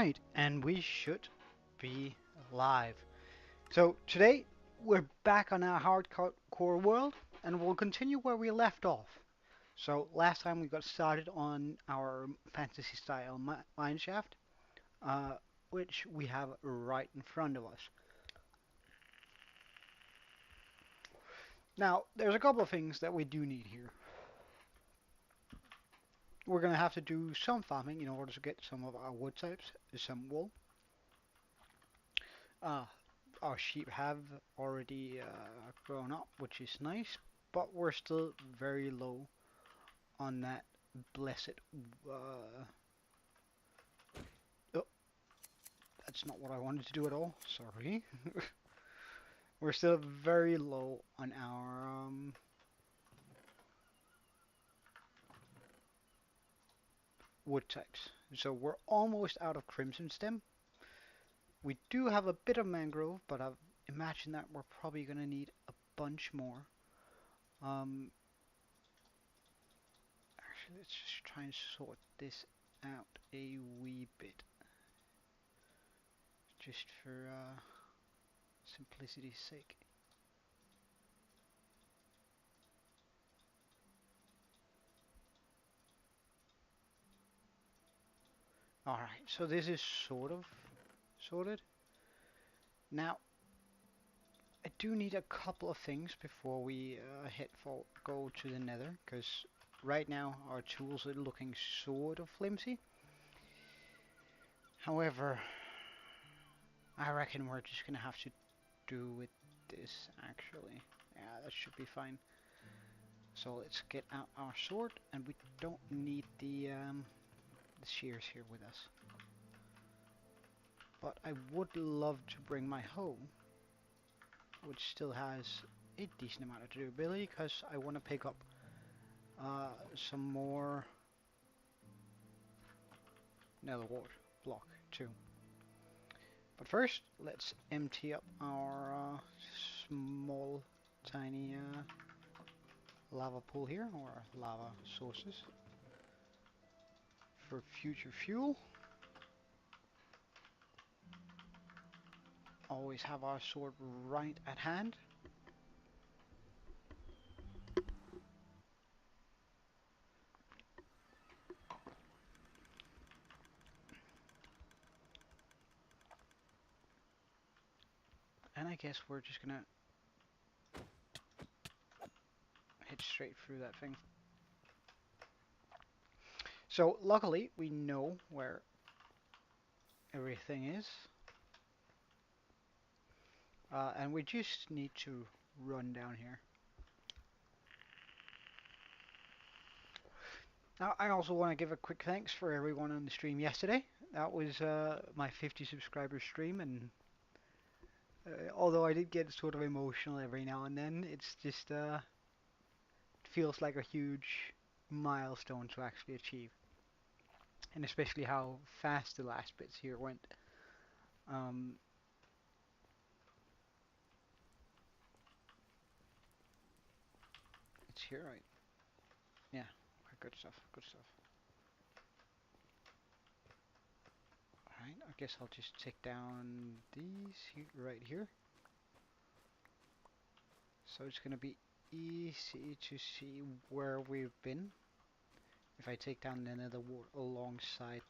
Alright, and we should be live. So today we're back on our hardcore world and we'll continue where we left off. So last time we got started on our fantasy style mineshaft, uh, which we have right in front of us. Now there's a couple of things that we do need here. We're gonna have to do some farming in order to get some of our wood types, some wool. Uh, our sheep have already grown up, which is nice, but we're still very low on that blessed. Uh, oh, that's not what I wanted to do at all. Sorry. We're still very low on our wood types. So we're almost out of crimson stem. We do have a bit of mangrove, but I imagine that we're probably gonna need a bunch more. Um, Actually, let's just try and sort this out a wee bit, just for simplicity's sake. Alright, so this is sort of sorted. Now, I do need a couple of things before we go to the nether, because right now our tools are looking sort of flimsy. However, I reckon we're just gonna have to do with this actually. Yeah, that should be fine. So let's get out our sword, and we don't need the shears here with us. But I would love to bring my hoe, which still has a decent amount of durability, because I want to pick up some more nether wart block too. But first, let's empty up our small, tiny lava pool here, or lava sources, for future fuel. Always have our sword right at hand. And I guess we're just gonna hit straight through that thing. So luckily we know where everything is. And we just need to run down here. Now, I also want to give a quick thanks for everyone on the stream yesterday. That was my 50 subscriber stream, and although I did get sort of emotional every now and then, it's just it feels like a huge milestone to actually achieve, and especially how fast the last bits here went. Um, it's here, right? Yeah, good stuff, good stuff. Alright, I guess I'll just take down these right here. So it's going to be easy to see where we've been if I take down the nether wart alongside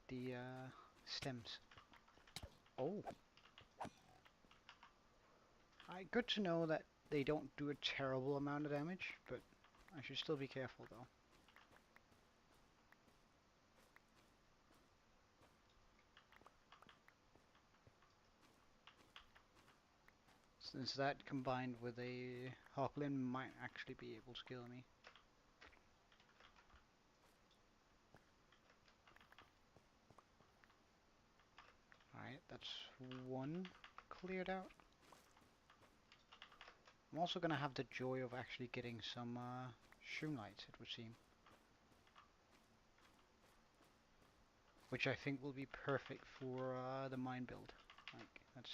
the stems. Oh, good to know that they don't do a terrible amount of damage, but I should still be careful though. Since that combined with a Hawkling might actually be able to kill me. Alright, that's one cleared out. I'm also gonna have the joy of actually getting some shroomlights, it would seem. Which I think will be perfect for the mine build. Like, that's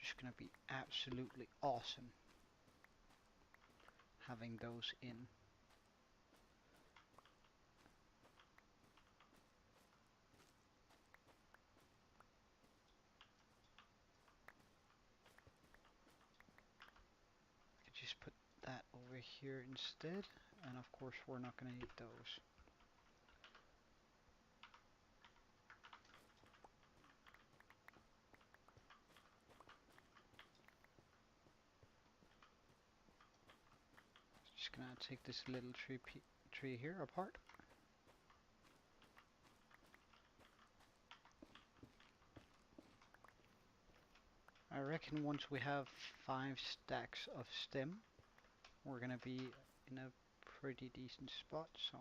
just gonna be absolutely awesome. having those in. I could just put that over here instead, and of course we're not going to need those. Just gonna take this little tree here apart. I reckon once we have 5 stacks of stem, we're gonna be in a pretty decent spot. So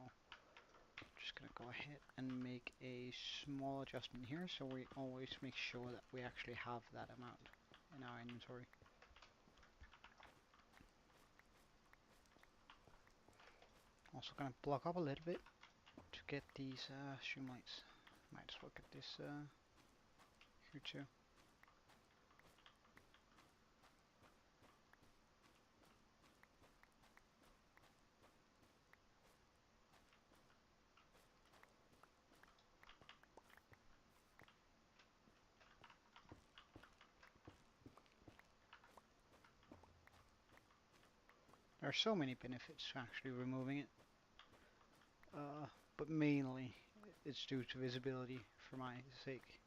just gonna go ahead and make a small adjustment here, so we always make sure that we actually have that amount in our inventory. Also gonna block up a little bit to get these streamlights. Might as well get this here too. There are so many benefits to actually removing it, but mainly it's due to visibility for my sake.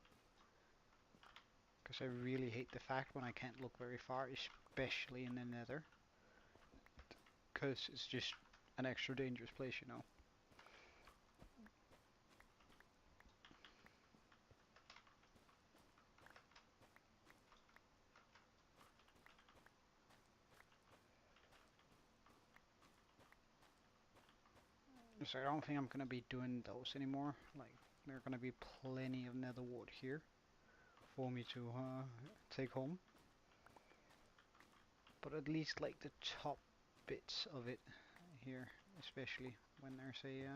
Because I really hate the fact when I can't look very far, especially in the nether. Because it's just an extra dangerous place, you know. So I don't think I'm gonna be doing those anymore. Like, there are gonna be plenty of nether wart here for me to take home. But at least like the top bits of it here, especially when there's a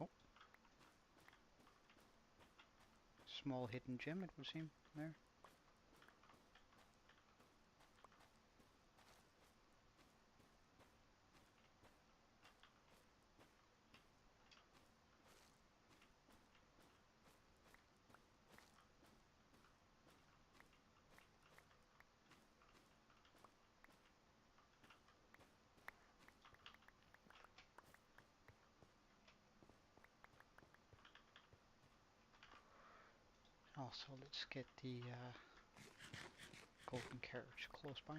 oh, small hidden gem, it would seem, there. Also, let's get the golden carrots close by.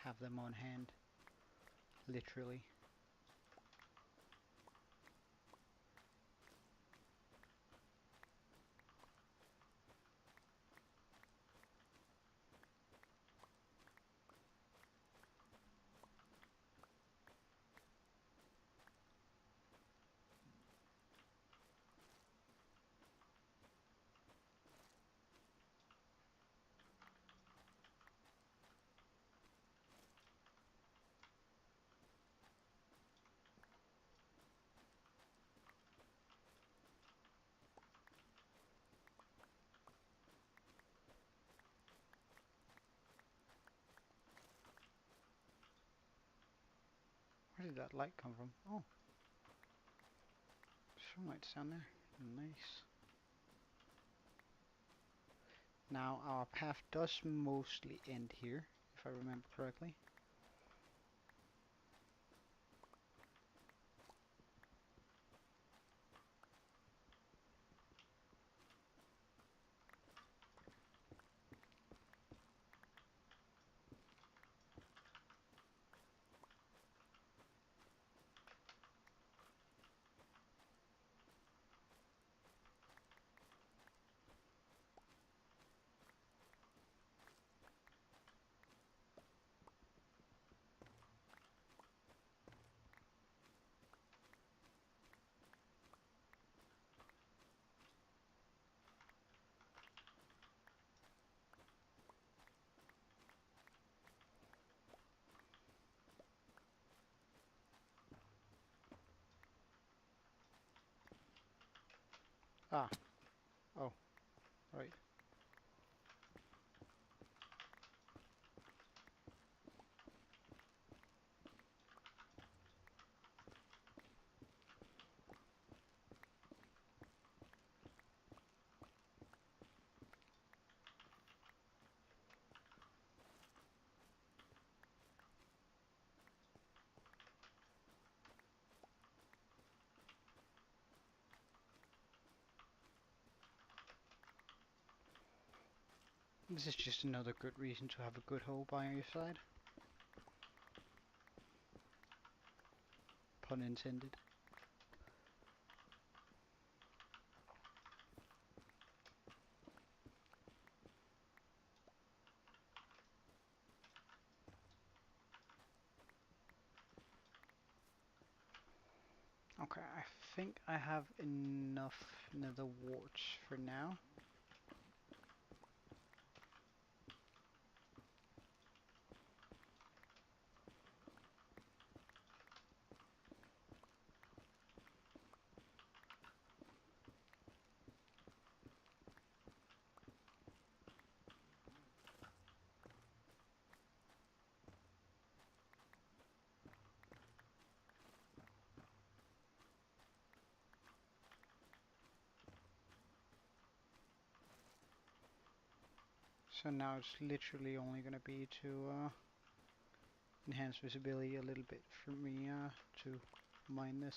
Have them on hand, literally. Where did that light come from? Oh, some lights down there. Nice. Now our path does mostly end here, if I remember correctly. Ah, oh, right. This is just another good reason to have a good hoe by your side. Pun intended. Okay, I think I have enough nether warts for now. So now it's literally only going to be to enhance visibility a little bit for me to mine this.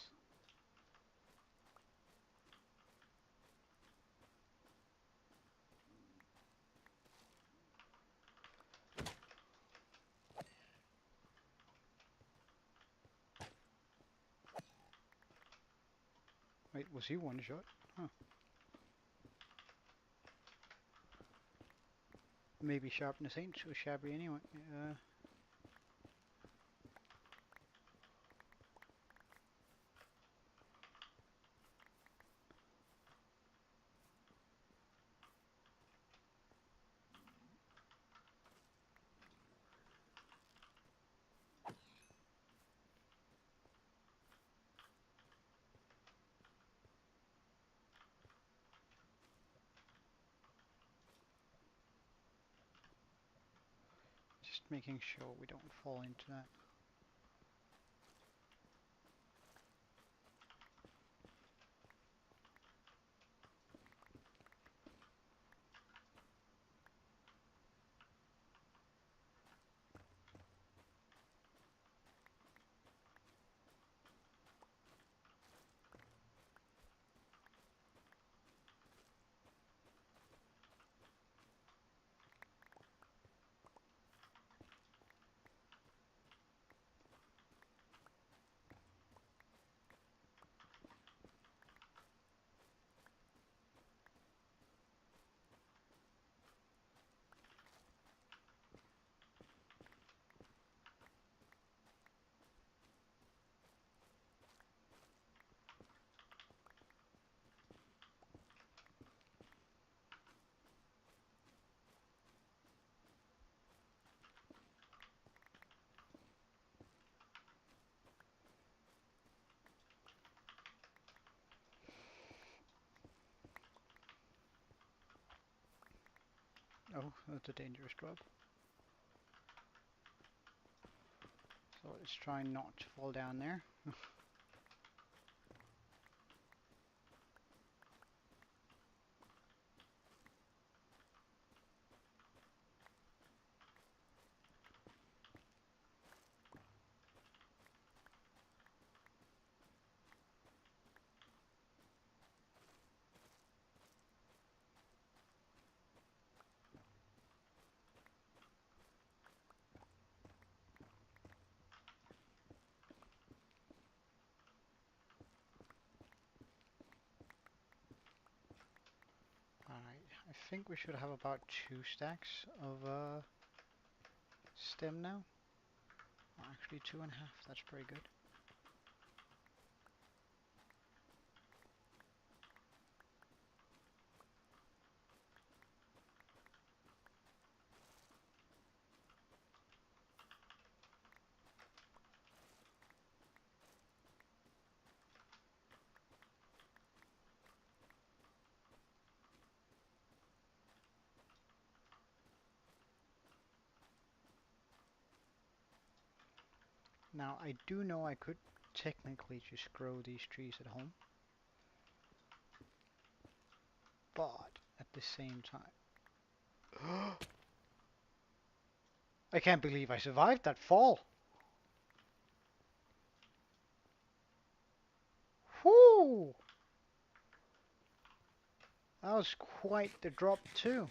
Wait, was he one shot? Huh. Maybe sharpness ain't so shabby anyway. Just making sure we don't fall into that. Oh, that's a dangerous drop. So let's try not to fall down there. Alright, I think we should have about 2 stacks of stem now. Or actually 2.5, that's pretty good. Now, I do know I could technically just grow these trees at home, but at the same time... I can't believe I survived that fall! Whoo! That was quite the drop too.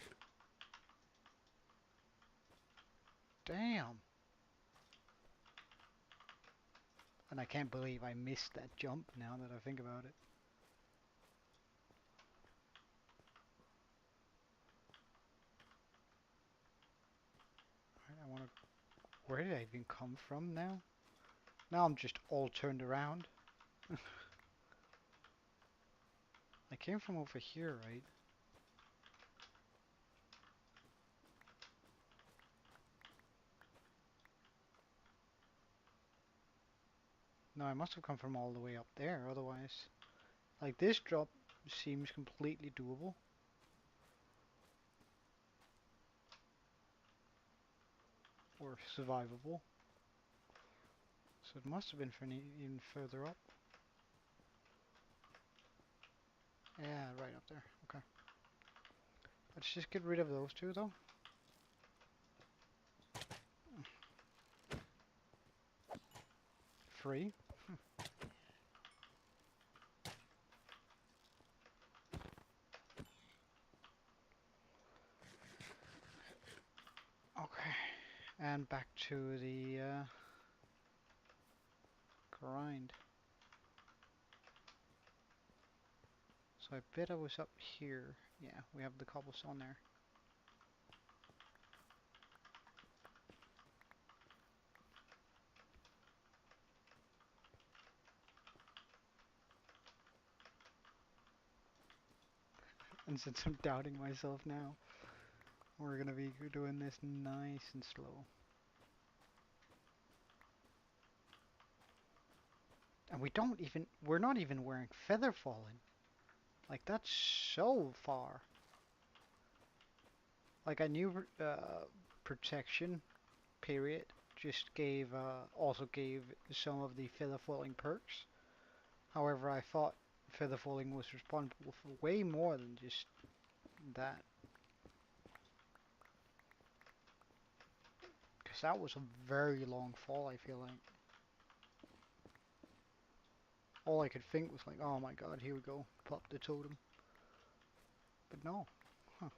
Damn. And I can't believe I missed that jump now that I think about it. I want to... Where did I even come from now? Now I'm just all turned around. I came from over here, right? No, I must have come from all the way up there, otherwise... Like, this drop seems completely doable. Or survivable. So it must have been from even further up. Yeah, right up there. Okay. Let's just get rid of those two, though. Free. Okay. And back to the grind. So I bet I was up here. Yeah, we have the cobblestone there. And since I'm doubting myself now, we're gonna be doing this nice and slow. And we're not even wearing feather falling. Like, that's so far. Like, I knew protection, period, just also gave some of the feather falling perks. However, I thought feather falling was responsible for way more than just that. Because that was a very long fall, I feel like. All I could think was like, oh my god, here we go, pop the totem. But no. Huh.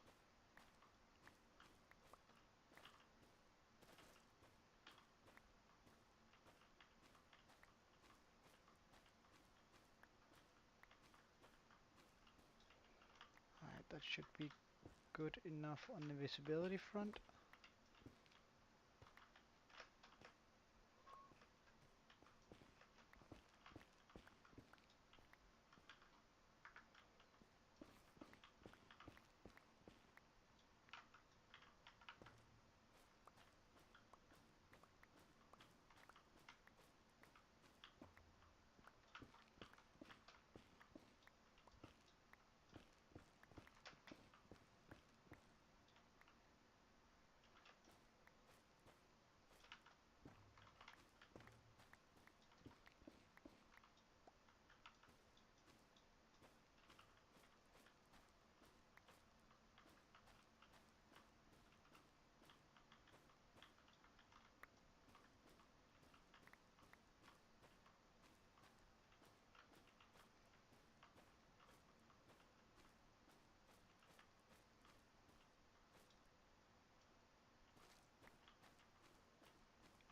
Alright, that should be good enough on the visibility front.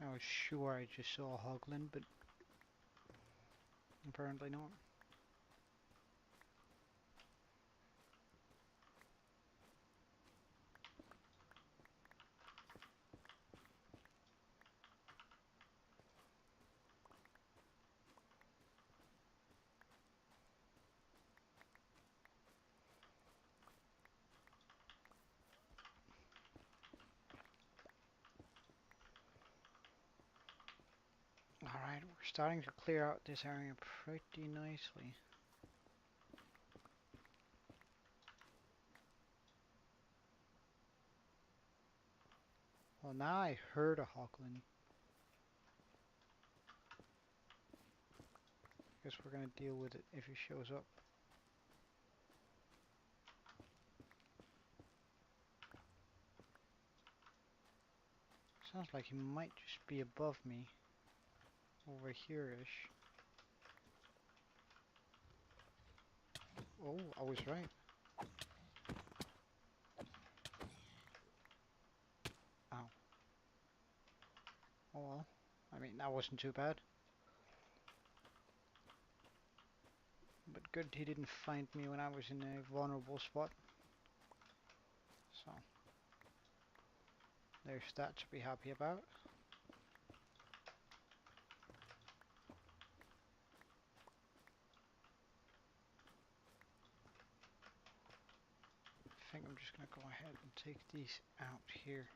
I was sure I just saw a hoglin, but apparently not. Alright, we're starting to clear out this area pretty nicely. Well, now I heard a hoglin. Guess we're gonna deal with it if he shows up. Sounds like he might just be above me. Over here-ish. Oh, I was right. Ow. Oh well. I mean, that wasn't too bad. But good he didn't find me when I was in a vulnerable spot. So, there's that to be happy about. I think I'm just gonna go ahead and take these out here.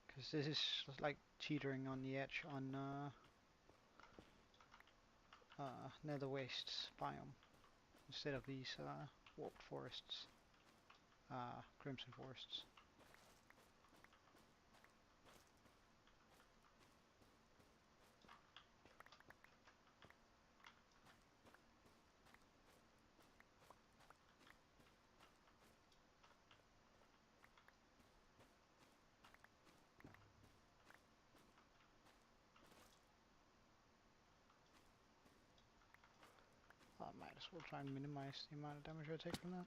Because this is like teetering on the edge on Nether Wastes biome. Instead of these warped forests. Crimson forests. I might as well try and minimize the amount of damage I take from that.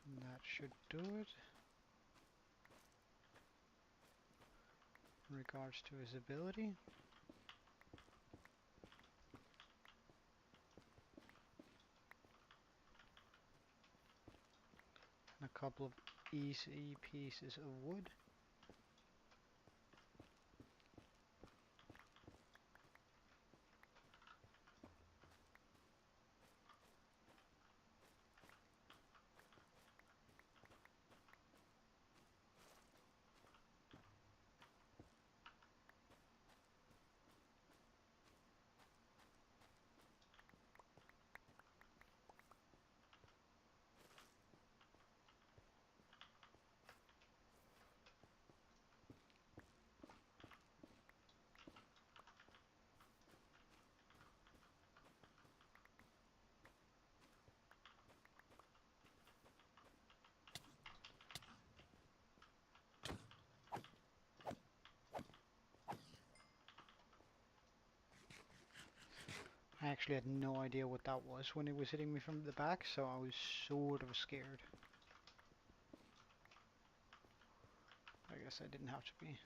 And that should do it. In regards to his ability. And a couple of easy pieces of wood. I actually had no idea what that was when it was hitting me from the back, so I was sort of scared. I guess I didn't have to be.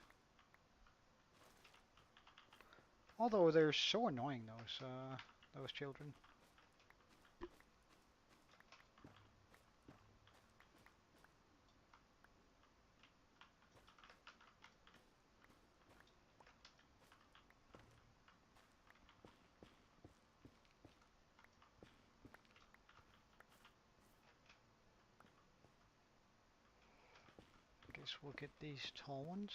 Although they're so annoying, those children. Guess we'll get these tall ones.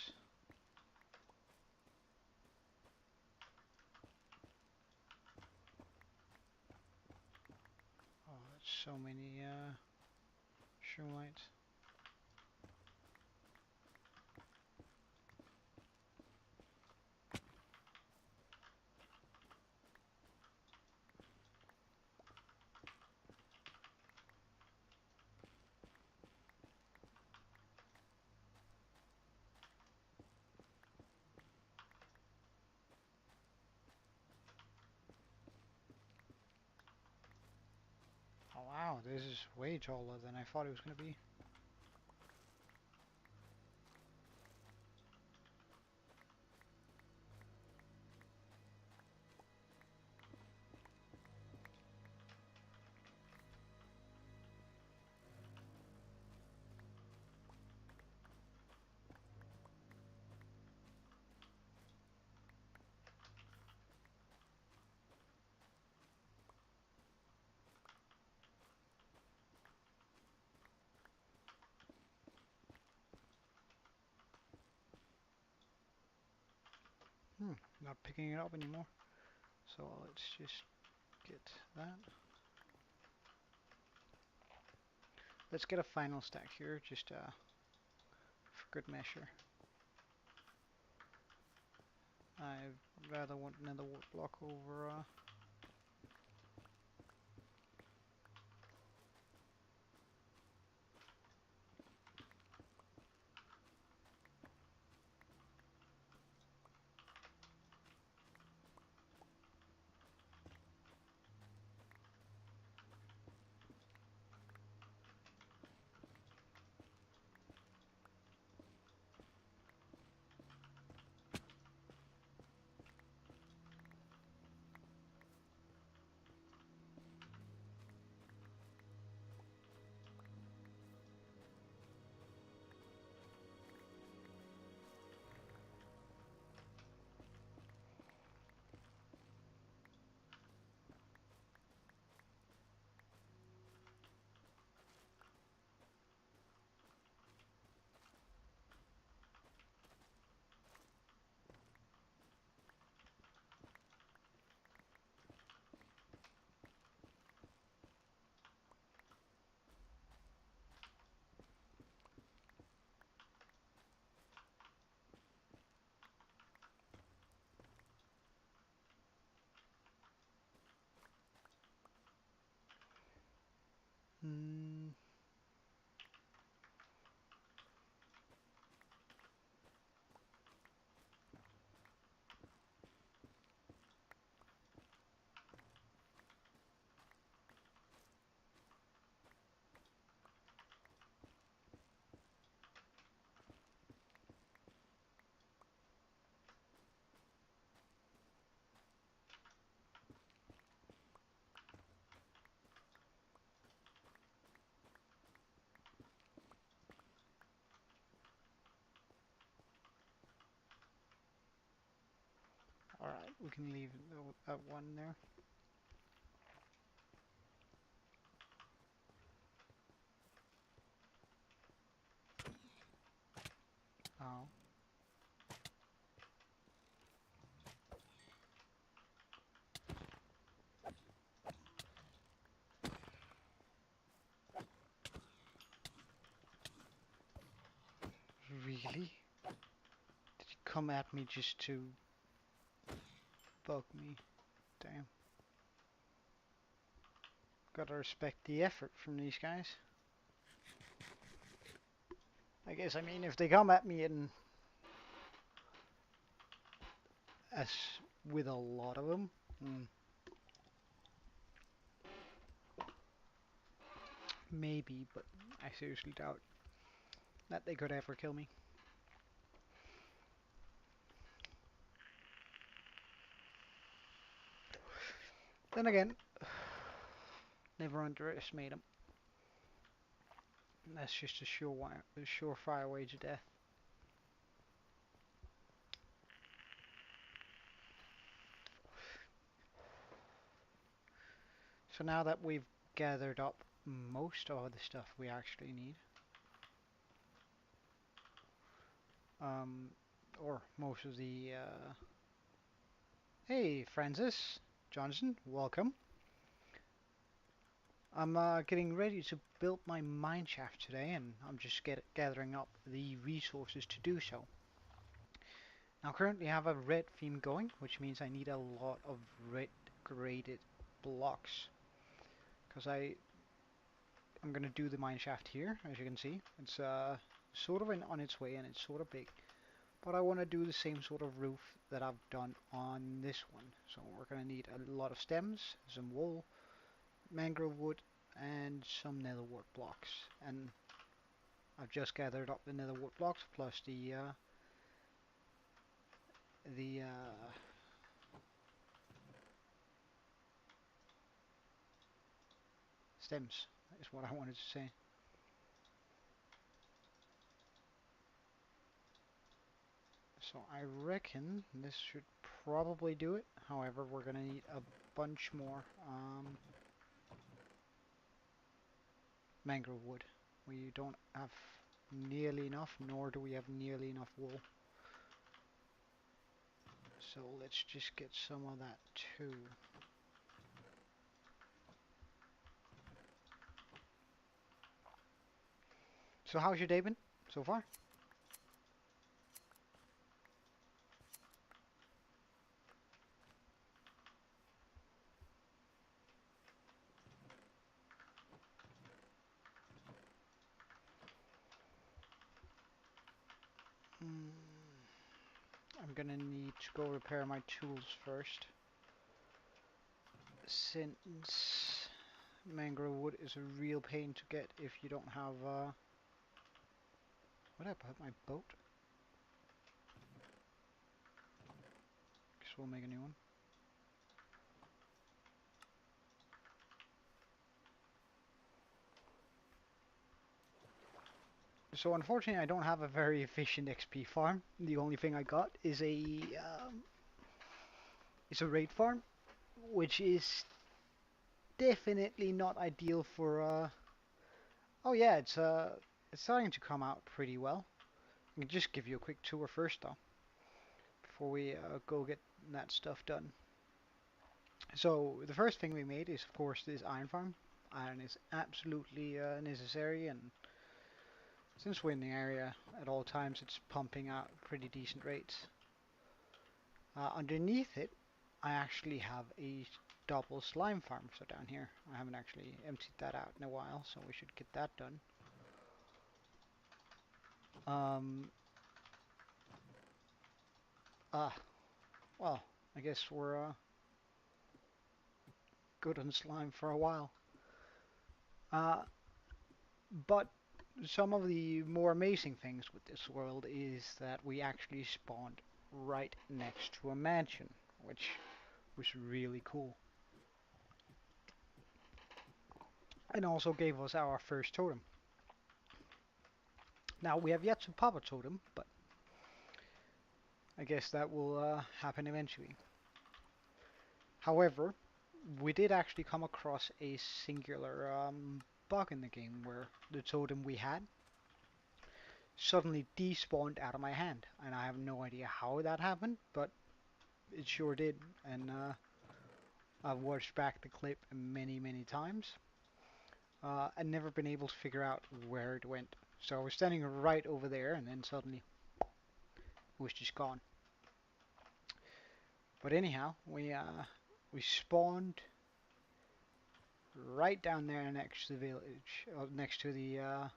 Oh, that's so many shroomlights. Oh wow, this is way taller than I thought it was gonna be. Not picking it up anymore. So let's just get that. Let's get a final stack here, just for good measure. I'd rather want another wood block over. Hmm. Alright, we can leave that one there. Oh. Really? Did you come at me just to bug me? Damn. Gotta respect the effort from these guys. I guess, I mean, if they come at me and as with a lot of them, maybe, but I seriously doubt that they could ever kill me. Then again, never underestimate them. That's just a surefire way to death. So now that we've gathered up most of the stuff we actually need, or most of the, hey Francis Johnson, welcome. I'm getting ready to build my mineshaft today, and I'm just gathering up the resources to do so. Now currently I have a red theme going, which means I need a lot of red graded blocks, because I'm gonna do the mineshaft here. As you can see, it's sort of on its way, and it's sort of big. But I want to do the same sort of roof that I've done on this one. So we're going to need a lot of stems, some wool, mangrove wood, and some netherwort blocks. And I've just gathered up the netherwort blocks plus the stems, is what I wanted to say. So I reckon this should probably do it. However, we're going to need a bunch more mangrove wood. We don't have nearly enough, nor do we have nearly enough wool. So let's just get some of that too. So how's your day been so far? Mm, I'm gonna need to go repair my tools first, since mangrove wood is a real pain to get if you don't have, where did I put my boat? Guess we'll make a new one. So unfortunately I don't have a very efficient XP farm. The only thing I got is a raid farm, which is definitely not ideal for, oh yeah, it's starting to come out pretty well. I can just give you a quick tour first though, before we go get that stuff done. So the first thing we made is of course this iron farm. Iron is absolutely necessary, and since we're in the area at all times it's pumping out pretty decent rates. Underneath it I actually have a double slime farm, so down here I haven't actually emptied that out in a while, so we should get that done. Um, ah, well, I guess we're good on slime for a while. Uh, but some of the more amazing things with this world is that we actually spawned right next to a mansion, which was really cool. And also gave us our first totem. Now we have yet to pop a totem, but I guess that will happen eventually. However, we did actually come across a singular bug in the game where the totem we had suddenly despawned out of my hand, and I have no idea how that happened, but it sure did. And I've watched back the clip many, many times. I've never been able to figure out where it went. So I was standing right over there, and then suddenly it was just gone. But anyhow, we spawned right down there next to the village, next to the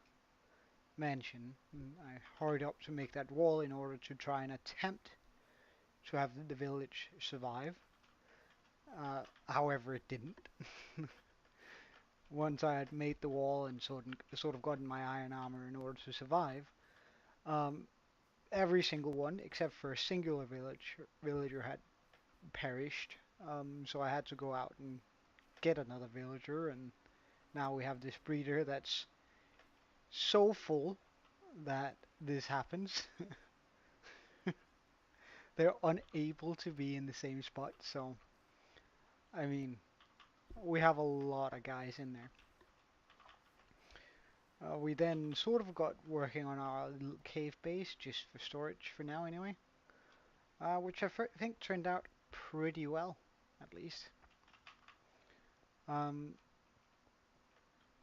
mansion. I hurried up to make that wall in order to try and attempt to have the village survive. However, it didn't. Once I had made the wall and sort of gotten my iron armor in order to survive, um, every single one except for a singular villager had perished. So I had to go out and get another villager, and now we have this breeder that's so full that this happens. They're unable to be in the same spot, so I mean, we have a lot of guys in there. We then sort of got working on our little cave base just for storage for now anyway, which I think turned out pretty well, at least. Um,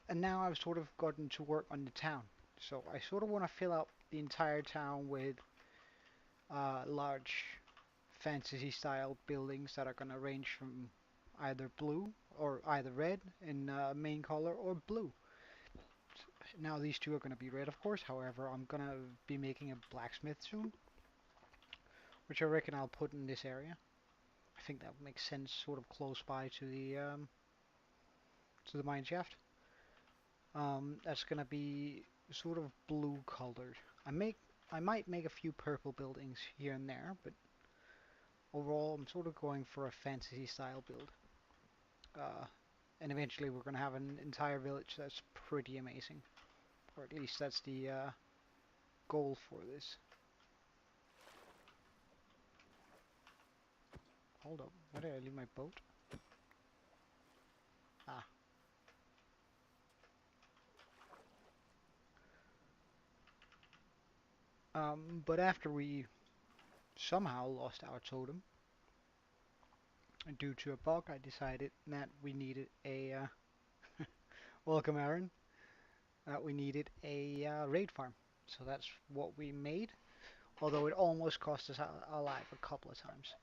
and now I've sort of gotten to work on the town, so I sort of want to fill out the entire town with large fantasy style buildings that are going to range from either blue or either red in main color or blue. Now these two are going to be red, of course. However, I'm going to be making a blacksmith soon, which I reckon I'll put in this area. I think that makes sense, sort of close by to the mineshaft. That's going to be sort of blue colored. I might make a few purple buildings here and there, but overall I'm sort of going for a fantasy style build. And eventually we're going to have an entire village that's pretty amazing. Or at least that's the goal for this. Hold up, where did I leave my boat? Ah. But after we somehow lost our totem, due to a bug, I decided that we needed a, welcome Aaron, that we needed a raid farm. So that's what we made, although it almost cost us our life a couple of times.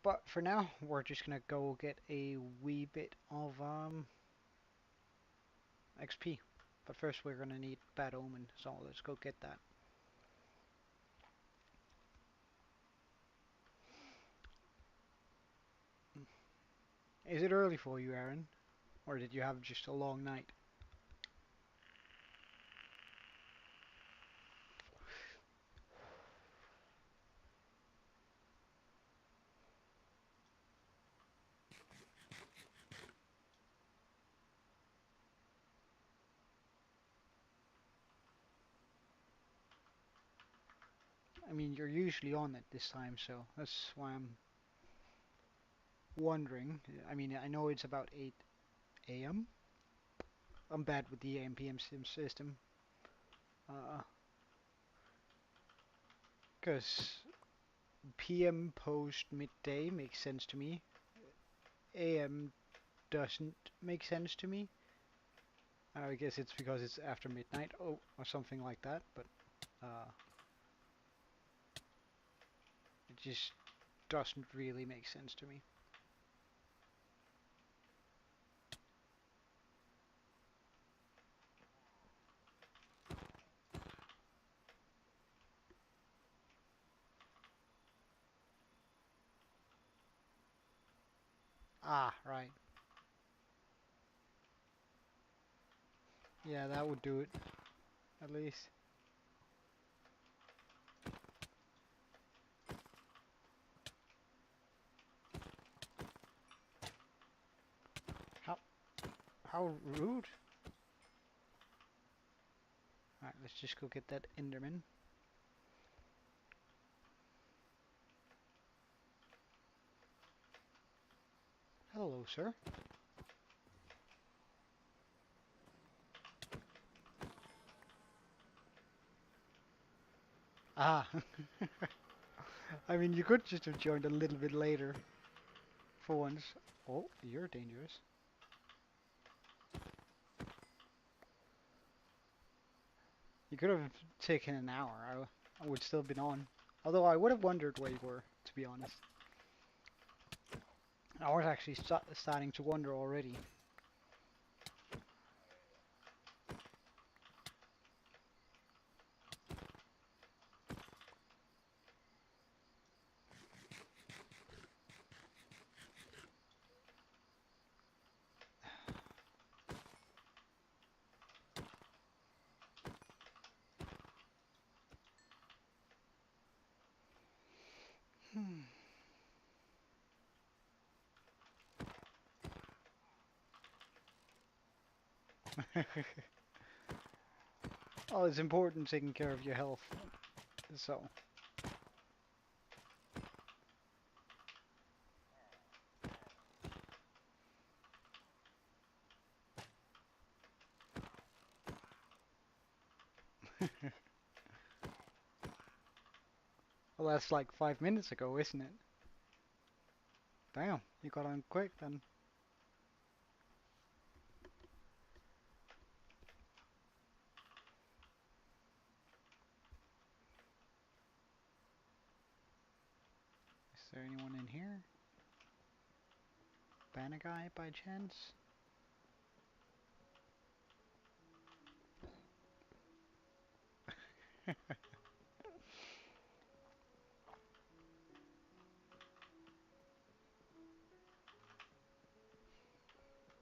But for now, we're just gonna go get a wee bit of XP. But first we're gonna need Bad Omen, so let's go get that. Is it early for you, Aaron? Or did you have just a long night? I mean, you're usually on at this time, so that's why I'm wondering. I mean, I know it's about 8 a.m. I'm bad with the AM PM system. Uh, 'Cause PM post midday makes sense to me. AM doesn't make sense to me. I guess it's because it's after midnight, or something like that, but uh, it just doesn't really make sense to me. Ah, right. Yeah, that would do it, at least. How how rude. Alright, let's just go get that Enderman. Hello, sir. Ah, I mean, you could just have joined a little bit later, for once. Oh, you're dangerous. You could have taken an hour. I would still have been on. Although I would have wondered where you were, to be honest. I was actually starting to wonder already. Hmm. Oh, it's important taking care of your health. So, well, that's like 5 minutes ago, isn't it? Damn, you got on quick then. Is there anyone in here? Banner guy by chance?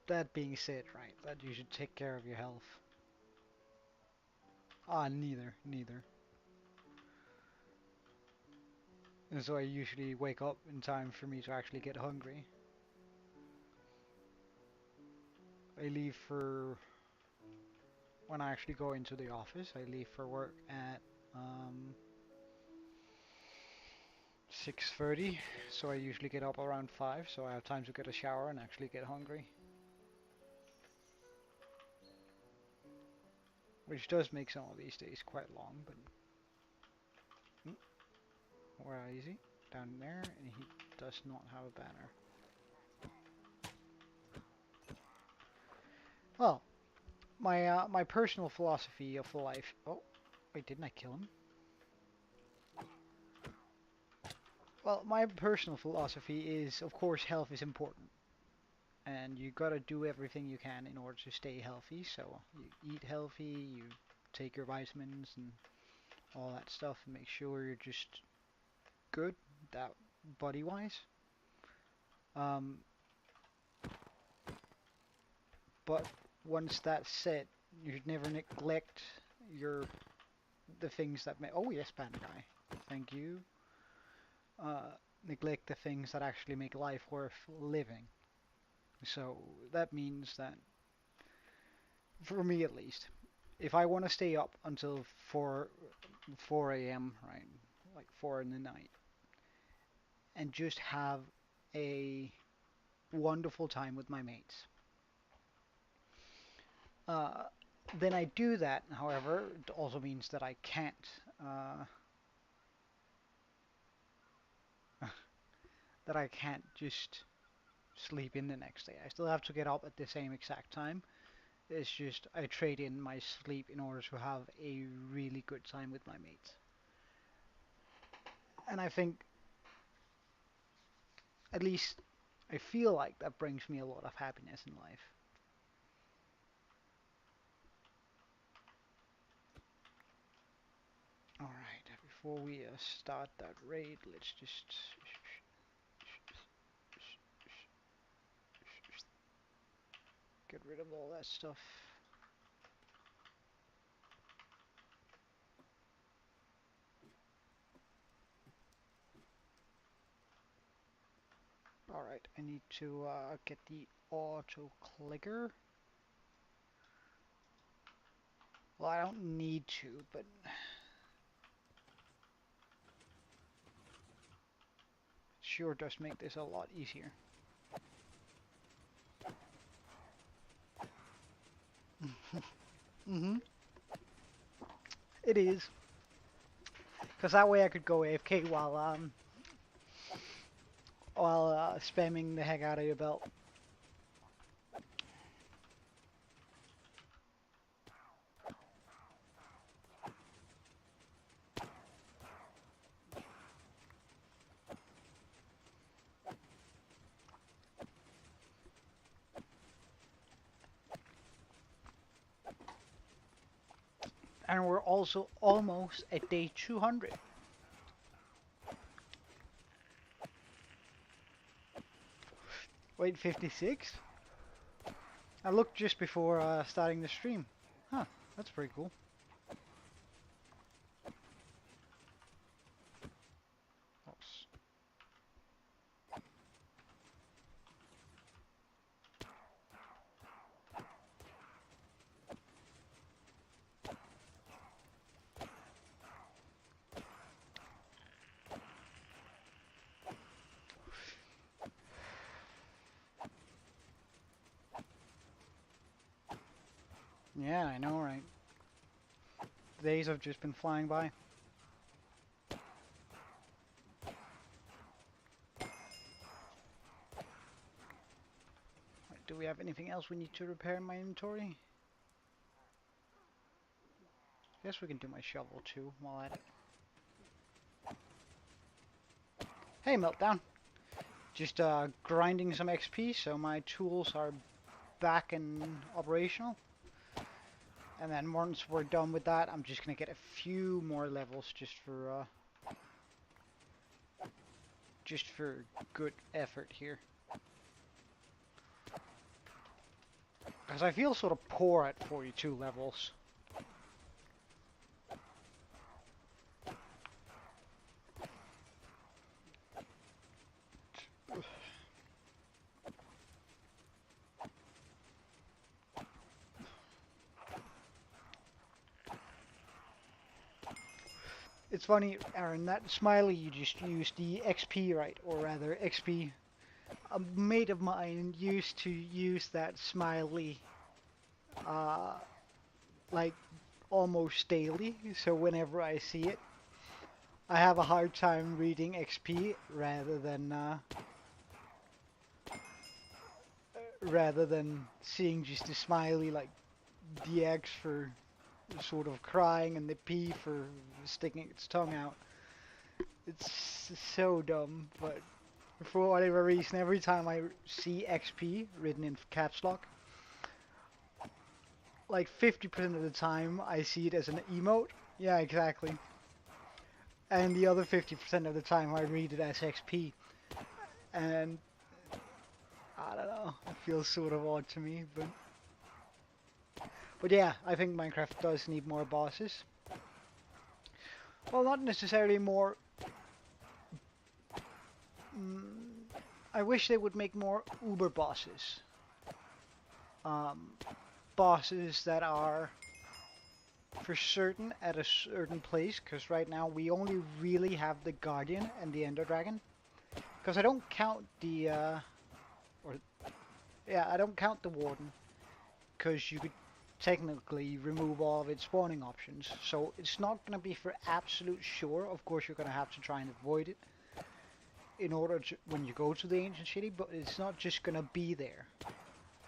That being said, right, that you should take care of your health. Ah, neither. And so I usually wake up in time for me to actually get hungry. I leave for, when I actually go into the office, I leave for work at 6:30, so I usually get up around 5, so I have time to get a shower and actually get hungry. Which does make some of these days quite long, but... Hmm, where is he? Down there, and he does not have a banner. Well, my personal philosophy of life... Oh, wait, didn't I kill him? Well, my personal philosophy is, of course, health is important, and you gotta do everything you can in order to stay healthy. So you eat healthy, you take your vitamins and all that stuff, and make sure you're just good that body-wise. Um, but once that's said, you should never neglect your the things that may. Oh yes, panda guy. Thank you. Uh, Neglect the things that actually make life worth living. So that means that, for me at least, if I want to stay up until 4 a.m., right, like 4 in the night, and just have a wonderful time with my mates, uh, then I do that. However, it also means that I can't uh, that I can't just sleep in the next day. I still have to get up at the same exact time. It's just I trade in my sleep in order to have a really good time with my mates. And I think, at least I feel like that brings me a lot of happiness in life. Alright, before we start that raid, let's just get rid of all that stuff. Alright, I need to get the auto clicker. Well, I don't need to, but sure does make this a lot easier. Mm-hmm. It is. Because that way I could go AFK while spamming the heck out of your belt. And we're also almost at day 200. Wait, 56? I looked just before starting the stream. Huh, that's pretty cool. Oops. Yeah, I know, right? The days have just been flying by. Right, do we have anything else we need to repair in my inventory? Guess we can do my shovel too while at it. Hey, Meltdown. Just grinding some XP so my tools are back and operational. And then once we're done with that, I'm just gonna get a few more levels just for good effort here. Because I feel sort of poor at 42 levels. It's funny, Aaron, that smiley you just used, the XP, right? Or rather, XP. A mate of mine used to use that smiley, uh, like, almost daily. So whenever I see it, I have a hard time reading XP rather than seeing just a smiley, like the X for sort of crying and the P for sticking its tongue out. It's so dumb, but for whatever reason, every time I see XP written in caps lock, like 50% of the time I see it as an emote. Yeah, exactly. And the other 50% of the time I read it as XP. And I don't know, it feels sort of odd to me, but yeah, I think Minecraft does need more bosses. Well, not necessarily more. Mm, I wish they would make more Uber bosses. Um, Bosses that are for certain at a certain place, because right now we only really have the Guardian and the Ender Dragon. Because I don't count the, or yeah, I don't count the Warden, because you could technically remove all of its spawning options. So it's not going to be for absolute sure. Of course, you're going to have to try and avoid it in order to, when you go to the ancient city, but it's not just going to be there.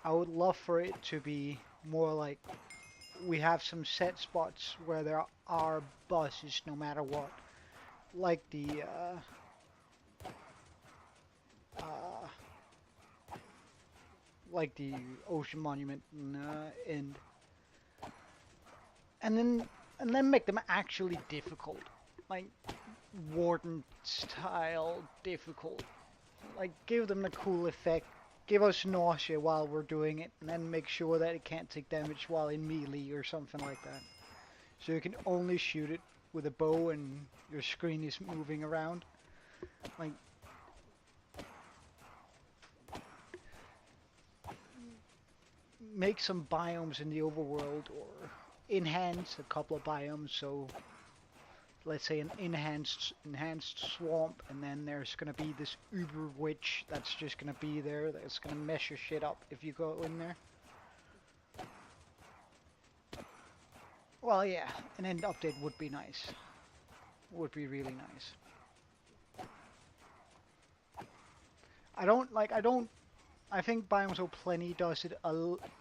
I would love for it to be more like we have some set spots where there are bosses no matter what. Like uh, like the Ocean Monument and and then and then make them actually difficult, like Warden style difficult. Like give them the cool effect. Give us nausea while we're doing it, and then make sure that it can't take damage while in melee or something like that. So you can only shoot it with a bow and your screen is moving around. Like, make some biomes in the overworld or enhance a couple of biomes. So let's say an enhanced swamp, and then there's gonna be this uber witch that's just gonna be there, that's gonna mess your shit up if you go in there. Well, yeah, an end update would be nice. Would be really nice. I don't I think Biomes O Plenty does it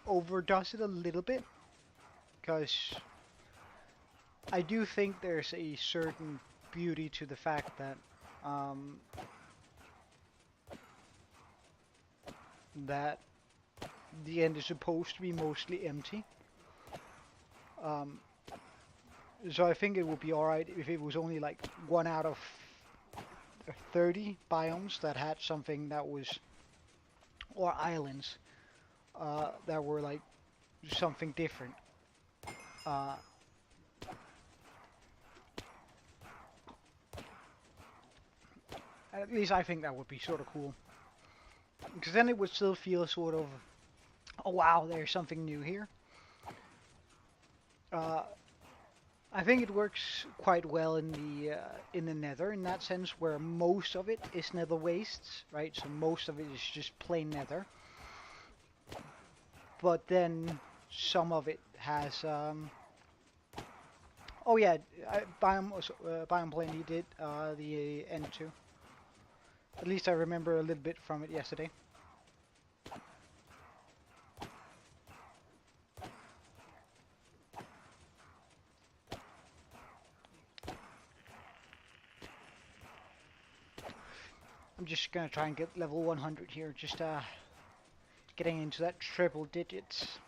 overdoes it a little bit, because I do think there's a certain beauty to the fact that um, that the end is supposed to be mostly empty. Um, so I think it would be alright if it was only like 1 out of 30 biomes that had something that was, or islands that were like something different. Uh, at least I think that would be sort of cool. Because then it would still feel sort of, oh wow, there's something new here. Uh, I think it works quite well in the Nether in that sense, where most of it is Nether wastes, right? So most of it is just plain Nether. But then some of it has, oh yeah, Biome Plenty did the end too. At least I remember a little bit from it yesterday. I'm just gonna try and get level 100 here, just getting into that triple digits.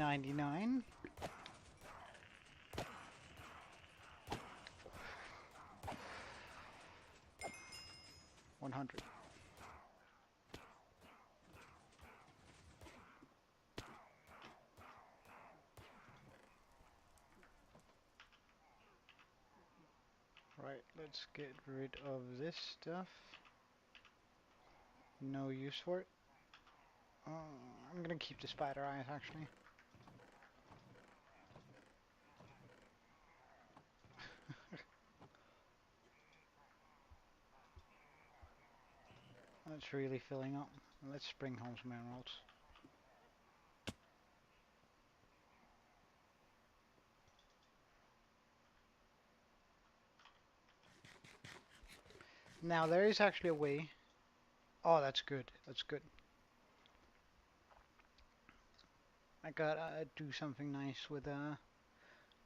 99. 100. Right, let's get rid of this stuff. No use for it. I'm gonna keep the spider eyes actually. That's really filling up. Let's bring home some emeralds. Now there is actually a way. Oh, that's good. That's good. I gotta do something nice with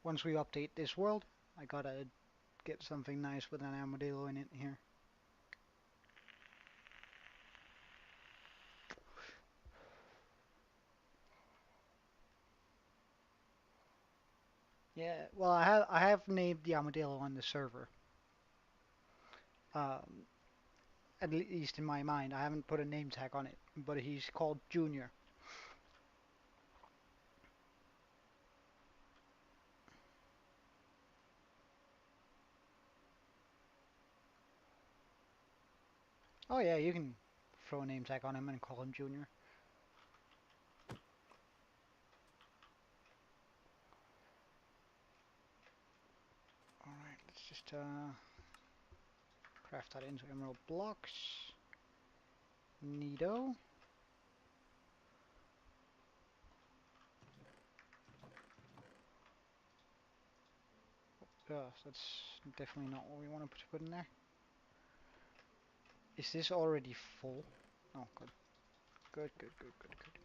once we update this world, I gotta get something nice with an armadillo in it here. Yeah, well I have named the armadillo on the server. Um, at least in my mind, I haven't put a name tag on it, but he's called Junior. Oh yeah, you can throw a name tag on him and call him Junior. Alright, let's just craft that into emerald blocks. Neato. That's definitely not what we want to put in there. Is this already full? Oh, good. Good, good, good, good, good.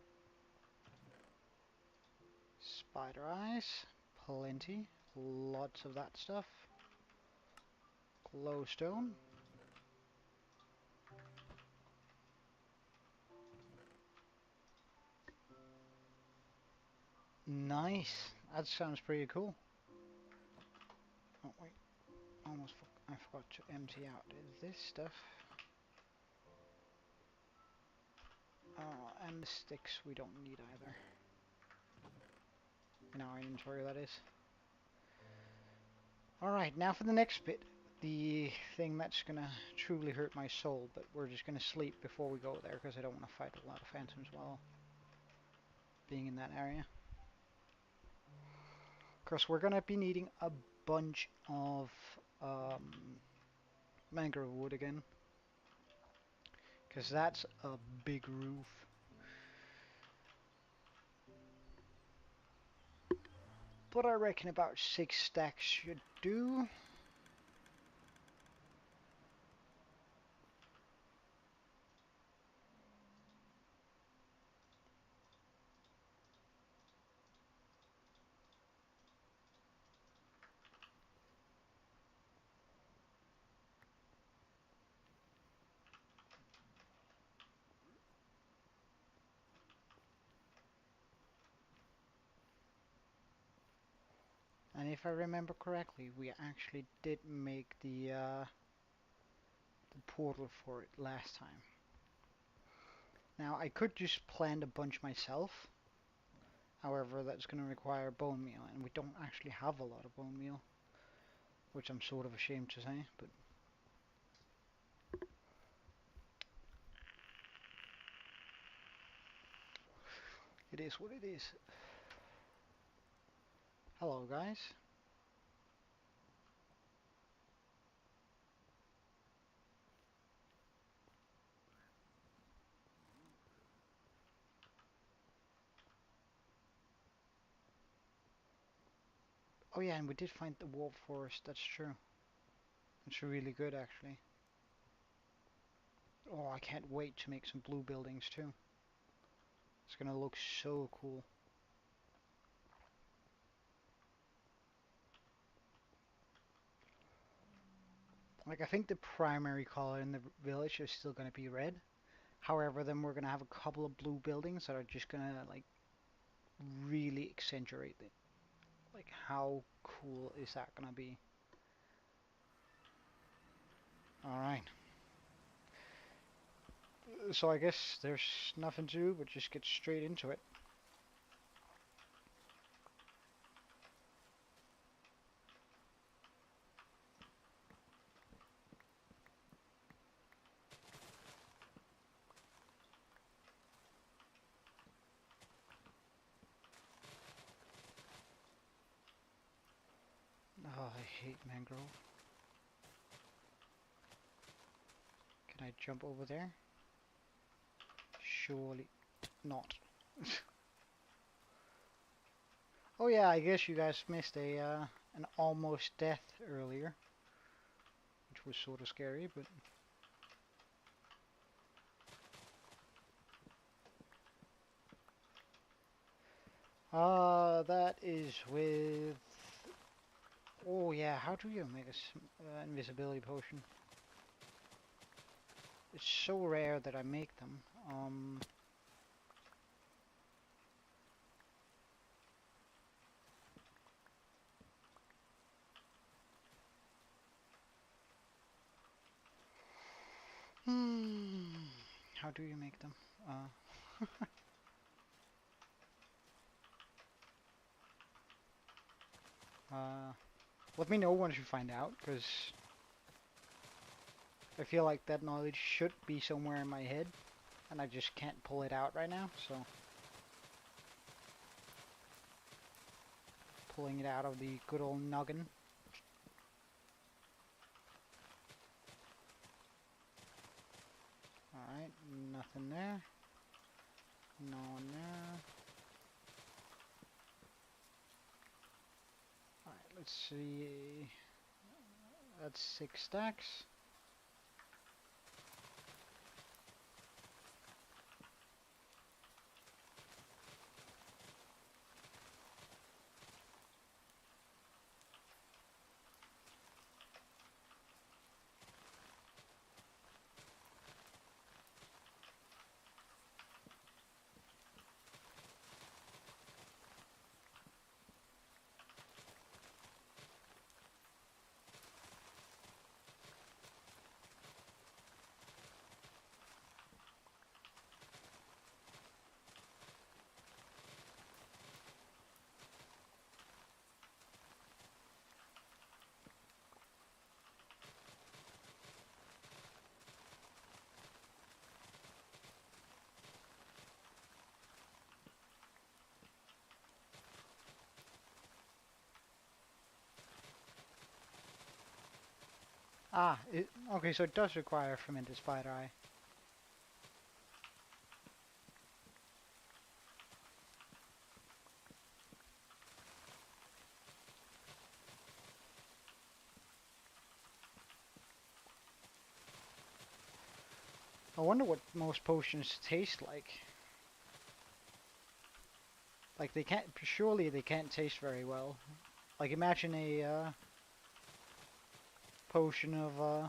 Spider eyes. Plenty. Lots of that stuff. Glowstone. Nice. That sounds pretty cool. Oh, wait. I forgot to empty out this stuff. Oh, and the sticks we don't need either. In our inventory, that is. Alright, now for the next bit. The thing that's gonna truly hurt my soul, but we're just gonna sleep before we go there because I don't want to fight a lot of phantoms while being in that area. Of course, we're gonna be needing a bunch of mangrove wood again, because that's a big roof. But I reckon about 6 stacks should do. And if I remember correctly, we actually did make the portal for it last time. Now I could just plant a bunch myself. However, that's going to require bone meal, and we don't actually have a lot of bone meal, which I'm sort of ashamed to say, but it is what it is. Hello, guys. Oh yeah, and we did find the warp forest, that's true. It's really good, actually. Oh, I can't wait to make some blue buildings, too. It's gonna look so cool. Like, I think the primary color in the village is still gonna be red. However, then we're gonna have a couple of blue buildings that are just gonna, like, really accentuate it. Like, how cool is that gonna be? Alright. So I guess there's nothing to do but just get straight into it. Oh, I hate mangrove. Can I jump over there? Surely not. Oh yeah, I guess you guys missed an almost death earlier, which was sort of scary, but that is with. Oh yeah, how do you make a invisibility potion? It's so rare that I make them. Hmm. How do you make them? Uh, Let me know once you find out, because I feel like that knowledge should be somewhere in my head, and I just can't pull it out right now, so pulling it out of the good old noggin. Alright, nothing there. No one there. Alright, let's see. That's 6 stacks. Ah, okay, so it does require fermented spider eye. I wonder what most potions taste like. Like they can't, surely they can't taste very well. Like imagine a potion of uh,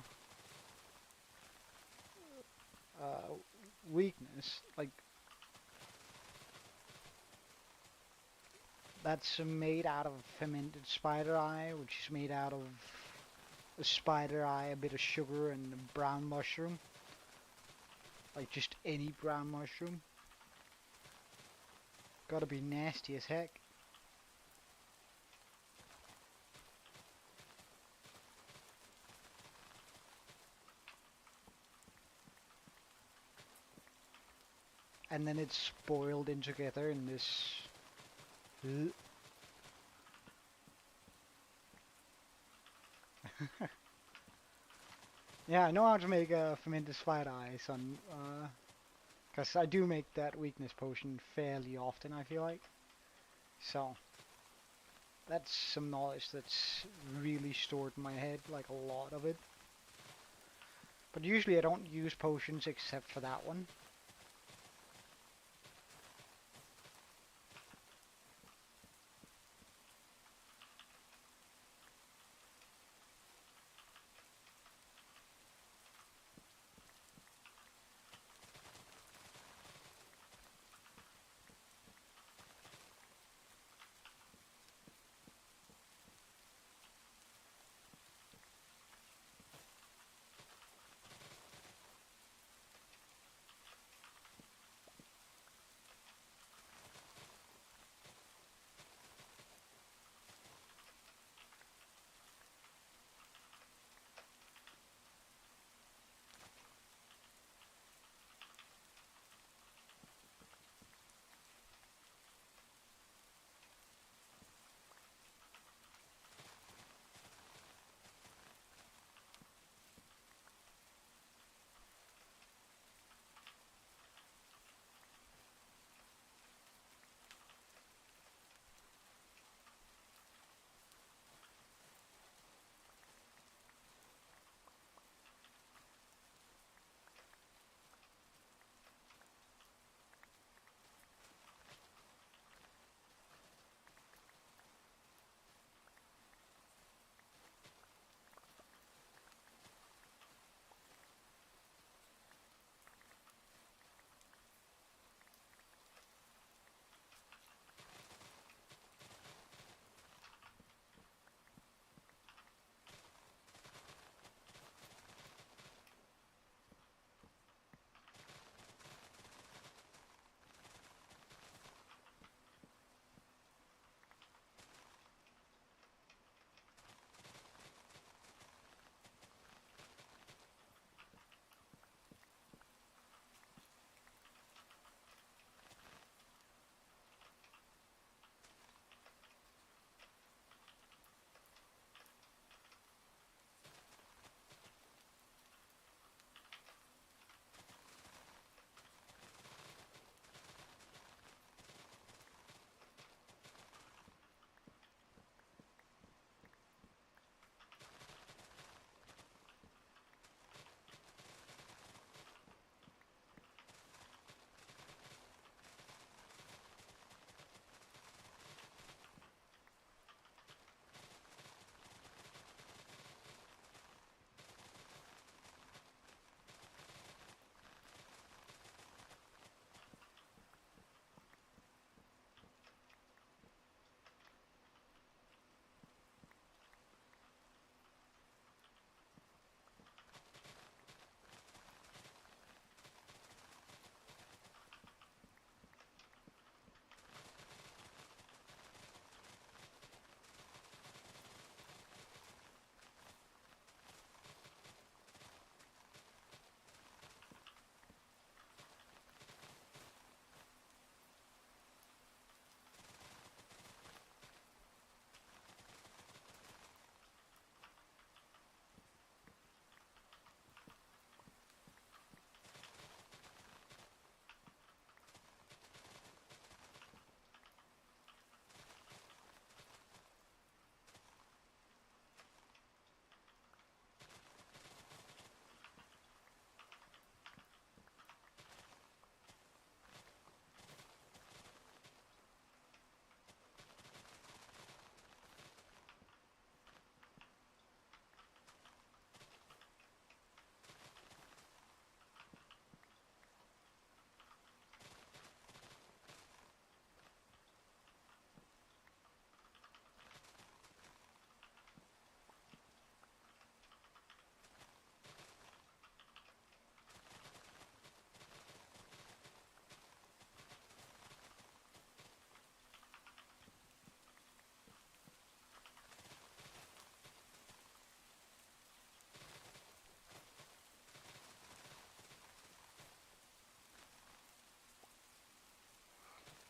weakness. Like that's made out of fermented spider eye, which is made out of a spider eye, a bit of sugar, and a brown mushroom. Like just any brown mushroom. Gotta be nasty as heck. And then it's boiled in together in this. Yeah, I know how to make a fermented spider eye, son. Because I do make that weakness potion fairly often, I feel like. So, that's some knowledge that's really stored in my head, like a lot of it. But usually I don't use potions except for that one.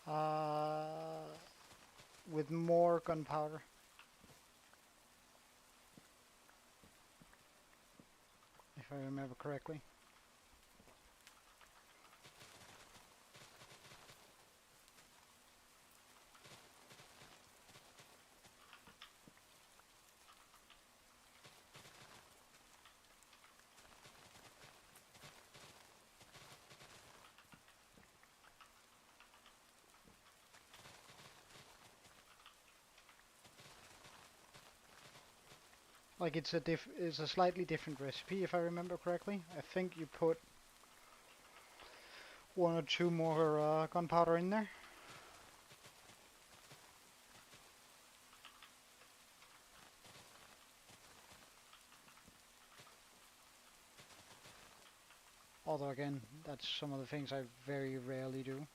Uh, with more gunpowder, if I remember correctly. Like it's a slightly different recipe, if I remember correctly. I think you put one or two more gunpowder in there. Although again, that's some of the things I very rarely do.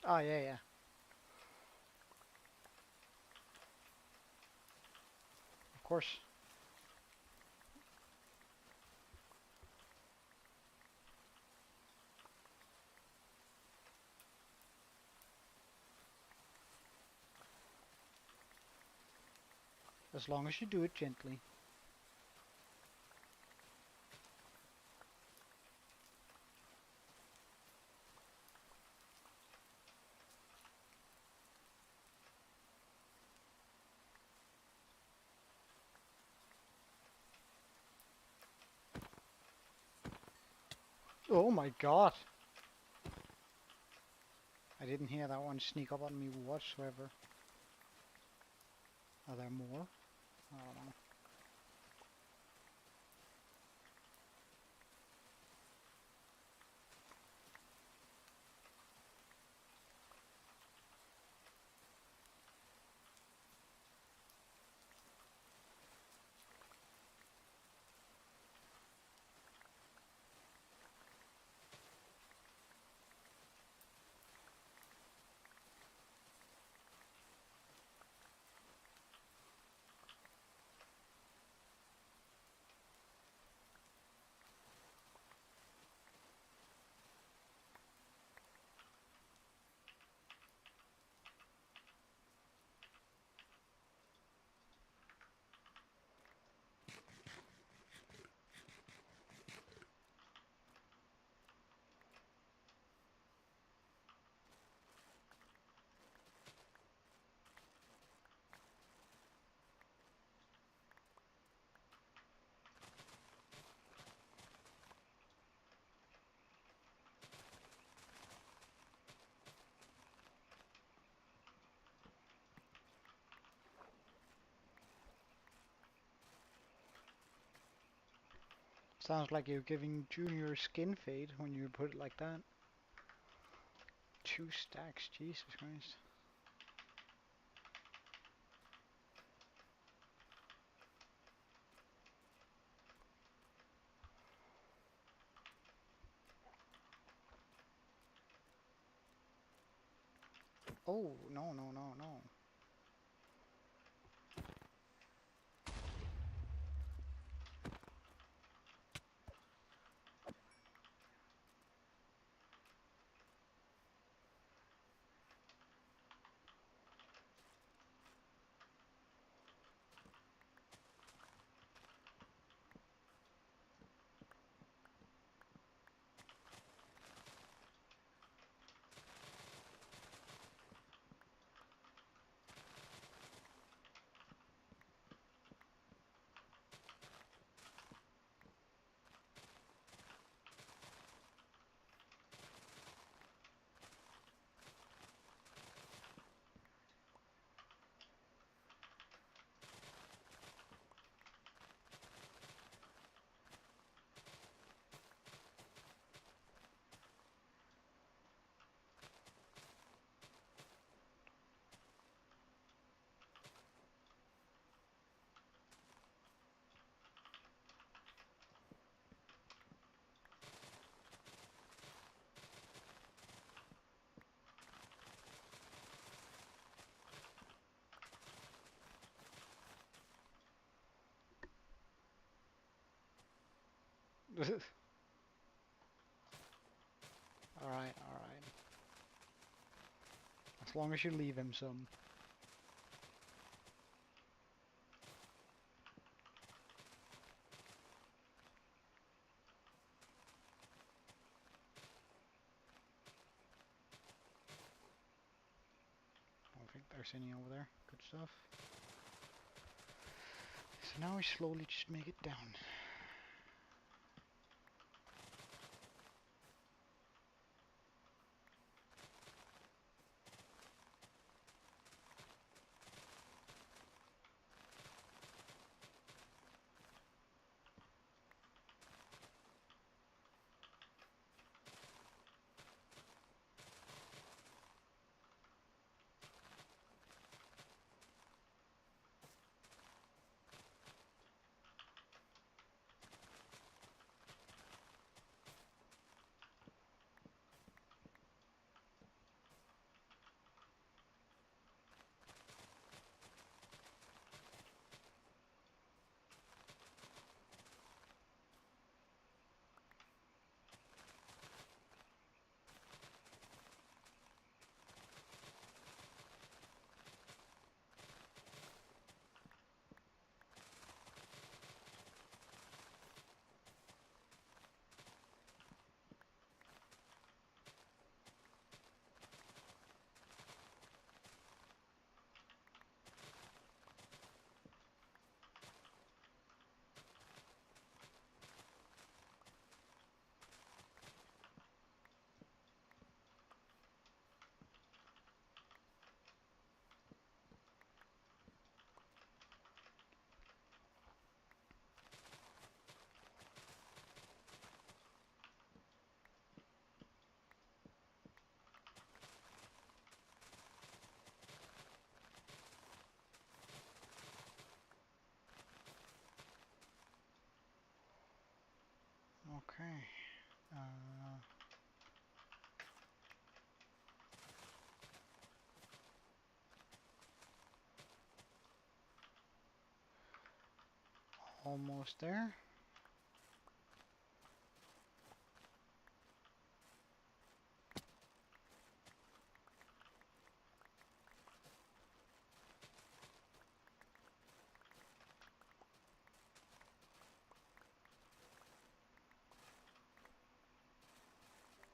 Ah, yeah, yeah. Of course. As long as you do it gently. Oh my god! I didn't hear that one sneak up on me whatsoever. Are there more? I don't know. Sounds like you're giving Junior skin fade when you put it like that. 2 stacks, Jesus Christ. Oh, no, no, no, no. Alright, alright. As long as you leave him some. I don't think there's any over there. Good stuff. So now we slowly just make it down. Okay. Almost there.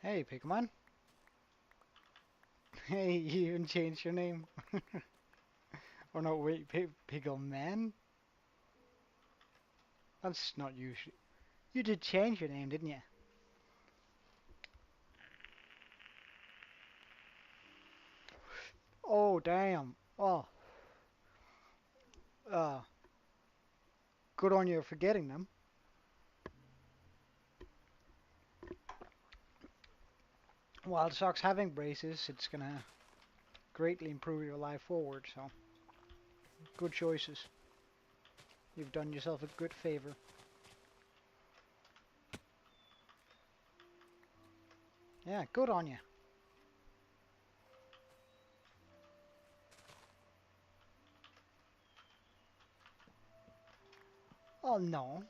Hey, Pigman. Hey, you even changed your name. Or no, wait, Piggleman? That's not usual. You did change your name, didn't you? Oh, damn. Oh, uh, good on you for getting them. Wild Sox having braces, it's gonna greatly improve your life forward, so good choices. You've done yourself a good favor. Yeah, good on you. Oh no.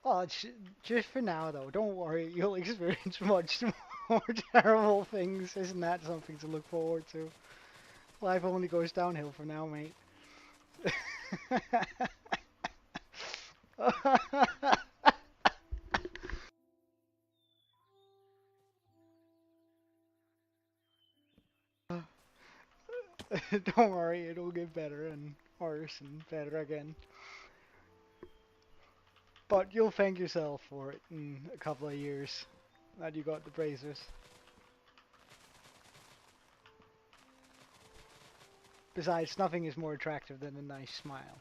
Oh, it's just for now though. Don't worry, you'll experience much more terrible things. Isn't that something to look forward to? Life only goes downhill from now, mate. Don't worry, it'll get better and worse and better again. But you'll thank yourself for it in a couple of years that you got the braces. Besides, nothing is more attractive than a nice smile.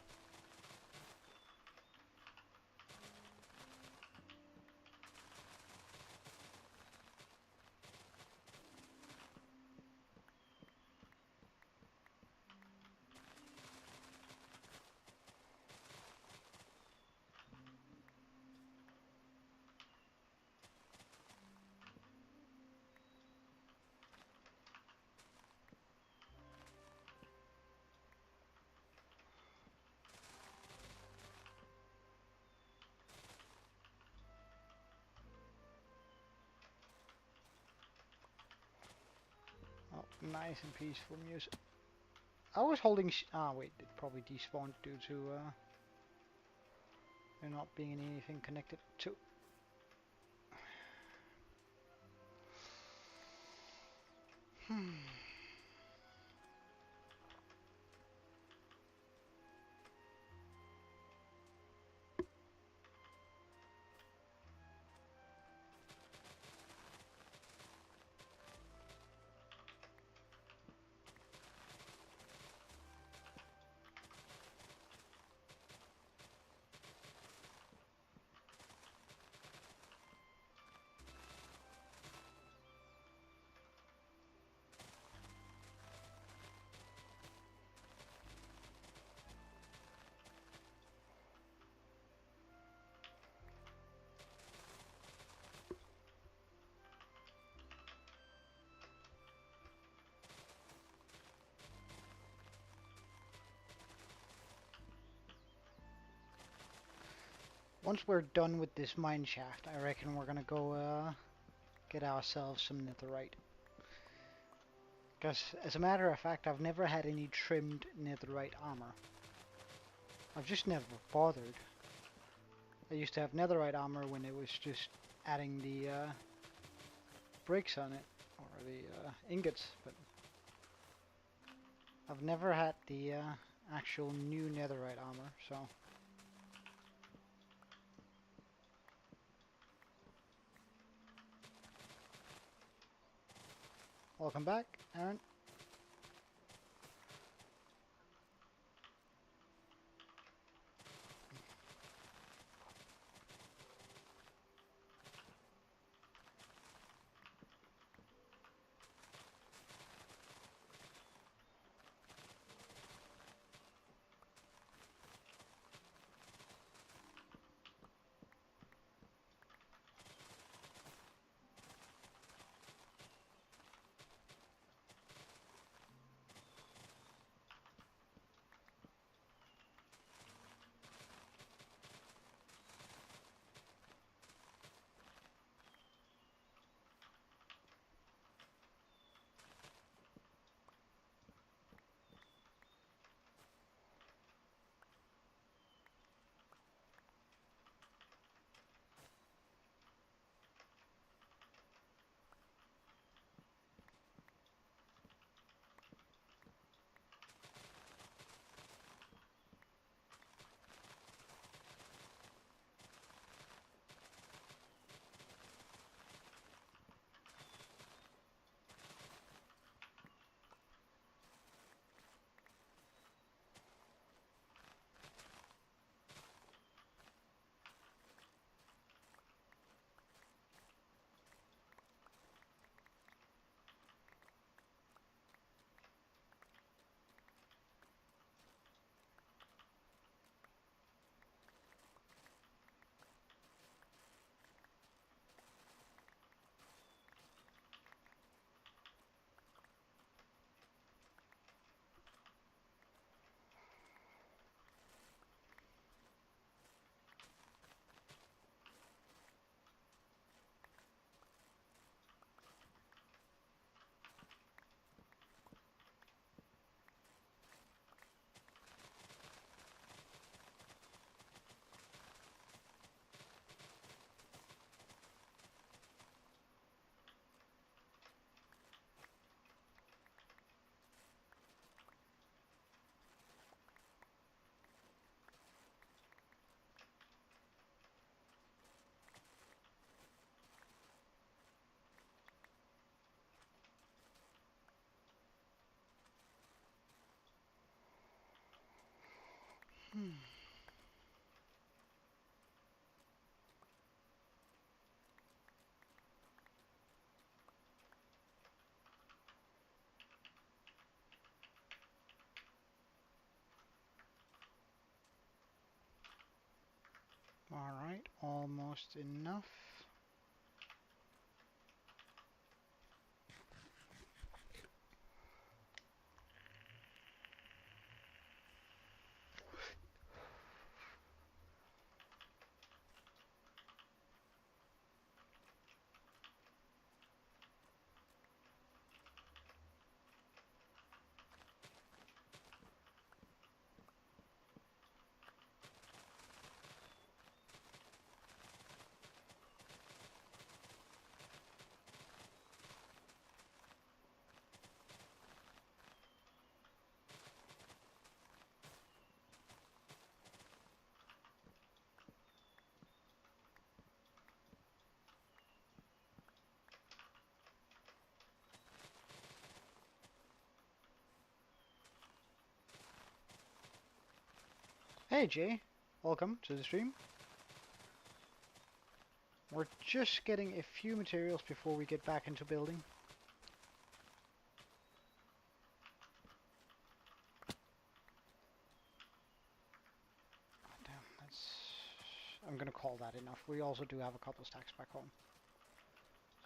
Oh, nice and peaceful music. I was holding wait, it probably despawned due to there not being anything connected to. Hmm. Once we're done with this mine shaft, I reckon we're gonna go get ourselves some netherite. Because, as a matter of fact, I've never had any trimmed netherite armor. I've just never bothered. I used to have netherite armor when it was just adding the bricks on it, or the ingots, but I've never had the actual new netherite armor, so... Welcome back, Aaron. Alright, almost enough. Hey Jay, welcome to the stream. We're just getting a few materials before we get back into building. Damn, I'm gonna call that enough. We also do have a couple stacks back home.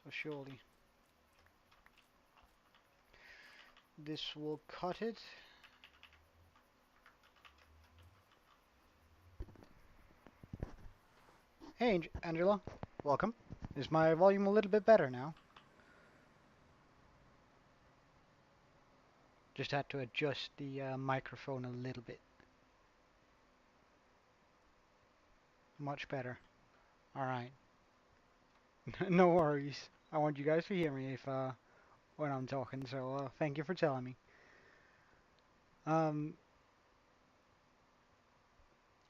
So surely this will cut it. Hey Angela, welcome. Is my volume a little bit better now? Just had to adjust the microphone a little bit. Much better. Alright. No worries. I want you guys to hear me if when I'm talking, so thank you for telling me. Um,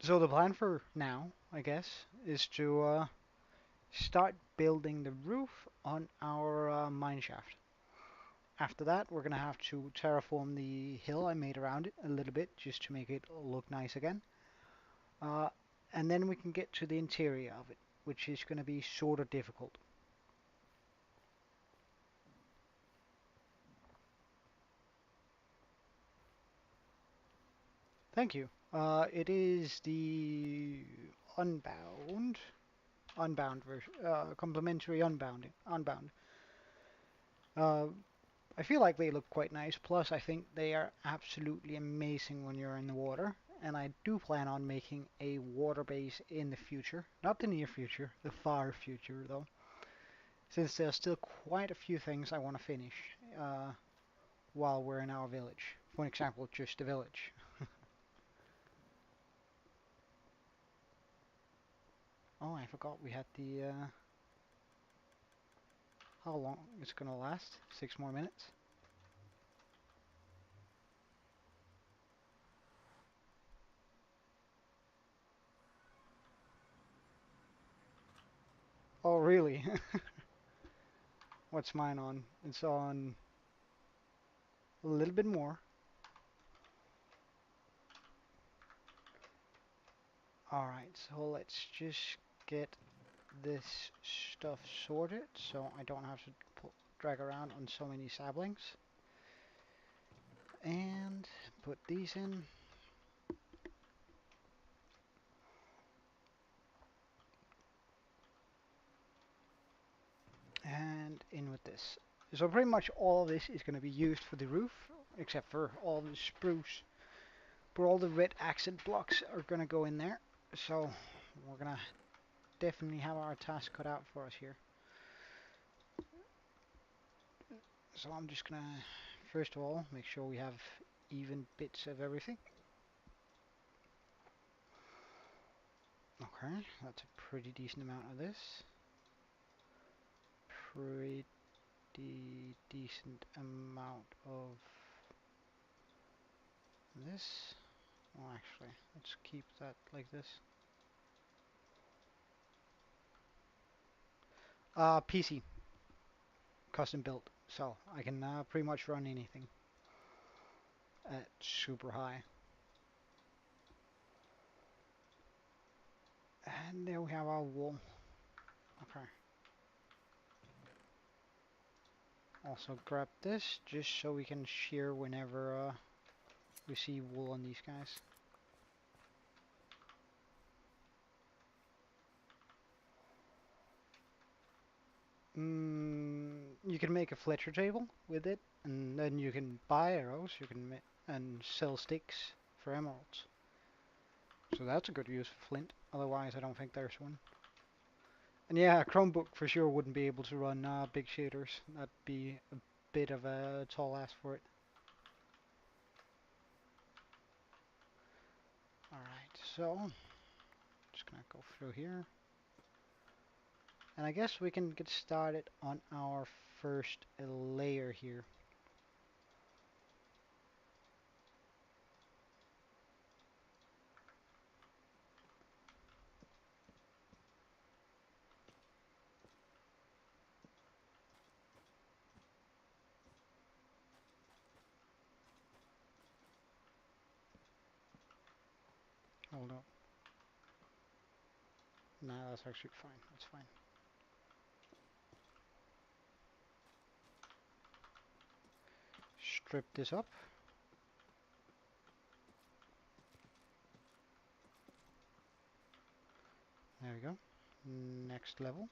so the plan for now, I guess, is to start building the roof on our mineshaft. After that, we're gonna have to terraform the hill I made around it a little bit, just to make it look nice again. Uh, and then we can get to the interior of it, which is gonna be sort of difficult. Thank you. It is the unbound version, complimentary unbound. Uh, I feel like they look quite nice. Plus, I think they are absolutely amazing when you're in the water. And I do plan on making a water base in the future, not the near future, the far future though, since there's still quite a few things I want to finish uh, while we're in our village. For example, just the village. Oh, I forgot we had the how long it's gonna last? 6 more minutes. Oh, really? What's mine on? It's on a little bit more. Alright, so let's just get this stuff sorted so I don't have to drag around on so many saplings. And put these in. And in with this. So pretty much all of this is going to be used for the roof, except for all the spruce. But all the red accent blocks are going to go in there. So we're going to definitely have our task cut out for us here. So I'm just going to, first of all, make sure we have even bits of everything. Okay, that's a pretty decent amount of this. Pretty decent amount of this. Well, actually, let's keep that like this. PC, custom built, so I can pretty much run anything at super high. And there we have our wool. Okay. Also grab this just so we can shear whenever we see wool on these guys. You can make a Fletcher table with it, and then you can buy arrows. You can and sell sticks for emeralds. So that's a good use for flint. Otherwise, I don't think there's one. And yeah, a Chromebook for sure wouldn't be able to run big shaders. That'd be a bit of a tall ask for it. Alright, so just gonna go through here. And I guess we can get started on our first layer here. Hold on. Nah, that's actually fine. That's fine. Strip this up. There we go. Next level.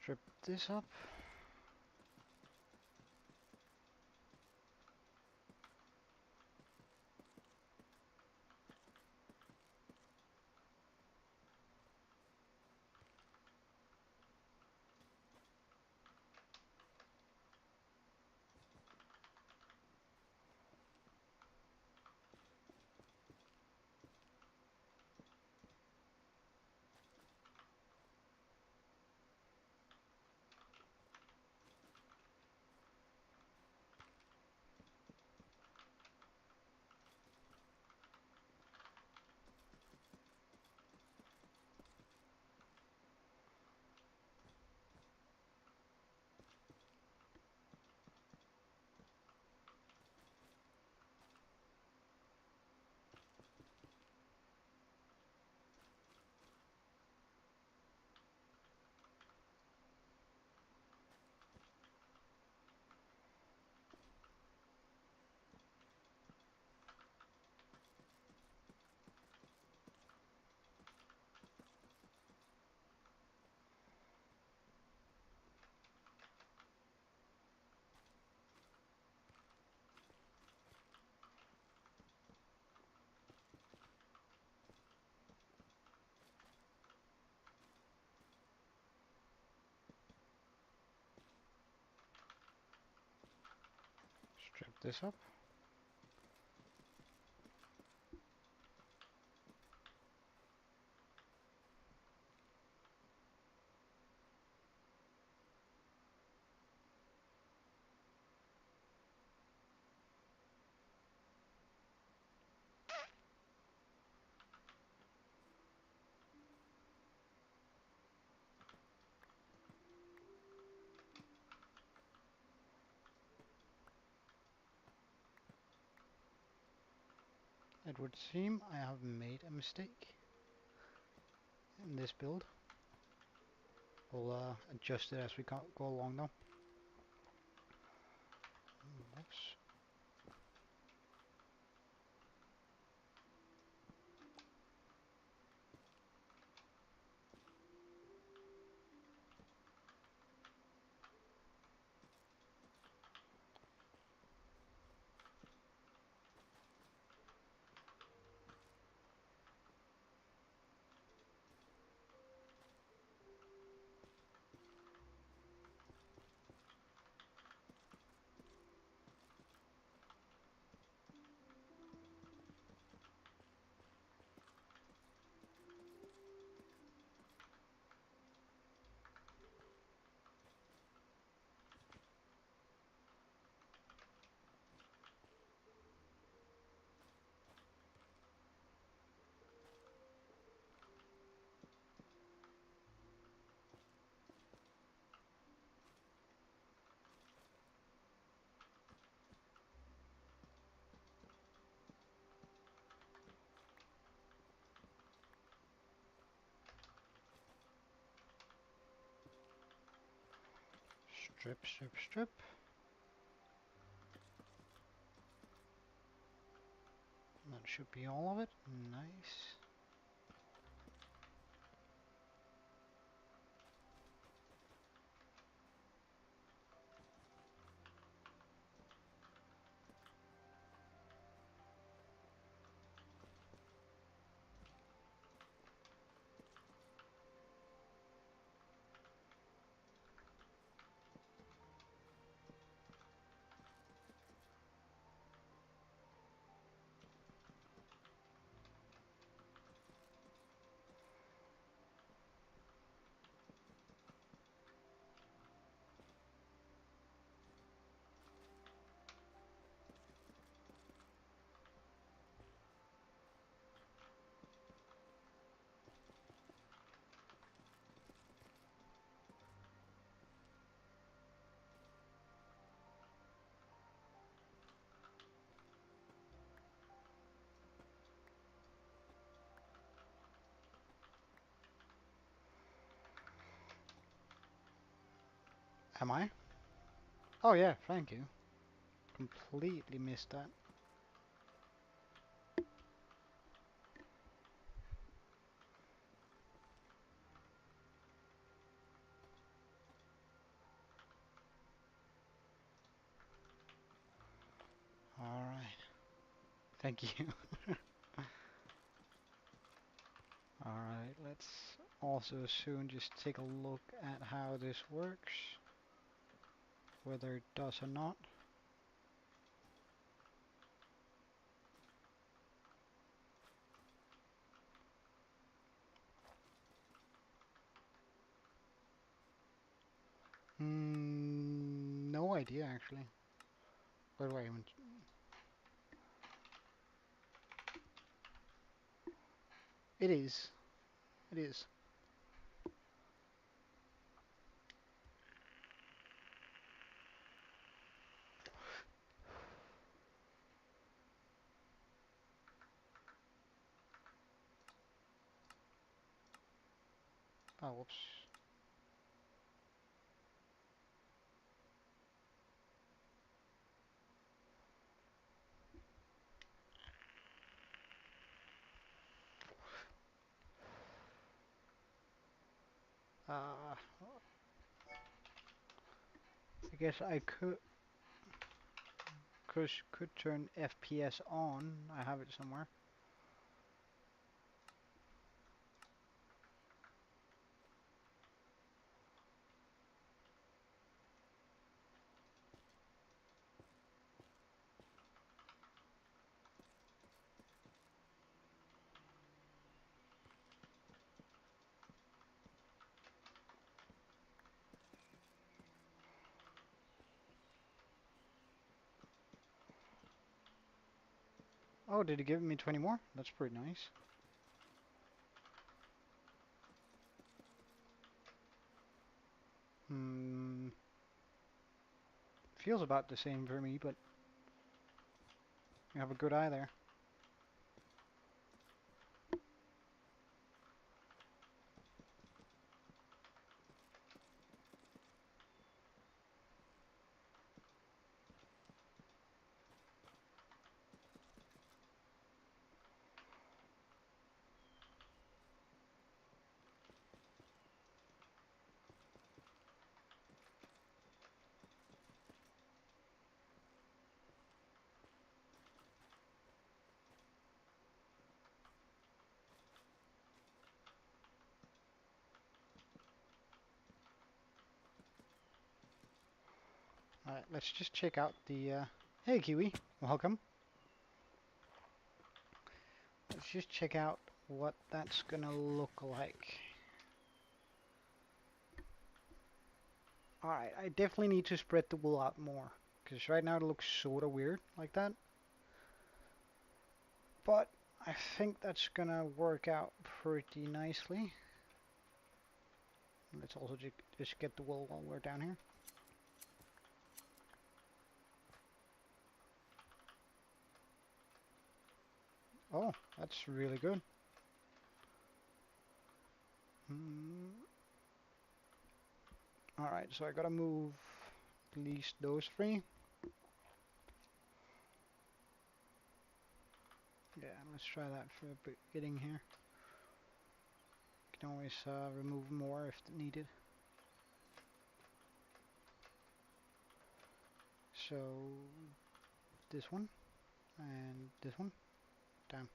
Strip this up. Strip this up. It would seem I have made a mistake in this build. We'll adjust it as we go along though. Whoops. Strip, strip, strip. That should be all of it. Nice. Am I? Oh yeah, thank you. Completely missed that. Alright. Thank you. Alright, let's also soon just take a look at how this works. Whether it does or not. No idea actually. Where do I even... It is. It is. Oh, whoops. I guess I could turn FPS on. I have it somewhere. Oh, did it give me 20 more? That's pretty nice. Feels about the same for me, but you have a good eye there. Alright, let's just check out the... Hey Kiwi, welcome. Let's just check out what that's gonna look like. Alright, I definitely need to spread the wool out more. Because right now it looks sort of weird like that. But I think that's gonna work out pretty nicely. Let's also just get the wool while we're down here. Oh, that's really good. Alright, so I gotta move At least those three. Yeah, let's try that for the beginning here. Can always remove more if needed. So this one and this one. Damn.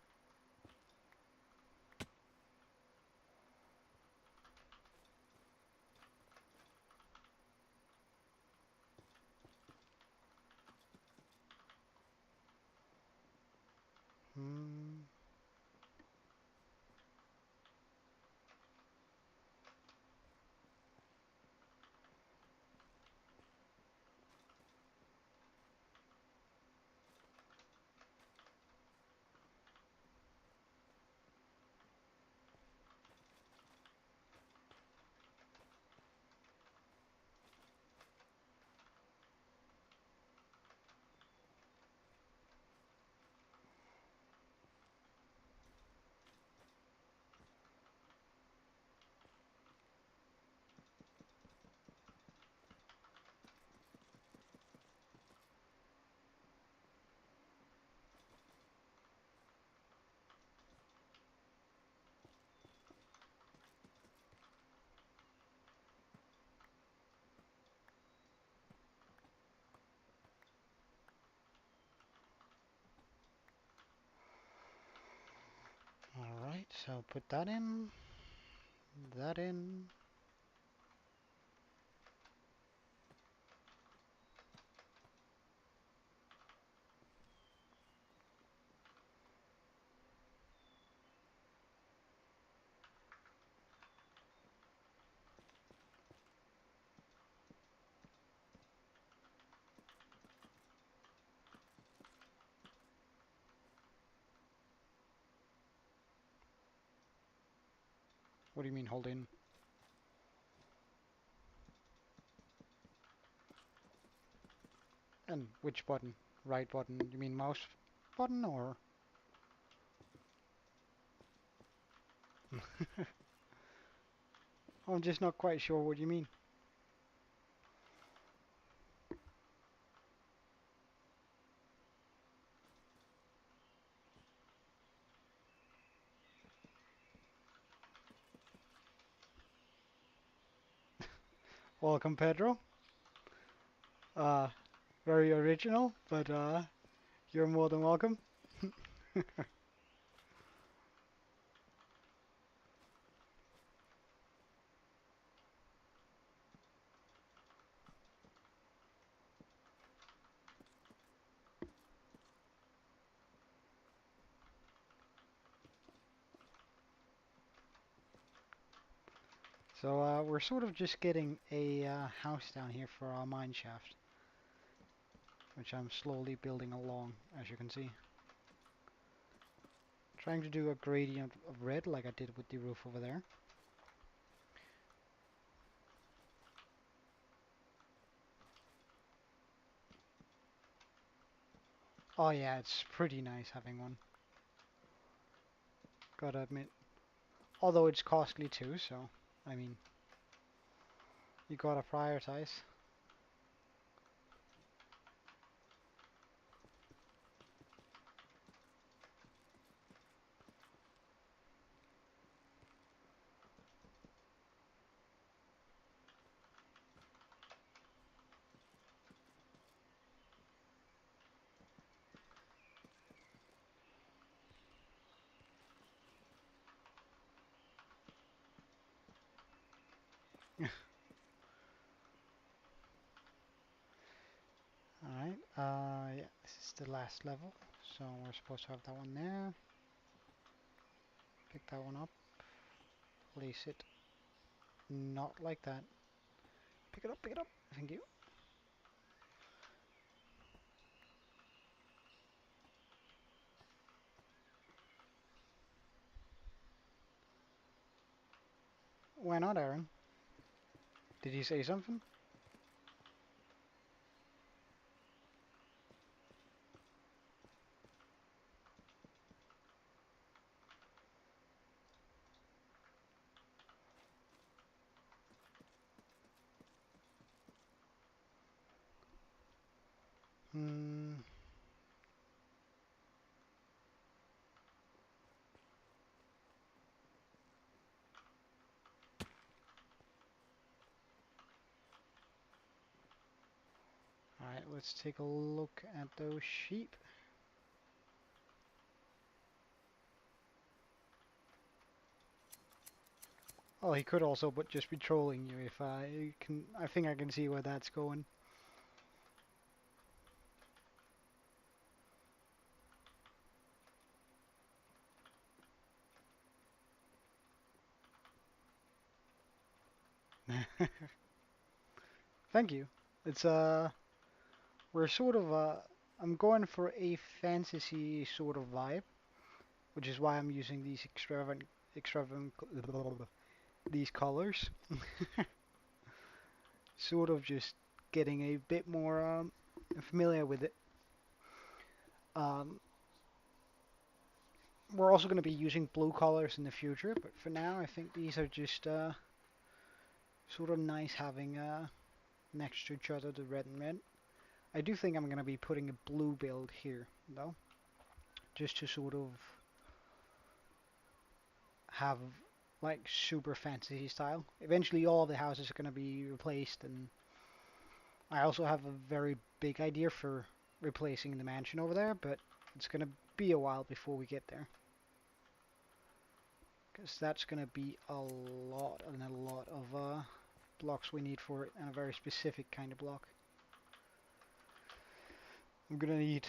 Hmm. Alright, so put that in. That in. What do you mean hold in? And which button? Right button? You mean mouse button or? I'm just not quite sure what you mean. Welcome, Pedro. Uh, Very original, but you're more than welcome. So we're sort of just getting a house down here for our mine shaft, which I'm slowly building along, as you can see. Trying to do a gradient of red like I did with the roof over there. Oh yeah, it's pretty nice having one. Gotta admit. Although it's costly too, so, I mean, you gotta prioritize. Alright, yeah, this is the last level, so we're supposed to have that one there. Pick that one up, place it not like that. Pick it up, thank you. Why not, Aaron? Did you say something? Hmm. Alright, let's take a look at those sheep. Oh, he could also but just be trolling you if I can. I think I can see where that's going. Thank you. It's we're sort of I'm going for a fantasy sort of vibe, which is why I'm using these extravagant these colors. Sort of just getting a bit more familiar with it. Um, we're also going to be using blue colors in the future, but for now I think these are just sort of nice having next to each other, the red and red. I do think I'm going to be putting a blue build here, though, just to sort of have like super fantasy style. Eventually all of the houses are going to be replaced, and I also have a very big idea for replacing the mansion over there, but it's going to be a while before we get there. Because that's going to be a lot and a lot of blocks we need for it, and a very specific kind of block. I'm going to need,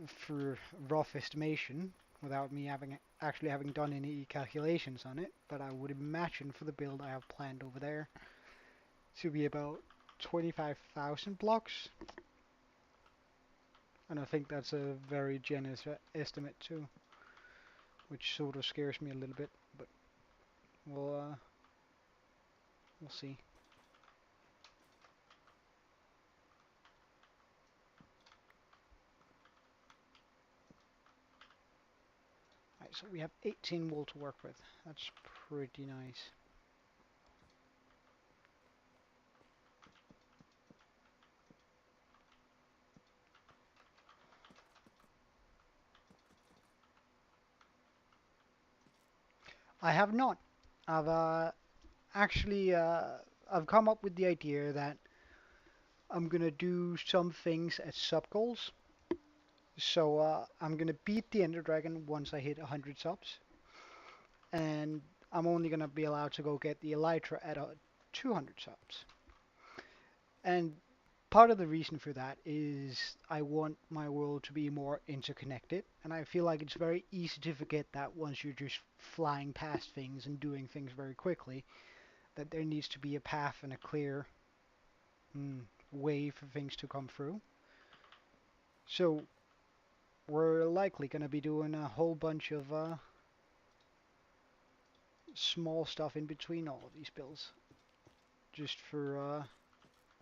for rough estimation, without me actually having done any calculations on it, but I would imagine for the build I have planned over there to be about 25,000 blocks. And I think that's a very generous estimate too, which sort of scares me a little bit, but we'll see. Right, so we have 18 wool to work with. That's pretty nice. I have not. I've actually I've come up with the idea that I'm gonna do some things as sub goals. So I'm gonna beat the Ender Dragon once I hit 100 subs, and I'm only gonna be allowed to go get the Elytra at 200 subs. And part of the reason for that is I want my world to be more interconnected, and I feel like it's very easy to forget that once you're just flying past things and doing things very quickly, that there needs to be a path and a clear way for things to come through. So we're likely going to be doing a whole bunch of small stuff in between all of these builds, just for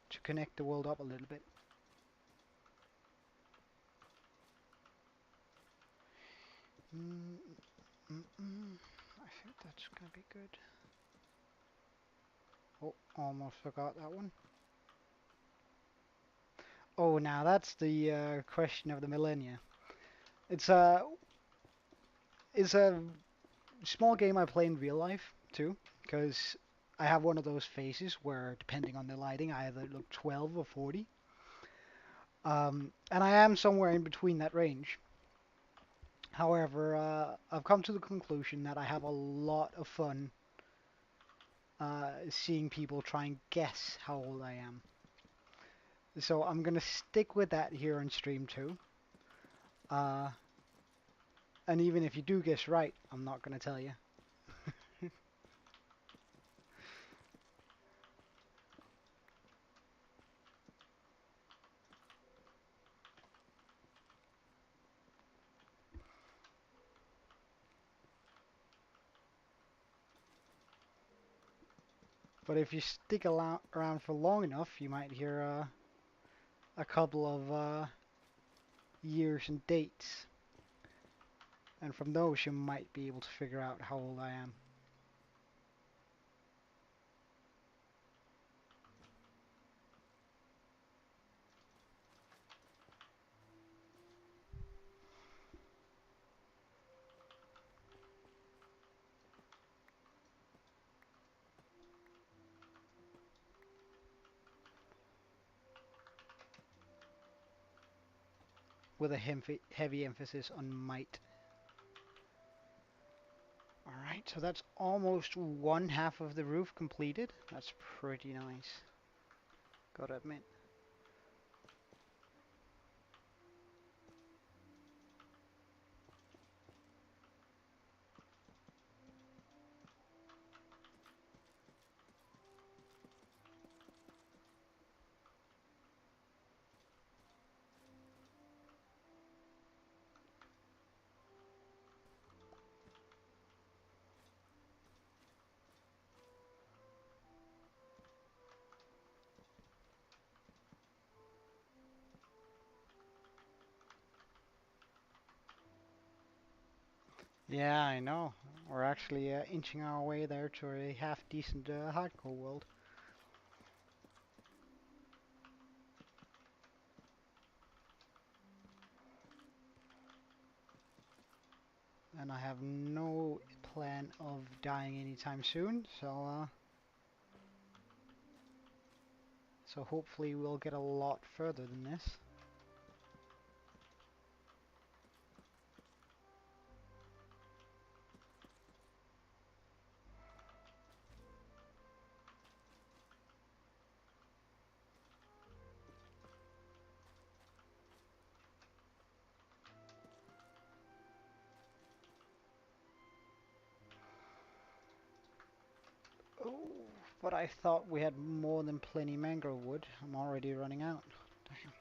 to connect the world up a little bit. I think that's going to be good. Oh, almost forgot that one. Oh, now that's the question of the millennia. It's a small game I play in real life too, because I have one of those phases where, depending on the lighting, I either look 12 or 40. And I am somewhere in between that range. However, I've come to the conclusion that I have a lot of fun seeing people try and guess how old I am. So I'm going to stick with that here on stream too. Uh, and even if you do guess right, I'm not going to tell you. But if you stick around for long enough, you might hear a couple of years and dates. And from those, you might be able to figure out how old I am. with a heavy emphasis on might. Alright, so that's almost one half of the roof completed. That's pretty nice, gotta admit. Yeah, I know. We're actually inching our way there to a half-decent hardcore world. And I have no plan of dying anytime soon, so hopefully we'll get a lot further than this. Oh, but I thought we had more than plenty mangrove wood. I'm already running out. Damn.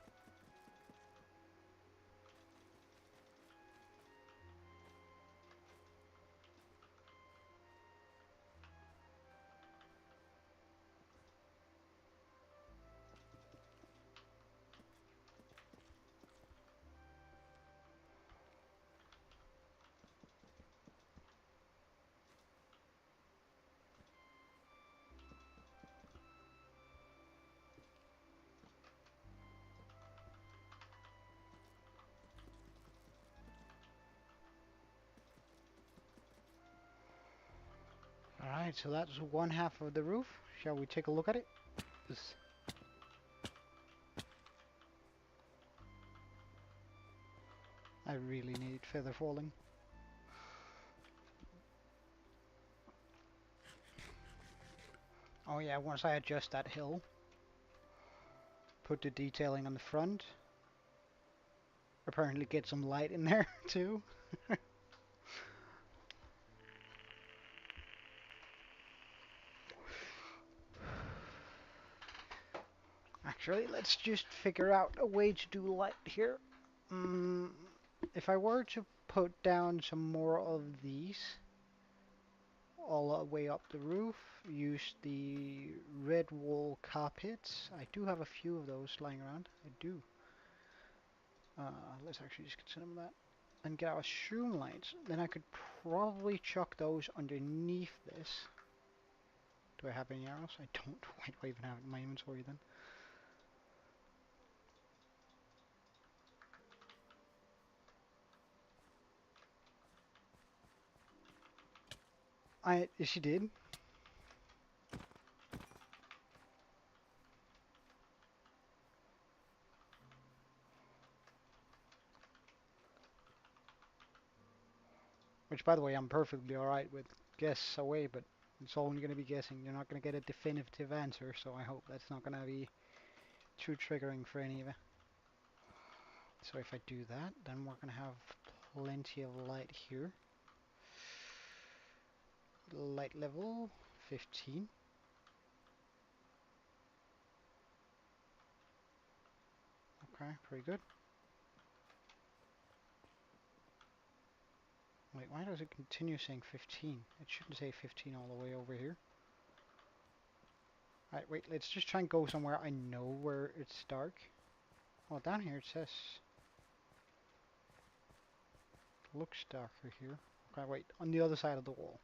Alright, so that's one half of the roof. Shall we take a look at it? 'Cause I really need feather falling. Oh yeah, once I adjust that hill, put the detailing on the front, apparently get some light in there too. Actually, let's just figure out a way to do light here. If I were to put down some more of these all the way up the roof, use the red wall carpets. I do have a few of those lying around. I do. Let's actually just consider that. And get our shroom lights. Then I could probably chuck those underneath this. Do I have any arrows? I don't. Why do I even have it in my inventory then? She did. Which, by the way, I'm perfectly alright with guess away, but it's only going to be guessing. You're not going to get a definitive answer, so I hope that's not going to be too triggering for any of you. So if I do that, then we're going to have plenty of light here. Light level 15. Okay, pretty good. Wait, why does it continue saying 15? It shouldn't say 15 all the way over here. Alright, wait, let's just try and go somewhere I know where it's dark. Oh, down here it says... looks darker here. Okay, wait, on the other side of the wall.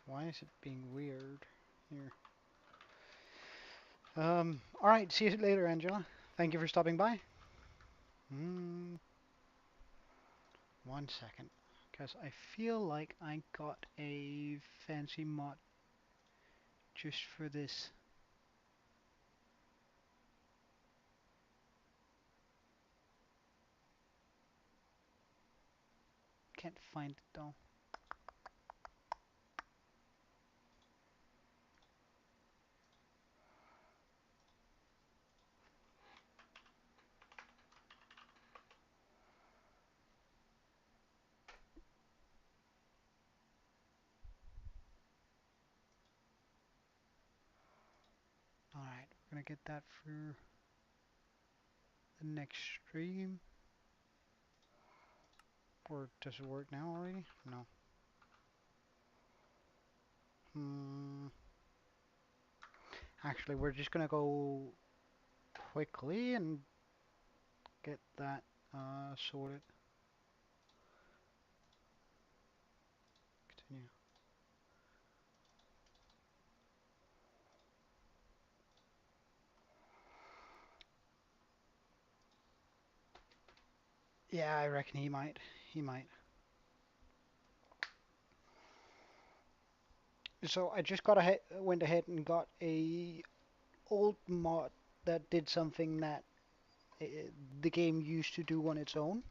Why is it being weird here? Alright, see you later, Angela. Thank you for stopping by. Hmm, 1 second. Because I feel like I got a fancy mod just for this. Can't find it though. Alright, we're gonna get that for the next stream. Or does it work now already? No. Hmm. Actually, we're just gonna go quickly and get that sorted. Continue. Yeah, I reckon he might. He might. So I just went ahead and got a old mod that did something that uh, the game used to do on its own,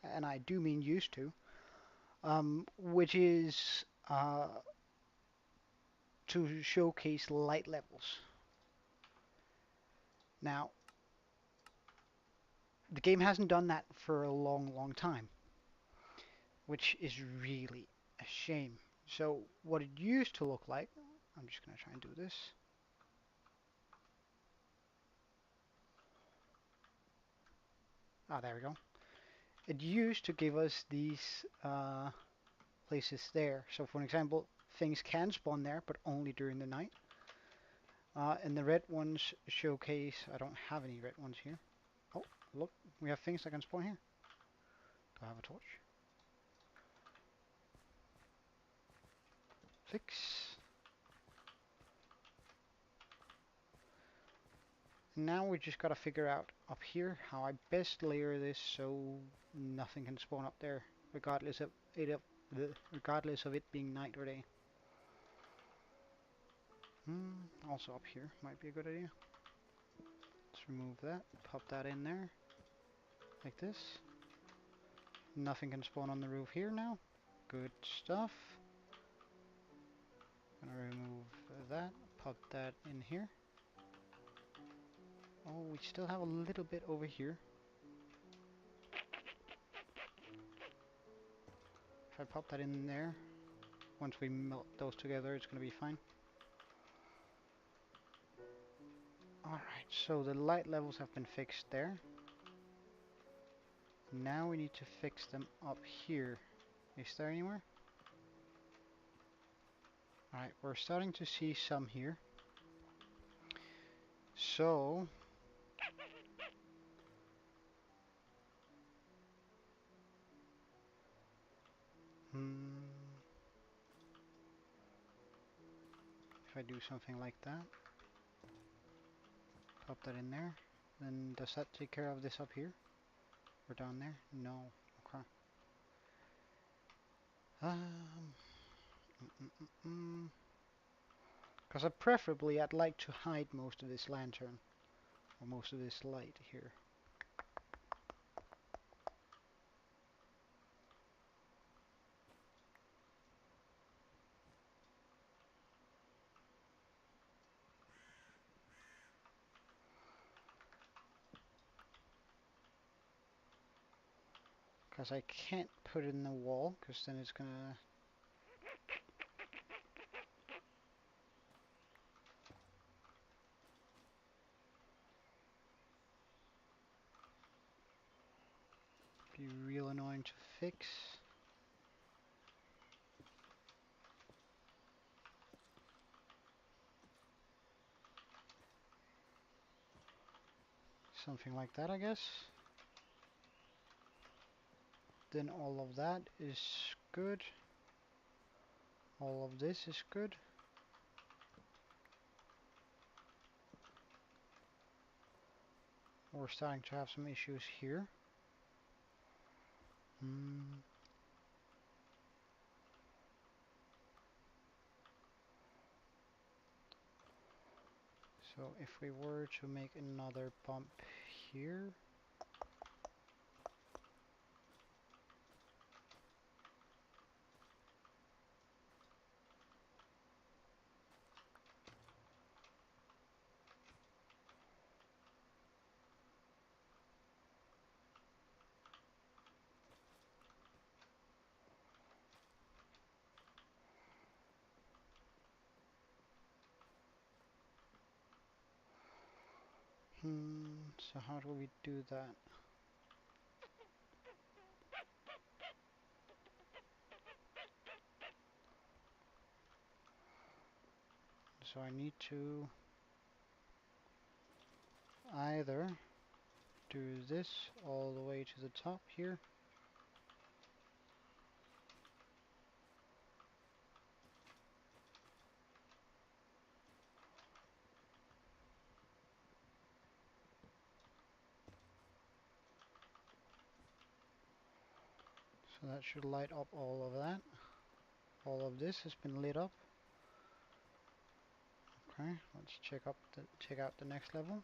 and I do mean used to, which is to showcase light levels. Now, the game hasn't done that for a long, long time, which is really a shame. So what it used to look like, I'm just going to try and do this. Ah, there we go. It used to give us these places there. So for example, things can spawn there, but only during the night. And the red ones showcase, I don't have any red ones here. Oh, look, we have things that can spawn here. Do I have a torch? Fix. Now we just gotta figure out up here how I best layer this so nothing can spawn up there, regardless of it being night or day. Also up here might be a good idea. Let's remove that, pop that in there, like this. Nothing can spawn on the roof here now. Good stuff. Gonna remove that, pop that in here. Oh, we still have a little bit over here. If I pop that in there, once we melt those together, it's gonna be fine. Alright, so the light levels have been fixed there. Now we need to fix them up here. Is there anywhere? Alright, we're starting to see some here. So, if I do something like that, pop that in there, then does that take care of this up here? Or down there? No. Okay. Because preferably I'd like to hide most of this lantern, or most of this light here. Because I can't put it in the wall, because then it's gonna... be real annoying to fix. Something like that, I guess. Then all of that is good. All of this is good. we're starting to have some issues here. So if we were to make another pump here, so how do we do that? So I need to either do this all the way to the top here, so that should light up all of that. All of this has been lit up. Okay, let's check out the next level.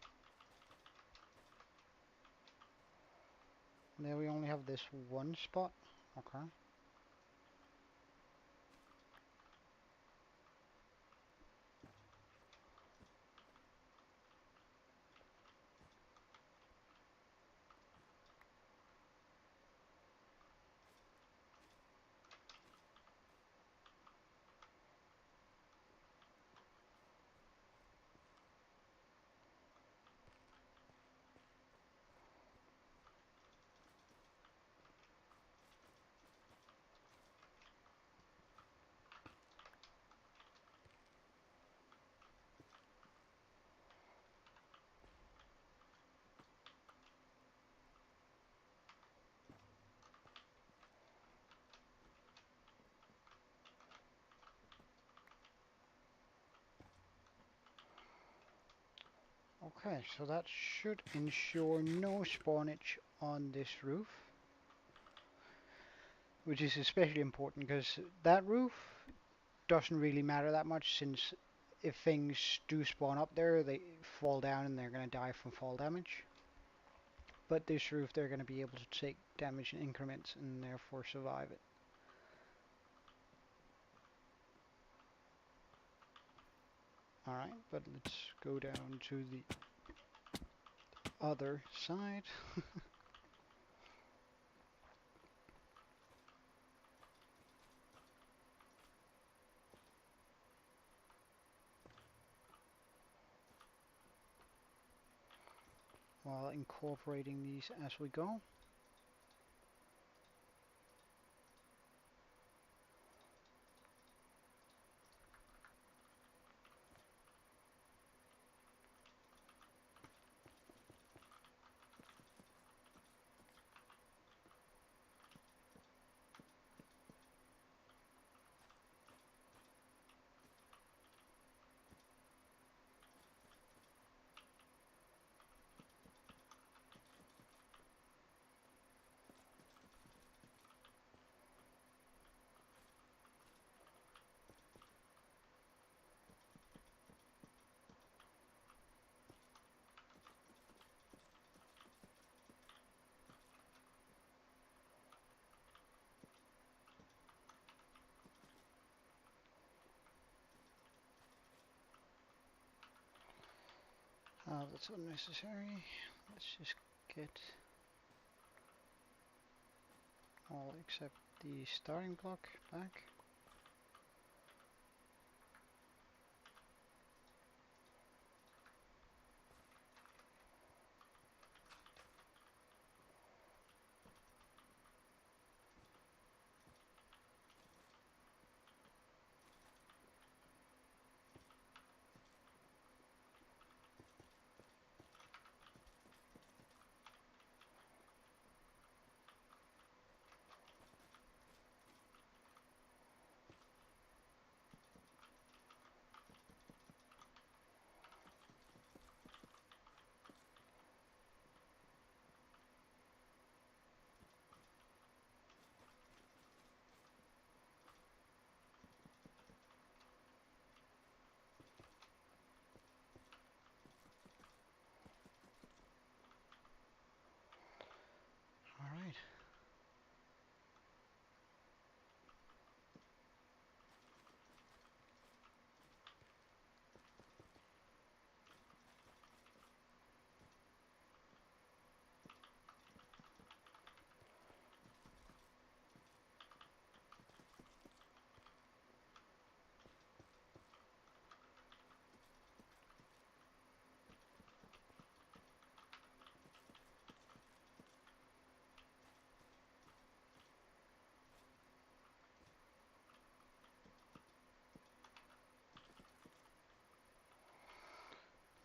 There we only have this one spot. Okay. Okay, so that should ensure no spawnage on this roof, which is especially important because that roof doesn't really matter that much, since if things do spawn up there, they fall down and they're going to die from fall damage. But this roof, they're going to be able to take damage in increments and therefore survive it. Alright, but let's go down to the other side. While incorporating these as we go. That's unnecessary. Let's just get all except the starting block back.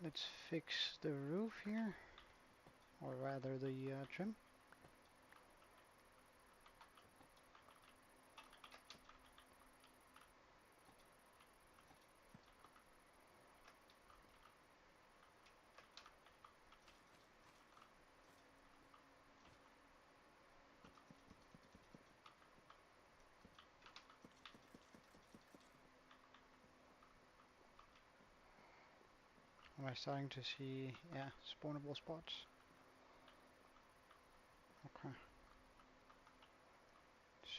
let's fix the roof here, or rather the trim. Am I starting to see, yeah, spawnable spots? Okay.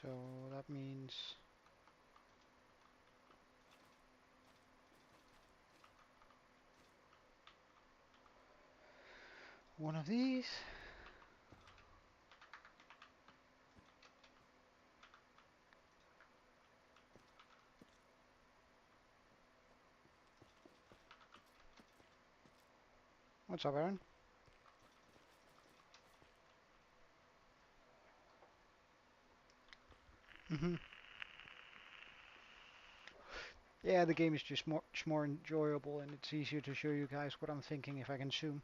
So that means one of these. What's up, Aaron? Mhm. Yeah, the game is just much more enjoyable, and it's easier to show you guys what I'm thinking if I can zoom.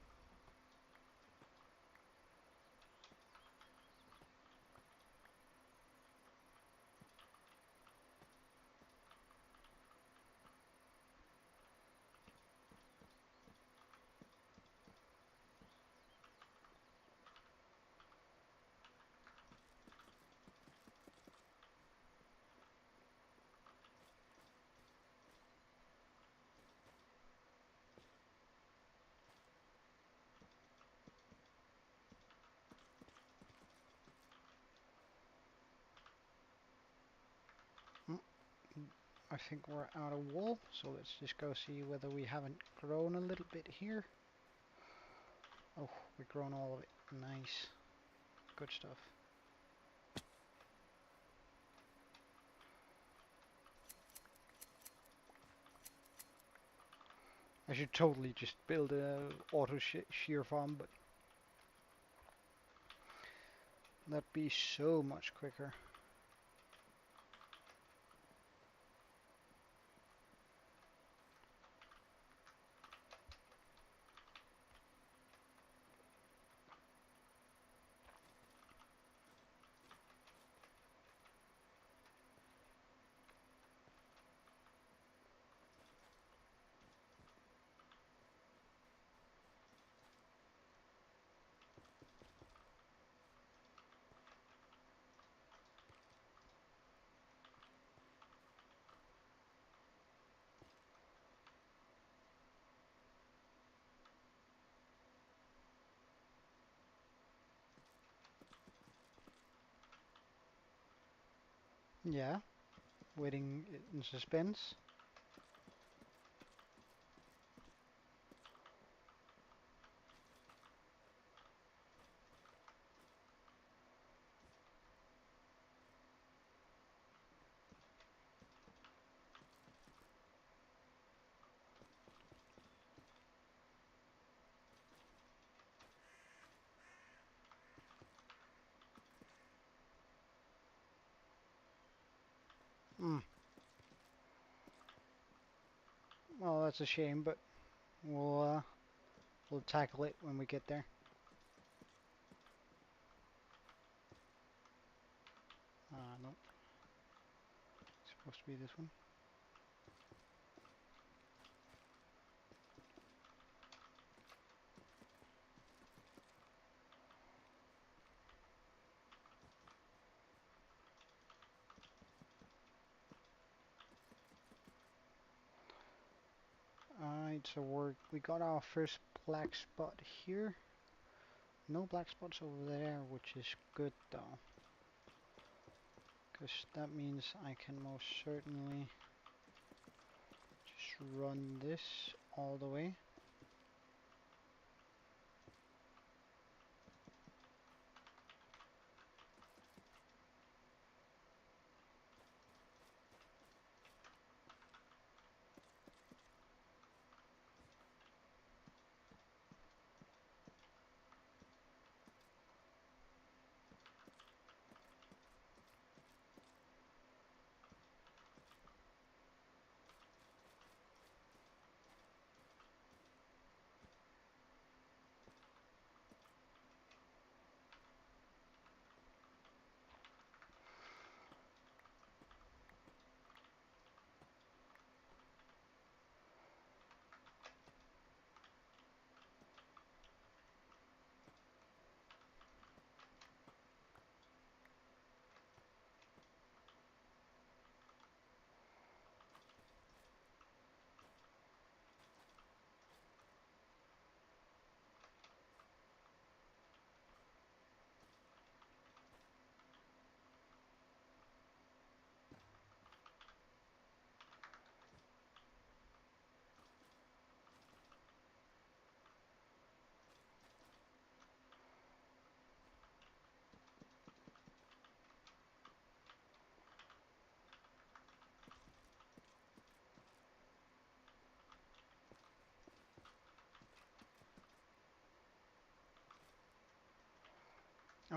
Mm, I think we're out of wool, so let's just go see whether we haven't grown a little bit here. Oh, we've grown all of it. Nice. Good stuff. I should totally just build a auto shear farm, but that'd be so much quicker. Yeah, waiting in suspense. Hmm. Well, that's a shame, but we'll tackle it when we get there. No, it's supposed to be this one. Alright, so we got our first black spot here. No black spots over there, which is good though, because that means I can most certainly just run this all the way.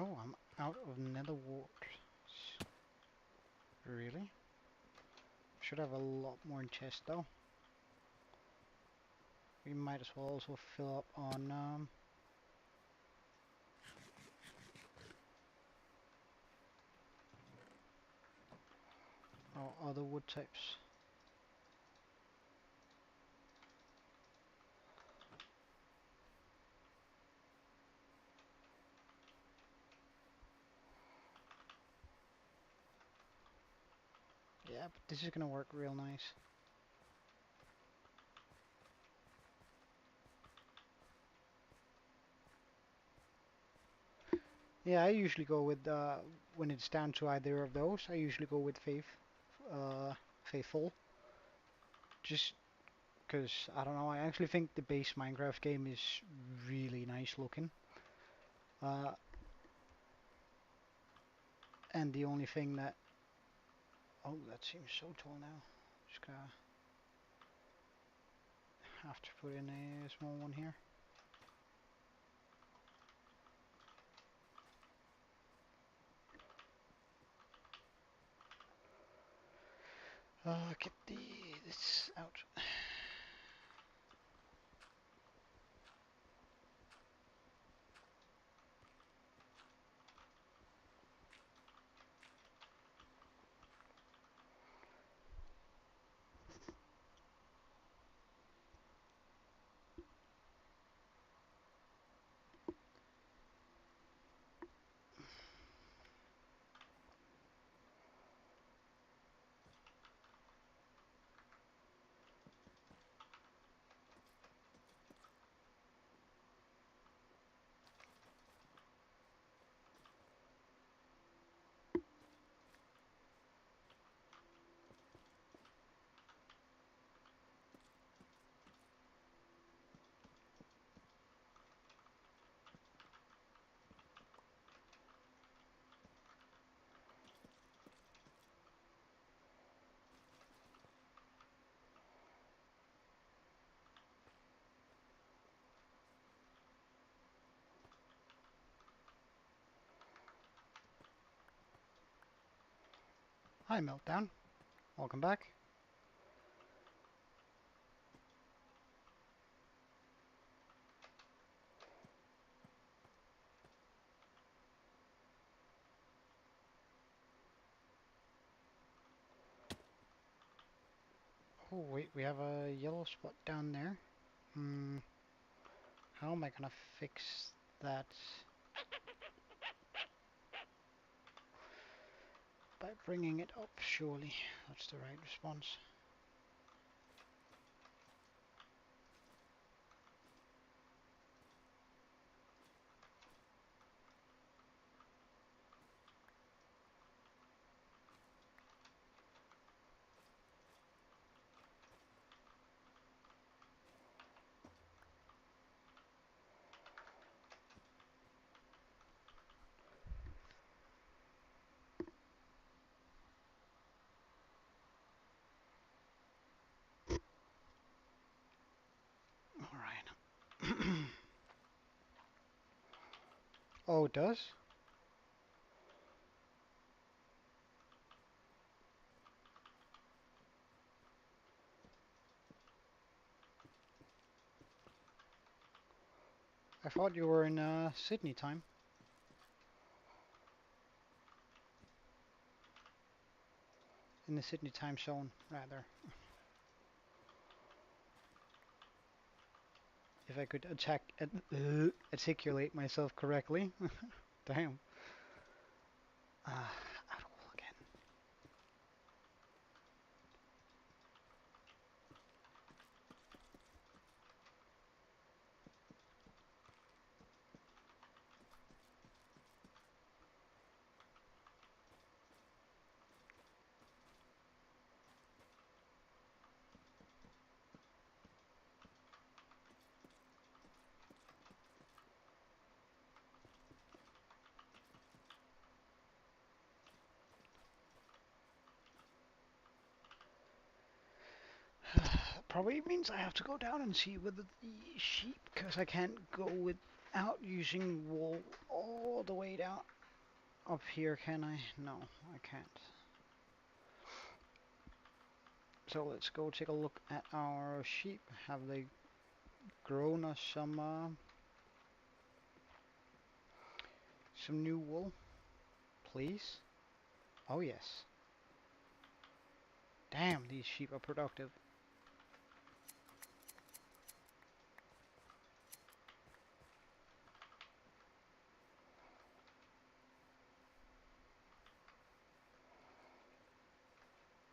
Oh, I'm out of nether wart. Really? Should have a lot more in chest though. We might as well also fill up on our other wood types. Yeah, but this is gonna work real nice. Yeah, I usually go with when it's down to either of those. I usually go with faithful, just because I don't know. I actually think the base Minecraft game is really nice looking. Uh, and the only thing that that seems so tall now. Just gonna have to put in a small one here. Get this out. Hi, Meltdown. Welcome back. Oh wait, we have a yellow spot down there. Hmm. How am I gonna fix that? By bringing it up, surely. That's the right response. Alright. Oh, it does? I thought you were in Sydney time. In the Sydney time zone, rather. If I could articulate myself correctly. Damn. Out of wool again. Probably means I have to go down and see with the sheep, because I can't go without using wool all the way down up here, can I? No, I can't. So let's go take a look at our sheep. Have they grown us some new wool, please? Oh yes. Damn, these sheep are productive.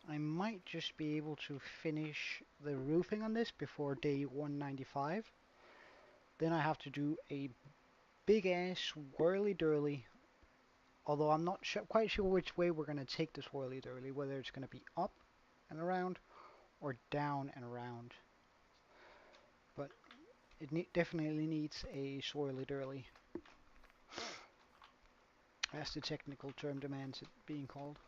I might just be able to finish the roofing on this before day 195. Then I have to do a big ass whirly-durly. Although I'm not quite sure which way we're going to take this whirly-durly, whether it's going to be up and around or down and around. But it definitely needs a swirly-durly, as the technical term demands it being called.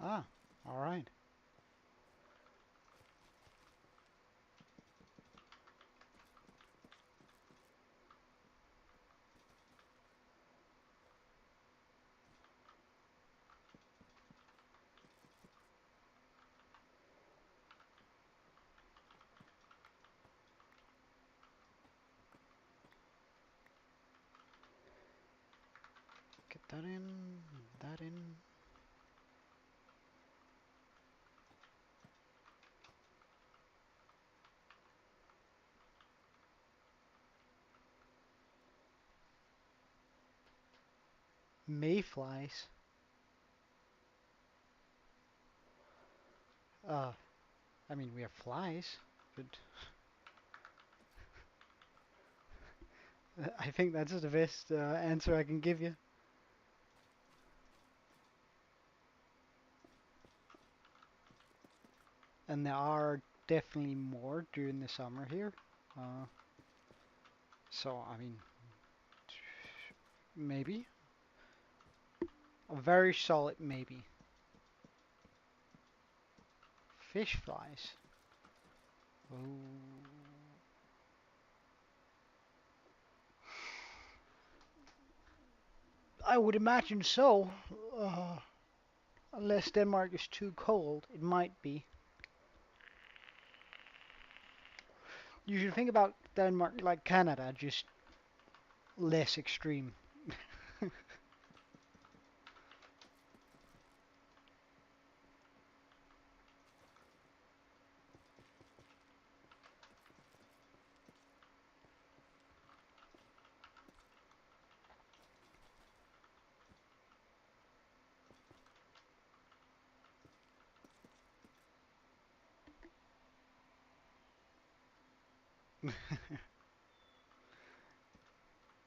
Ah, alright. Get that in, that in. Mayflies. I mean, we have flies, but I think that's the best answer I can give you. And there are definitely more during the summer here. Uh, so, I mean, maybe. A very solid maybe. Fish flies. Oh. I would imagine so. Uh, Unless Denmark is too cold, it might be. You should think about Denmark like Canada, just less extreme.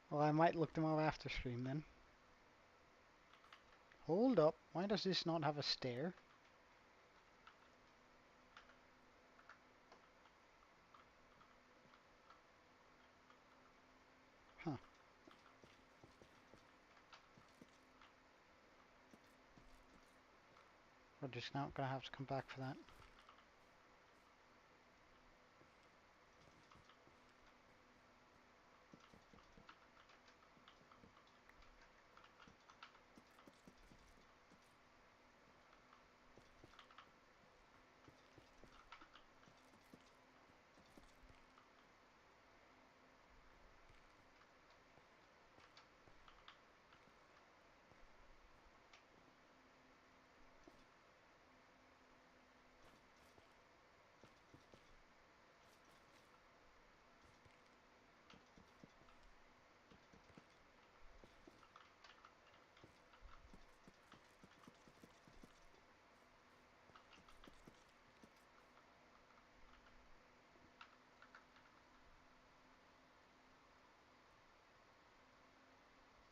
Well, I might look them up after stream then. Hold up, why does this not have a stair? Huh, we're just not gonna have to come back for that.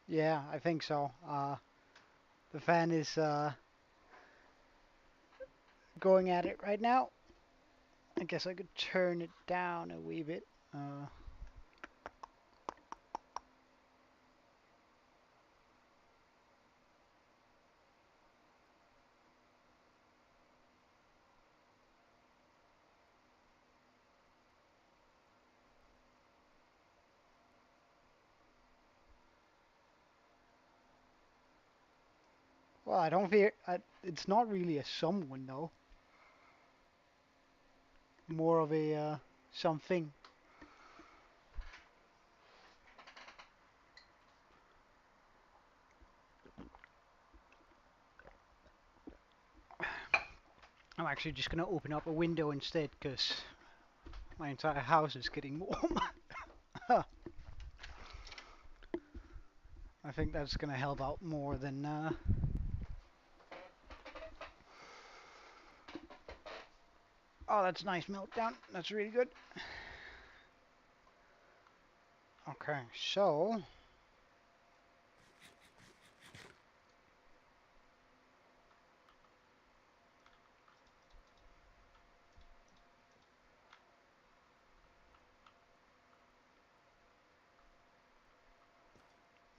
Yeah, I think so. The fan is going at it right now. I guess I could turn it down a wee bit. Uh, well, I don't fear. It's not really a someone though. More of a something. I'm actually just gonna open up a window instead because my entire house is getting warm. I think that's gonna help out more than. Oh, that's nice meltdown. That's really good. Okay, so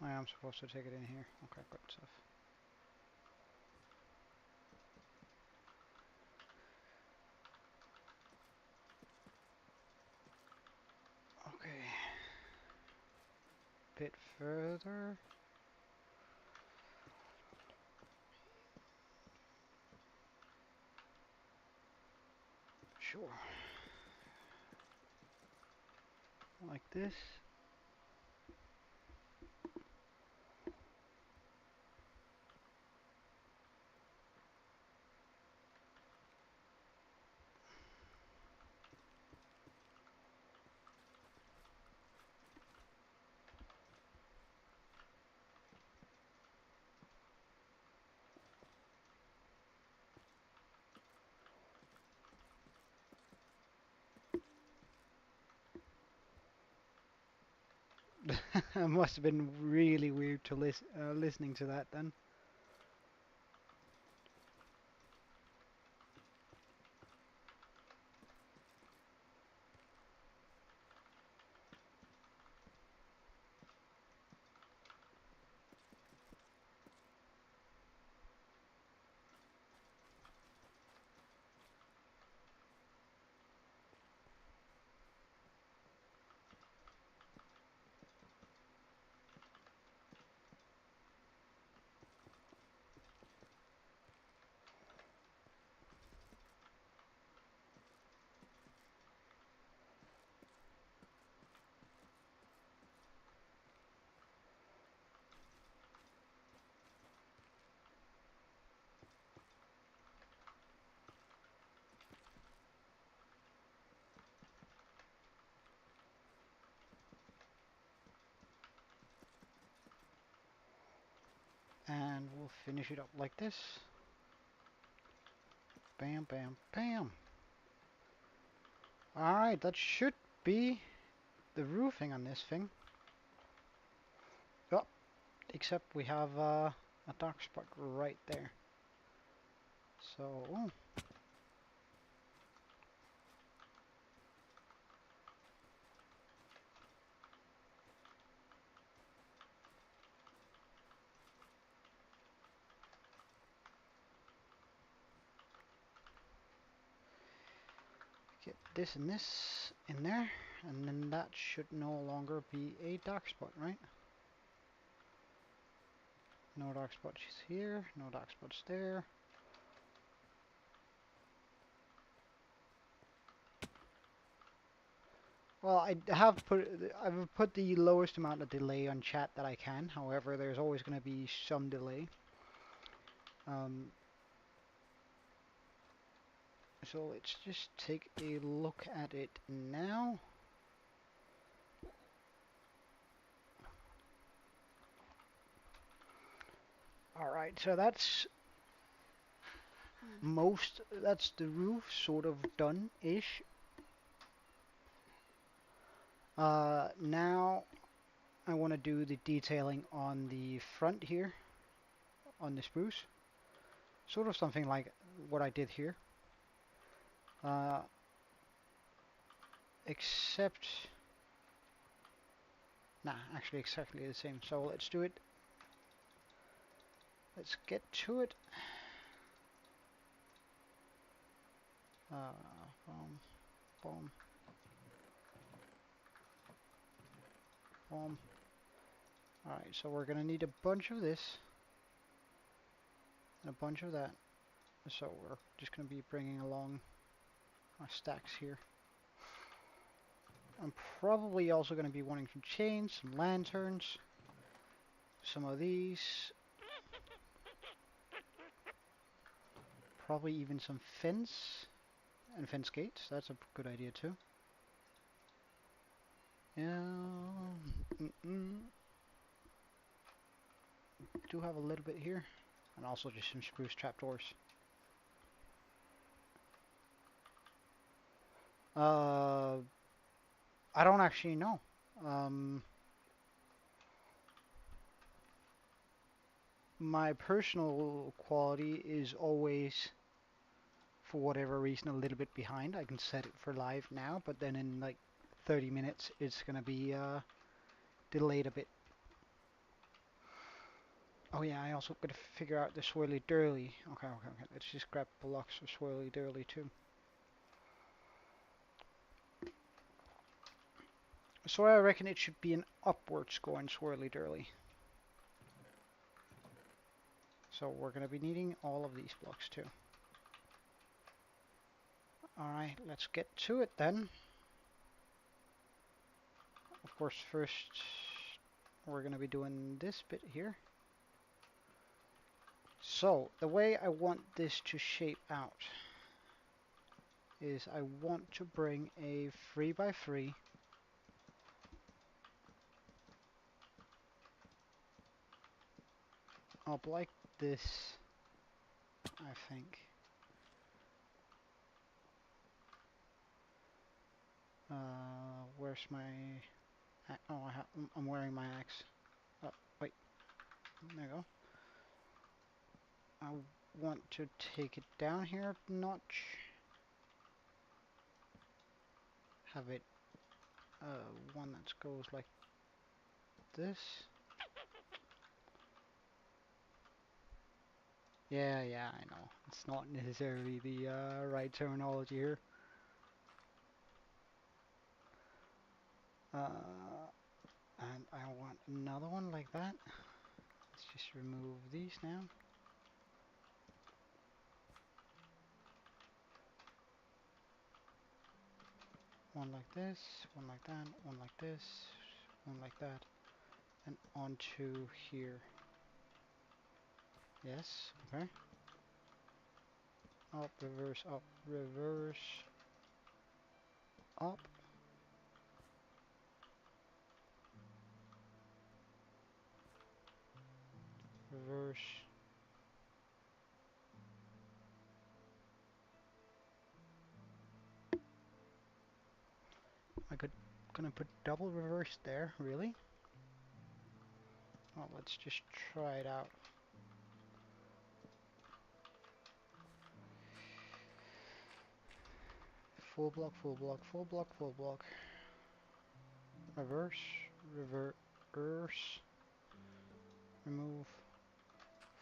I am supposed to take it in here. Okay, good stuff. Okay, bit further. Sure. Like this. It must have been really weird to listening to that then. And we'll finish it up like this. Bam, bam, bam. Alright, that should be the roofing on this thing. Oh, except we have a dark spot right there. So, get this and this in there, and then that should no longer be a dark spot, right? No dark spots here, no dark spots there. Well, I've put the lowest amount of delay on chat that I can. However, there's always going to be some delay. Um, so let's just take a look at it now. Alright, so that's the roof sort of done-ish. Now I want to do the detailing on the front here, on the spruce. Sort of something like what I did here. Except... Nah, actually exactly the same. So let's do it. Let's get to it. Boom, boom, boom. Alright, so we're gonna need a bunch of this and a bunch of that. So we're just gonna be bringing along our stacks here. I'm probably also gonna be wanting some chains, some lanterns, some of these. Probably even some fence and fence gates. That's a good idea too. Yeah. Do have a little bit here, and also just some spruce trapdoors. I don't actually know. My personal quality is always, for whatever reason, a little bit behind. I can set it for live now, but then in like 30 minutes it's gonna be delayed a bit. Oh yeah, I also gotta figure out the swirly dirly. Okay. Let's just grab blocks of swirly dirly too. So I reckon it should be an upwards going swirly dirly. So we're gonna be needing all of these blocks too. Alright, let's get to it then. Of course, first we're gonna be doing this bit here. So, the way I want this to shape out is I want to bring a 3x3 up like this, I think. Where's my... Oh, I'm wearing my axe. Oh, wait. There you go. I want to take it down here a notch. Have it one that goes like this. Yeah, I know. It's not necessarily the right terminology here. And I want another one like that. Let's just remove these now. One like this, one like that, one like this, one like that, and onto here. Yes, okay. Up, reverse, up, reverse, up. Reverse. Gonna put double reverse there, really? Well, let's just try it out. Full block, full block, full block, full block. Reverse, reverse. Remove.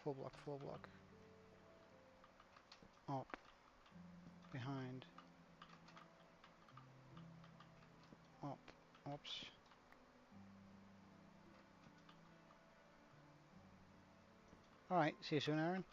Full block, full block. Up. Behind. Up. Oops. Alright, see you soon, Aaron.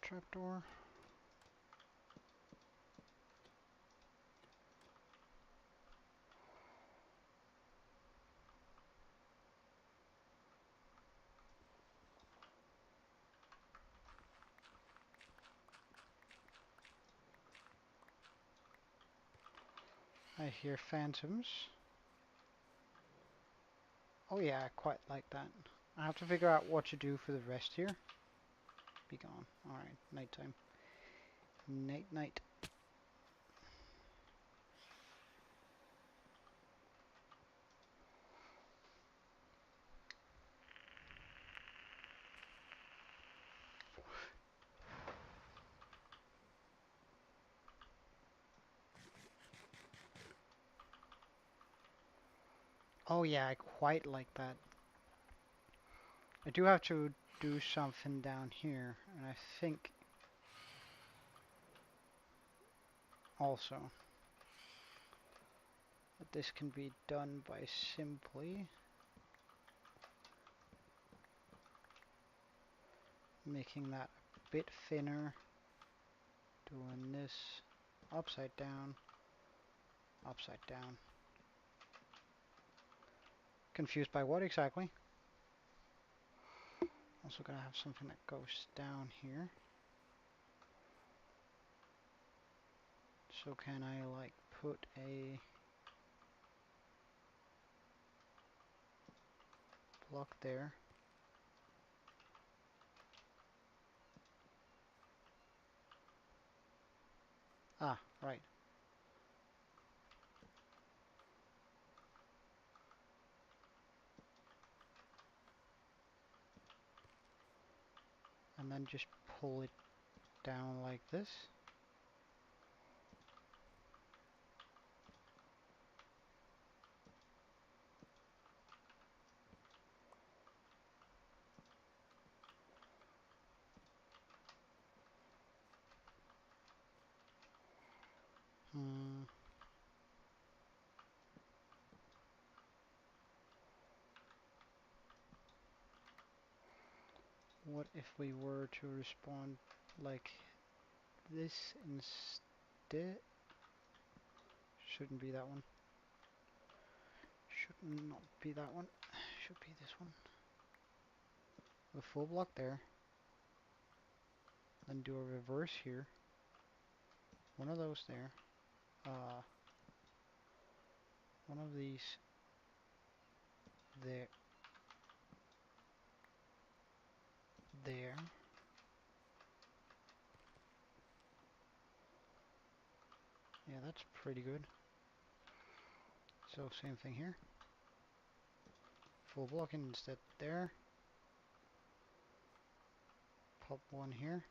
Trapdoor. I hear phantoms. Oh yeah, I quite like that. I have to figure out what to do for the rest here. Be gone. Alright, nighttime. Night night. Oh yeah, I quite like that. I do have to do something down here, and I think also that this can be done by simply making that a bit thinner, doing this upside down, upside down. Confused by what exactly? Also gotta have something that goes down here. So can I like put a block there? Ah, right. And then just pull it down like this. Hmm. What if we were to respond like this instead? Shouldn't be that one. Should not be that one. Should be this one. The full block there. Then do a reverse here. One of those there. One of these there. There. Yeah, that's pretty good. So same thing here. Full block instead there. Pop one here.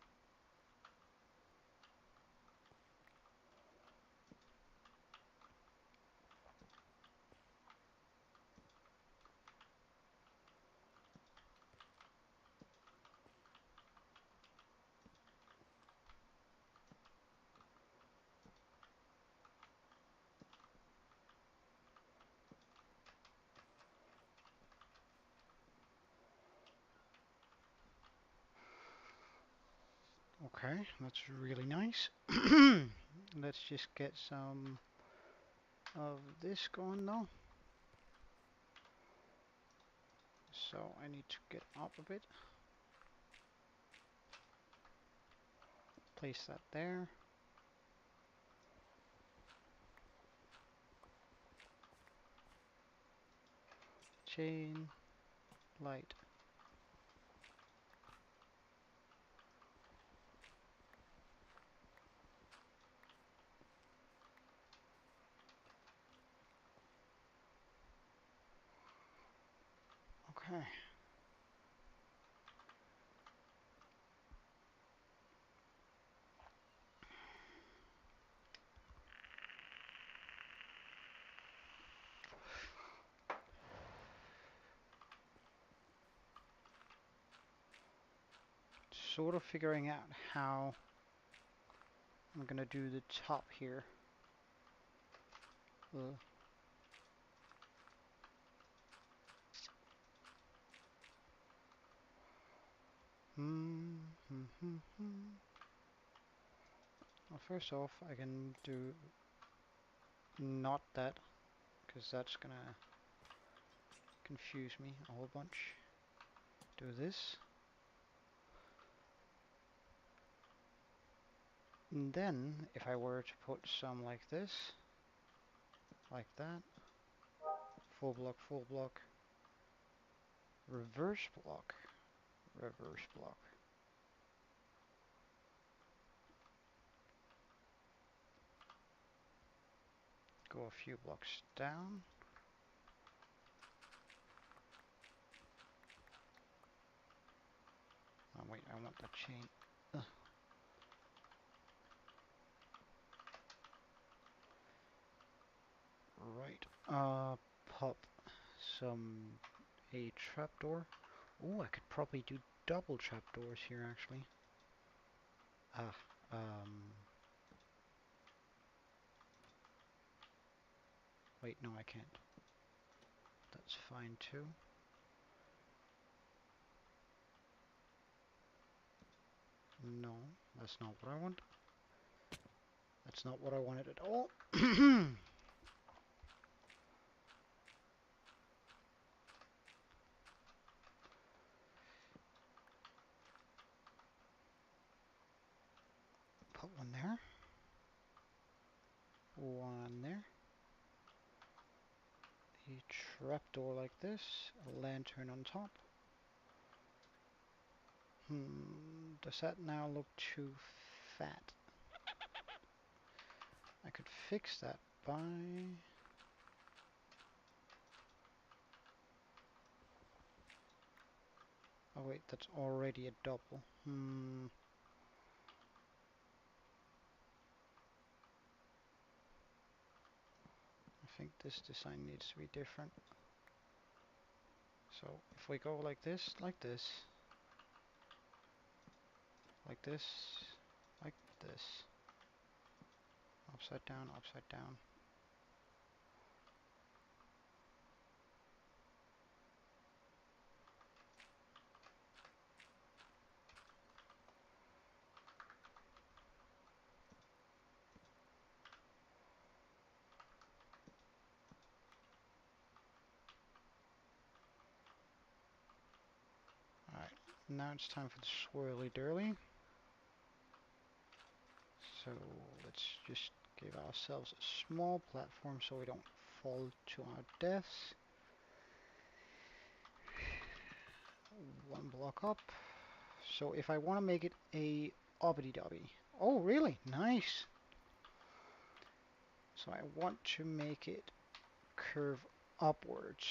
Okay, that's really nice. Let's just get some of this going though. So I need to get up a bit. Place that there. Chain, light. Okay. Sort of figuring out how I'm gonna do the top here. Uh, hmm, hmm, hmm, hmm. Well, first off, I can do not that, because that's gonna confuse me a whole bunch. Do this. And then, if I were to put some like this, like that, full block, reverse block, reverse block. Go a few blocks down. Oh wait, I want that chain. Ugh. Right. Pop a trapdoor. Oh, I could probably do double trapdoors here actually. Ah, wait, no, I can't. That's fine too. No, that's not what I want. That's not what I wanted at all. Put one there. One there. A trapdoor like this. A lantern on top. Does that now look too fat? I could fix that by... Oh wait, that's already a double. I think this design needs to be different. So if we go like this, like this, like this, like this, upside down, upside down. Alright, now it's time for the swirly dirly. So let's just give ourselves a small platform so we don't fall to our deaths. One block up. So if I want to make it a obbity-dobby. Oh, really? Nice. So I want to make it curve upwards.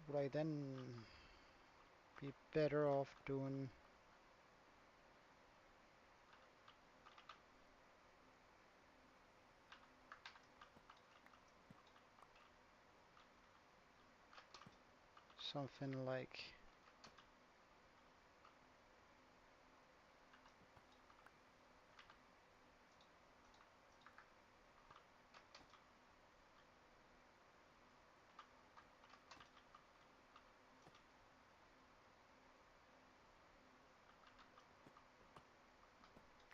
Would I then be better off doing something like...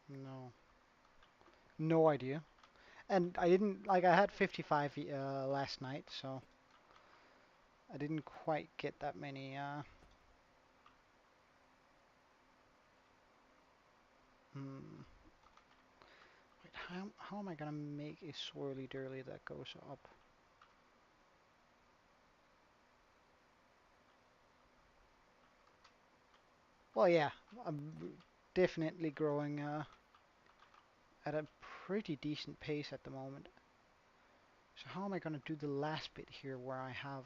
No. No idea. And I didn't, like, I had 55 last night, so I didn't quite get that many. Wait, how am I gonna make a swirly dirly that goes up? Well, yeah, I'm definitely growing at a pretty decent pace at the moment. So how am I gonna do the last bit here where I have...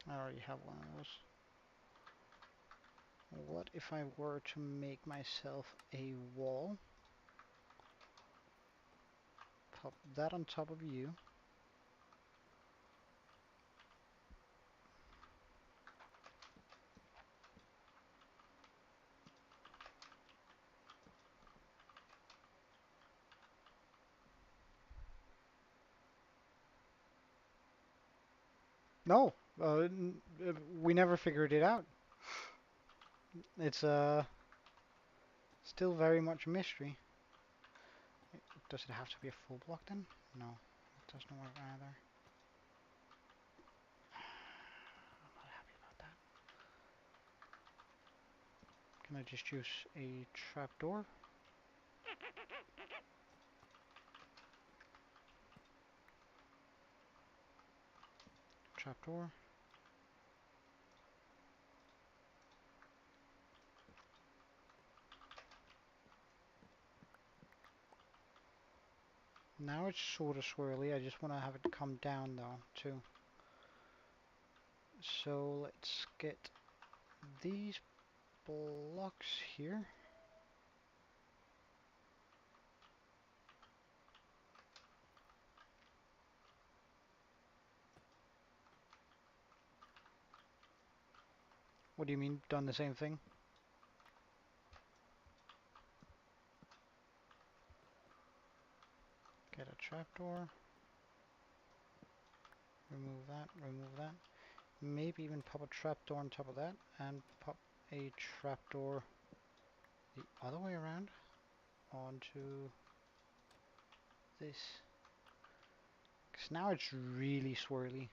I already have one of those. What if I were to make myself a wall? Pop that on top of you. No, we never figured it out. It's still very much a mystery. Does it have to be a full block then? No, it doesn't work either. I'm not happy about that. Can I just use a trapdoor? Trapdoor. Now it's sort of swirly. I just want to have it come down though too. So let's get these blocks here. What do you mean done the same thing? Get a trapdoor. Remove that, remove that. Maybe even pop a trapdoor on top of that and pop a trapdoor the other way around onto this. Because now it's really swirly.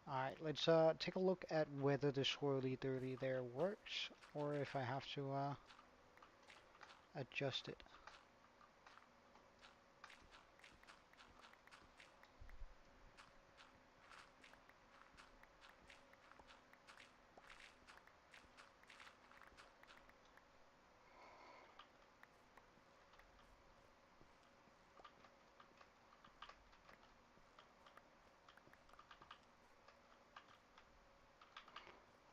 Alright, let's take a look at whether the swirly dirty there works or if I have to adjust it.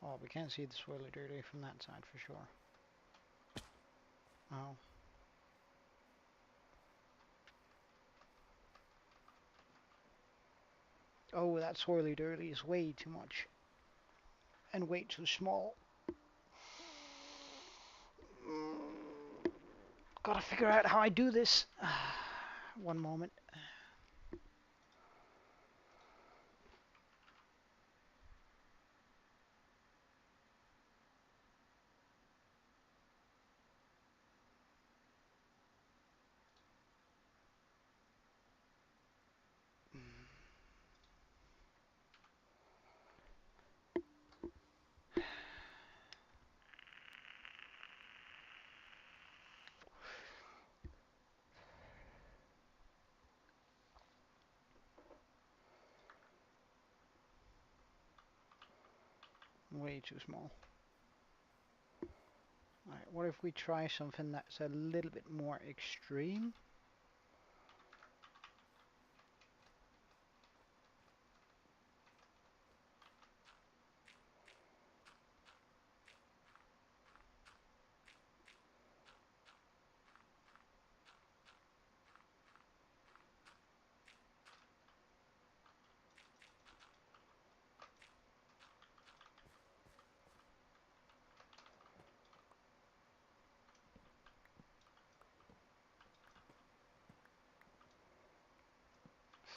Oh, we can't see the swirly dirty from that side for sure. Oh. Oh, that swirly dirty is way too much. And way too small. Gotta figure out how I do this. One moment. Way too small. Alright, what if we try something that's a little bit more extreme?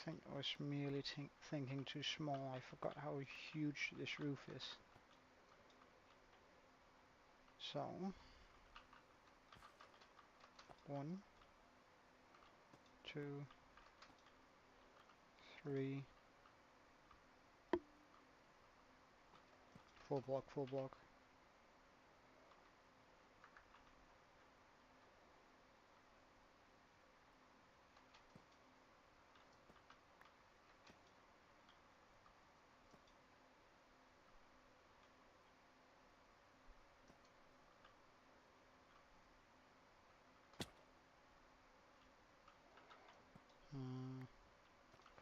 I think I was merely thinking too small. I forgot how huge this roof is. So, 1, 2, 3, full block, full block.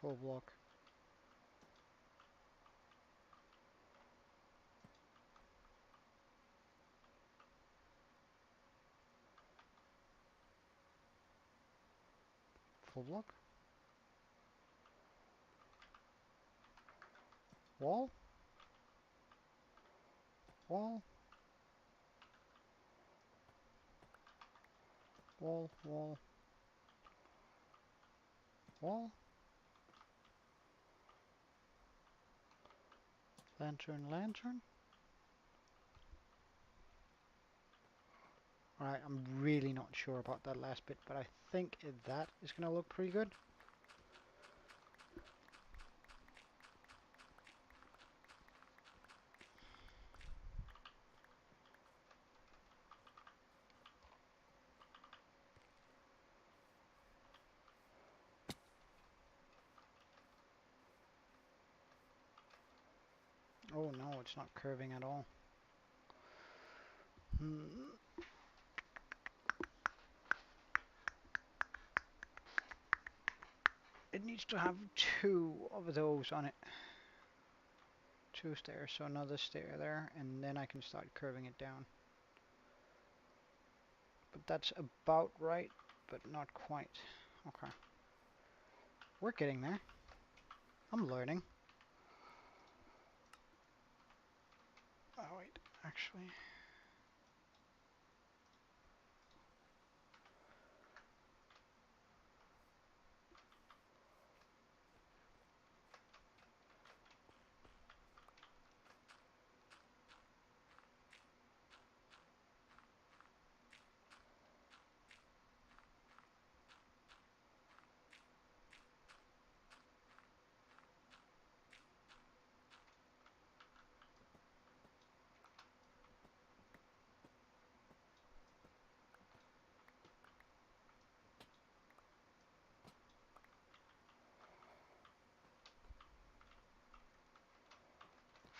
Full block. Full block. Wall. Wall. Wall. Wall. Wall. Lantern, lantern. Alright, I'm really not sure about that last bit, but I think that is going to look pretty good. Oh no, it's not curving at all. It needs to have 2 of those on it. 2 stairs, so another stair there, and then I can start curving it down. But that's about right, but not quite. Okay. We're getting there. I'm learning. Oh wait, actually.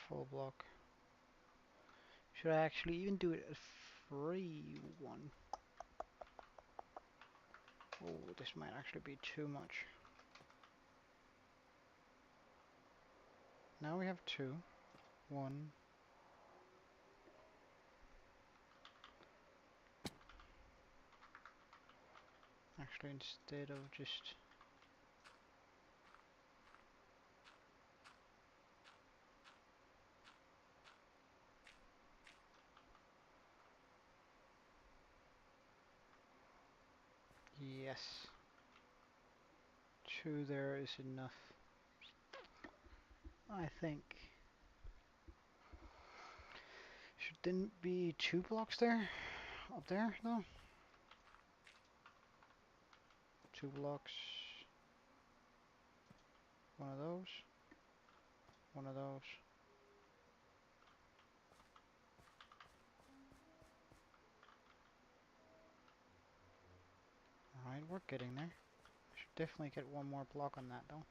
Full block. Should I actually even do it a free one? Oh, this might actually be too much. Now we have 2. 1. Actually, instead of just... Yes. 2 there is enough. I think. Should then be 2 blocks there? Up there, though? 2 blocks. 1 of those. 1 of those. Alright, we're getting there. Should definitely get 1 more block on that, though.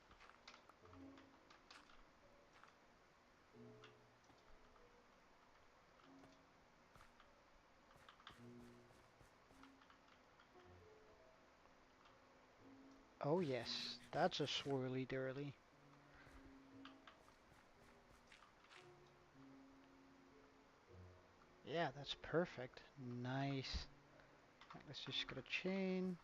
Oh yes, that's a swirly dirly. Yeah, that's perfect. Nice. Right, let's just get a chain.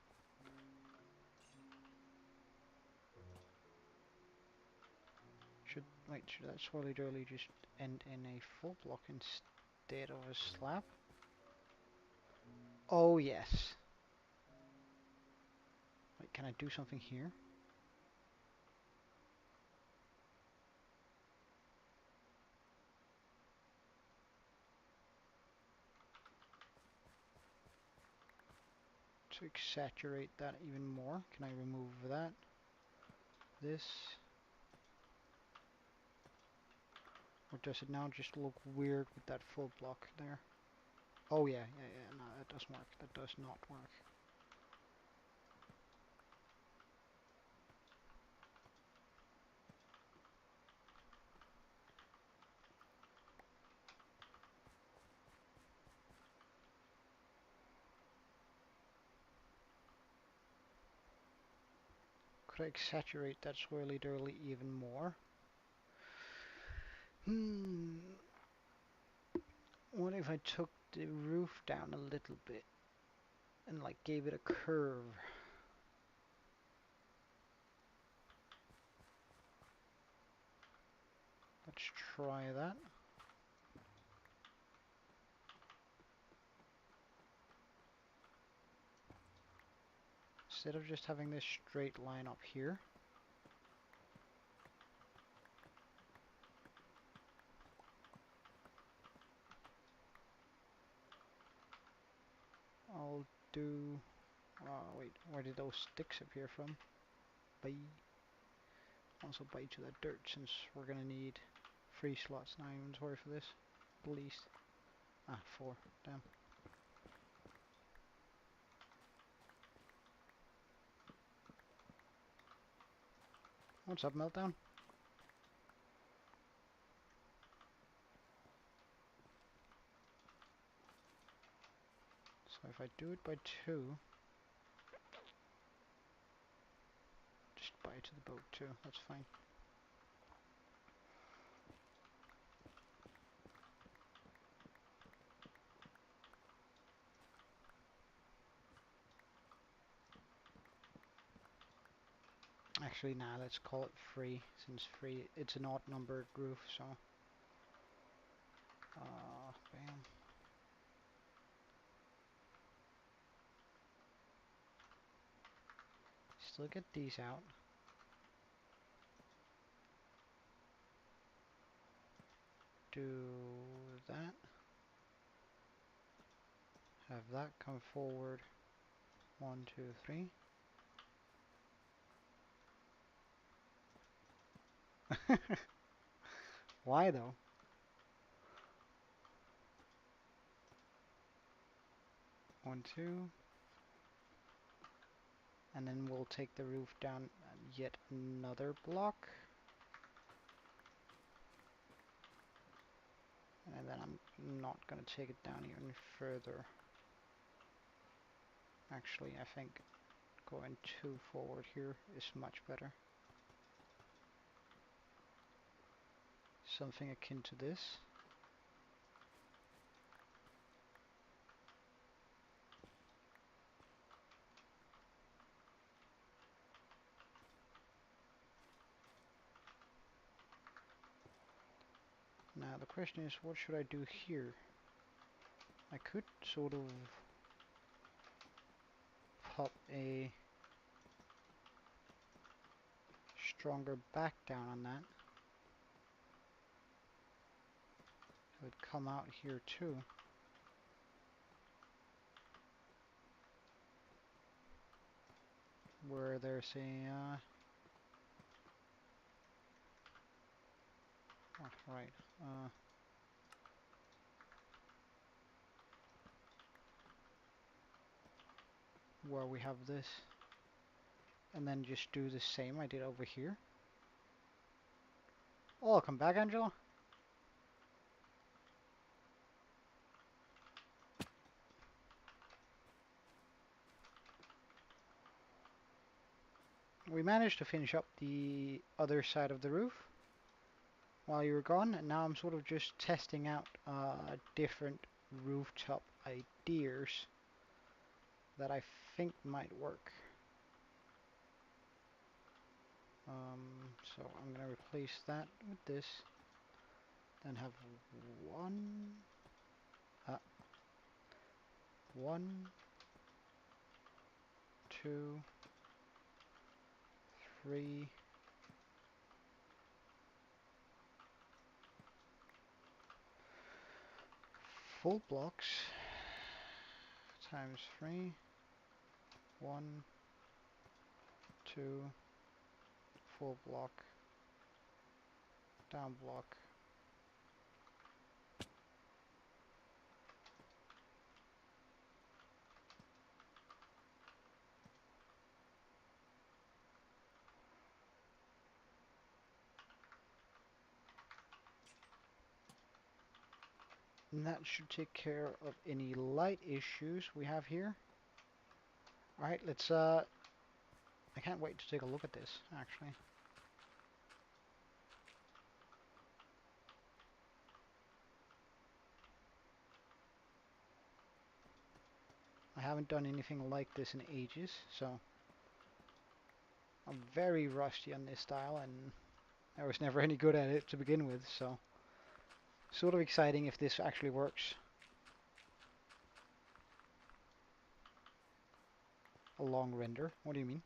Should that swirly dirly just end in a full block instead of a slab? Oh yes. Wait, can I do something here? To exaggerate that even more, can I remove that? This? Or does it now just look weird with that full block there? Oh yeah, no, that doesn't work. That does not work. Could I exaggerate that swirly dirly even more? What if I took the roof down a little bit and like gave it a curve? Let's try that. Instead of just having this straight line up here, do... wait, where did those sticks appear from? Bye. Also bye to that dirt, since we're gonna need 3 slots in our inventory for this, at least. Ah, 4, damn. What's up, Meltdown? So if I do it by 2, just bye to the boat too, that's fine. Actually, nah, let's call it 3, since 3, it's an odd numbered roof, so... bam. Still get these out. Do that. Have that come forward. 1, 2, 3. Why though? 1, 2. And then we'll take the roof down yet another block. And then I'm not going to take it down even further. Actually, I think going 2 forward here is much better. Something akin to this. Now the question is, what should I do here? I could sort of pop a stronger back down on that. It would come out here too. Where there's a oh, right. Where we have this, and then just do the same I did over here. Oh, come back, Angela. We managed to finish up the other side of the roof while you were gone, and now I'm sort of just testing out different rooftop ideas that I think might work. So I'm gonna replace that with this, then have one, 2, 3, full blocks times 3, 1, 2, full block, down block. And that should take care of any light issues we have here. Alright, let's I can't wait to take a look at this, actually. I haven't done anything like this in ages, so I'm very rusty on this style, and I was never any good at it to begin with, so sort of exciting if this actually works. A long render? What do you mean?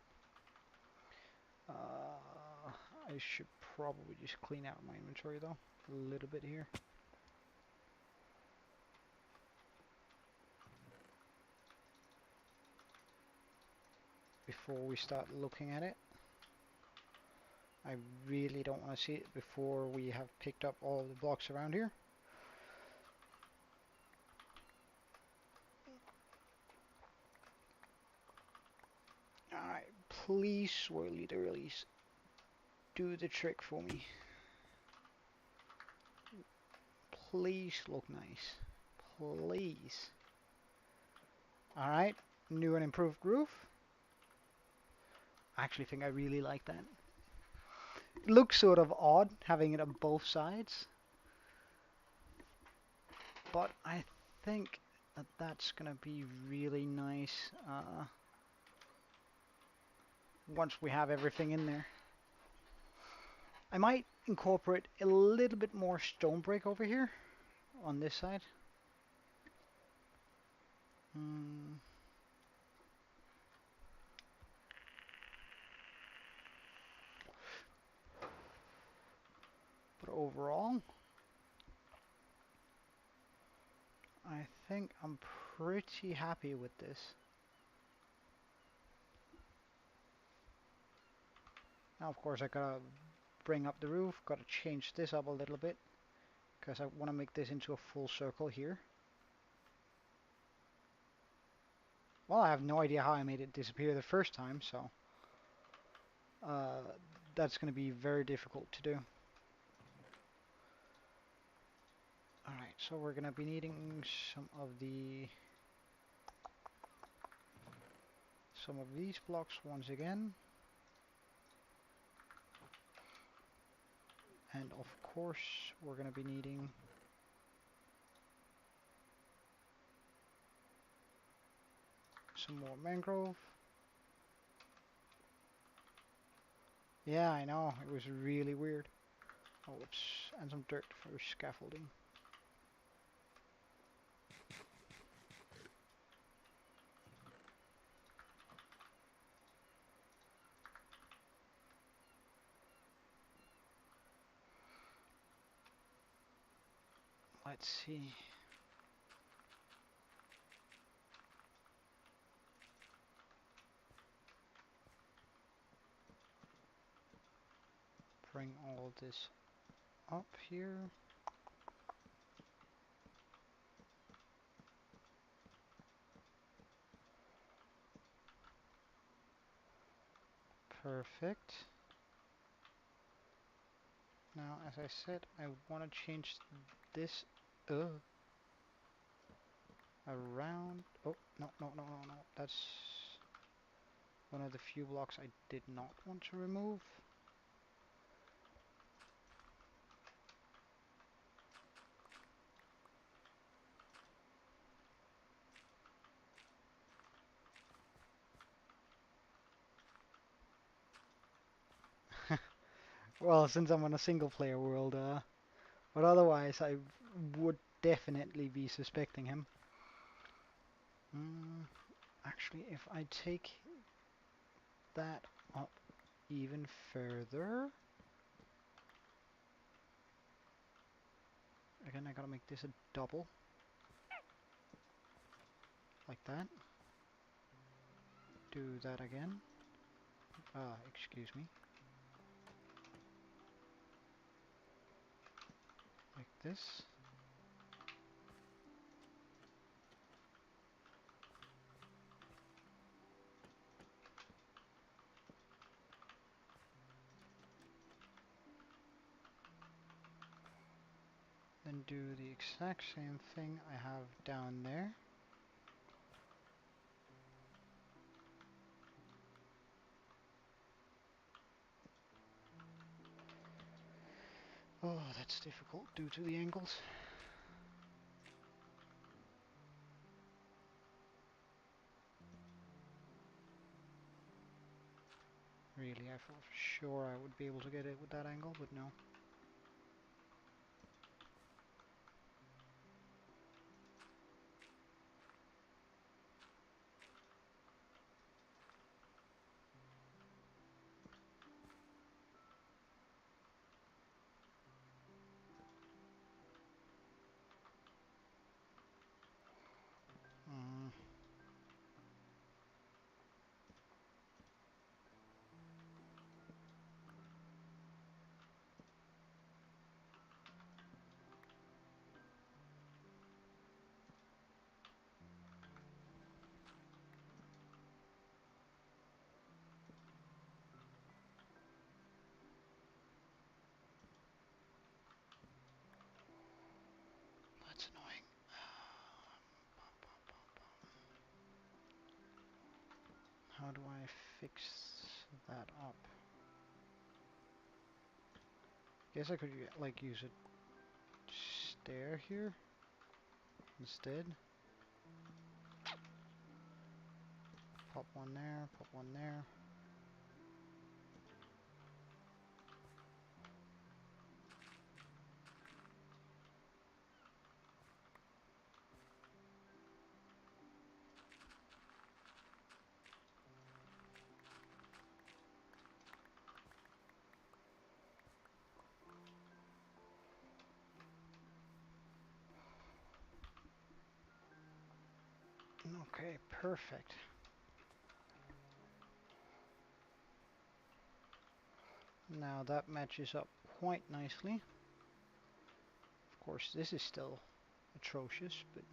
I should probably just clean out my inventory though, a little bit here. before we start looking at it. I really don't want to see it before we have picked up all of the blocks around here. Alright, please, swirly dirlies, do the trick for me. Please look nice. Please. Alright, new and improved roof. I actually think I really like that. It looks sort of odd having it on both sides, but I think that that's gonna be really nice once we have everything in there. I might incorporate a little bit more stone break over here on this side. But overall, I think I'm pretty happy with this. Now, of course, I gotta bring up the roof, gotta change this up a little bit, because I want to make this into a full circle here. Well, I have no idea how I made it disappear the first time, so that's going to be very difficult to do. Alright, so we're going to be needing some of these blocks once again. And of course, we're going to be needing some more mangrove. Yeah, I know, it was really weird. Oh, whoops, and some dirt for scaffolding. Let's see. Bring all this up here. Perfect. Now, as I said, I want to change this around. Oh, no, no, no, no, no. That's one of the few blocks I did not want to remove. Well, since I'm on a single player world, but otherwise I would definitely be suspecting him. Actually, if I take that up even further, again I gotta make this a double, like that. Do that again. Excuse me. Like this. Then do the exact same thing I have down there. Oh, that's difficult due to the angles. Really, I thought for sure I would be able to get it with that angle, but no. how do I fix that up? Guess I could like use a stair here instead. Pop one there, pop one there. Okay, perfect. Now that matches up quite nicely. Of course, this is still atrocious, but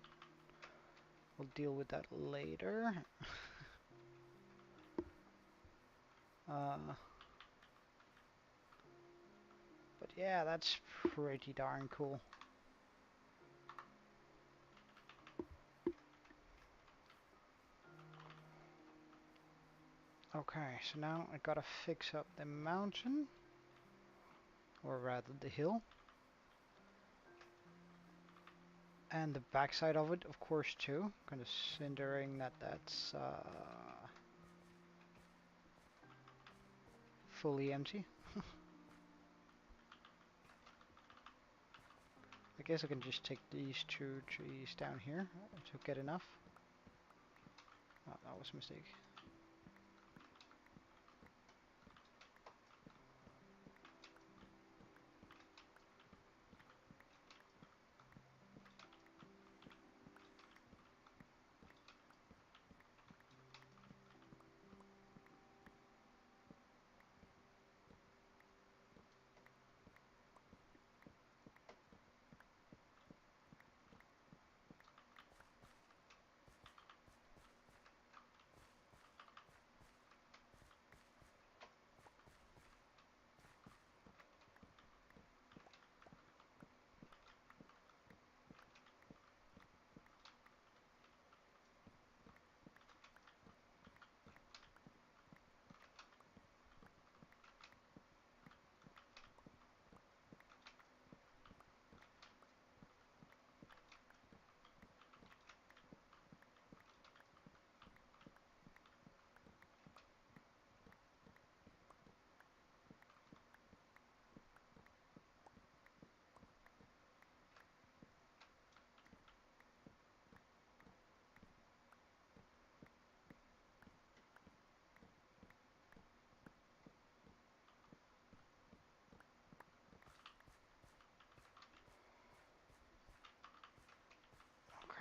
we'll deal with that later. But yeah, that's pretty darn cool. Okay, so now I gotta fix up the mountain, or rather the hill. And the backside of it, of course, too. Considering that that's fully empty. I guess I can just take these 2 trees down here to get enough. Oh, that was a mistake.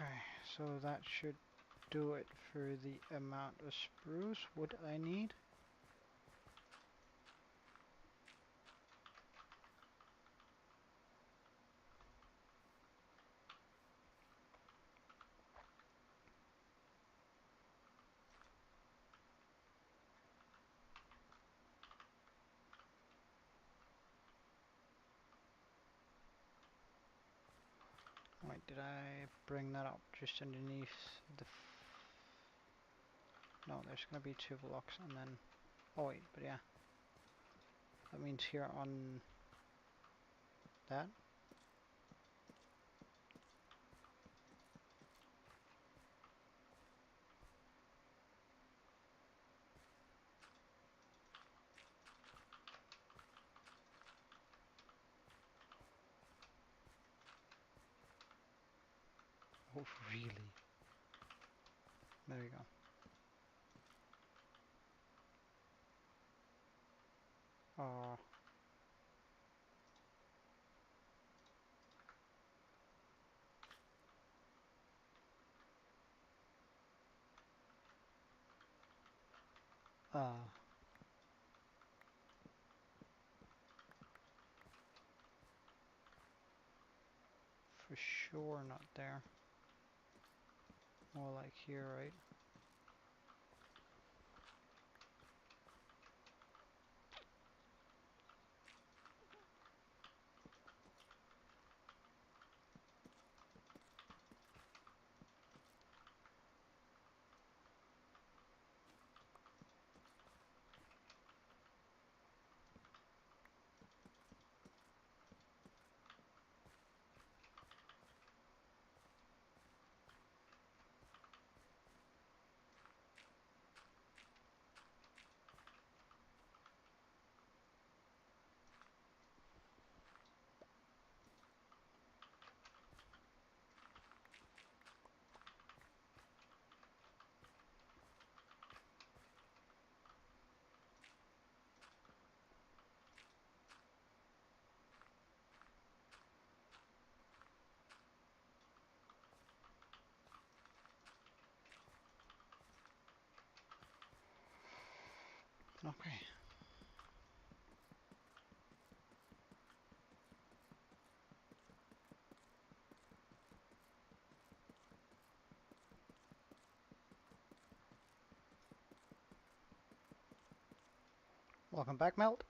Okay, so that should do it for the amount of spruce wood I need. Wait, did I bring that up just underneath the... No, there's gonna be 2 blocks and then... Oh wait, but yeah. That means here on that. Oh, really? There we go. Oh, for sure not there. More like here, right? Okay. Welcome back, Melt.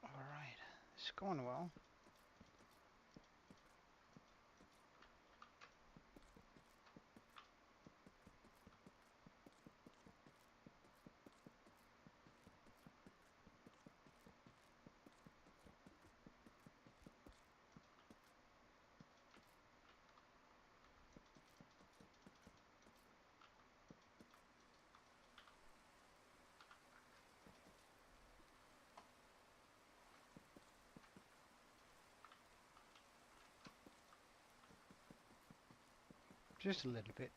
Alright, it's going well. Just a little bit.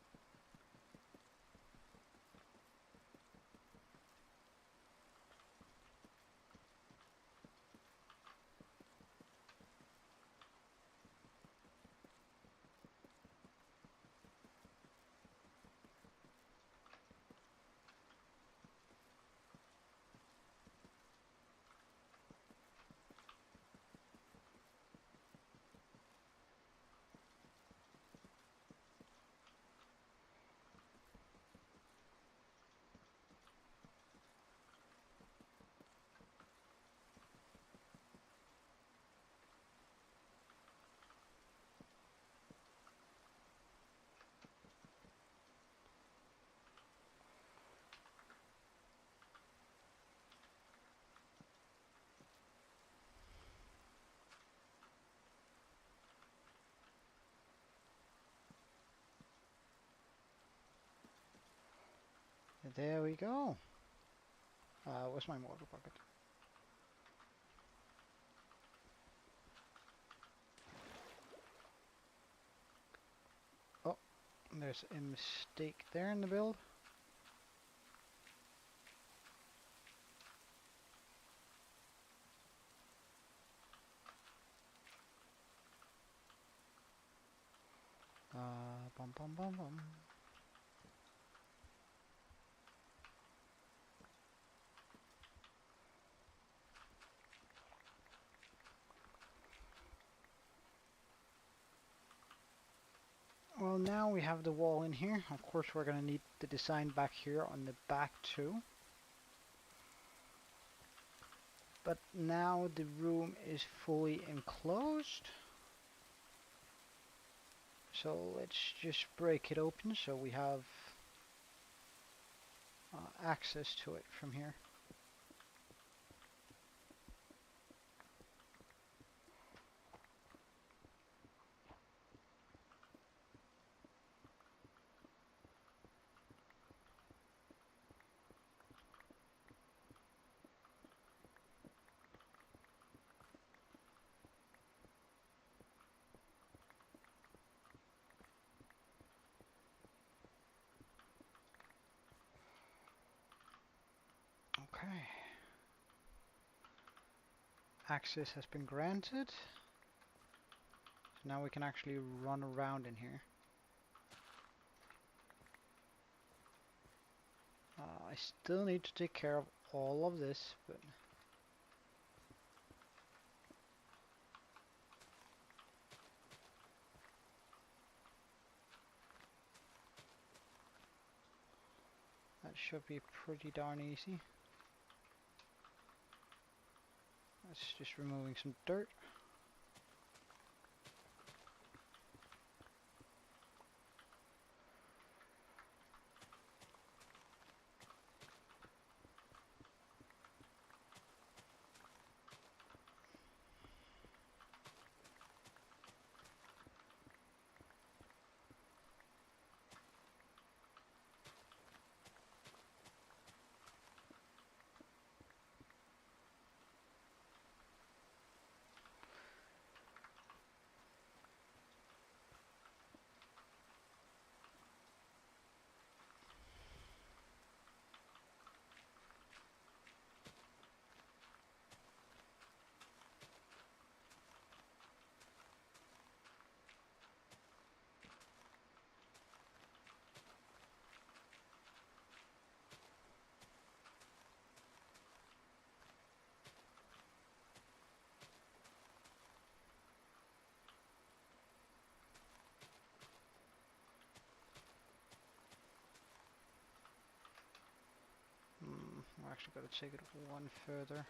There we go. Where's my water bucket? Oh, there's a mistake there in the build. Bum bum bum bum. Well, now we have the wall in here. Of course, we're going to need the design back here on the back too. But now the room is fully enclosed. So let's just break it open so we have access to it from here. Okay. Access has been granted. So now we can actually run around in here. I still need to take care of all of this, but that should be pretty darn easy. That's just removing some dirt. actually got to take it one further.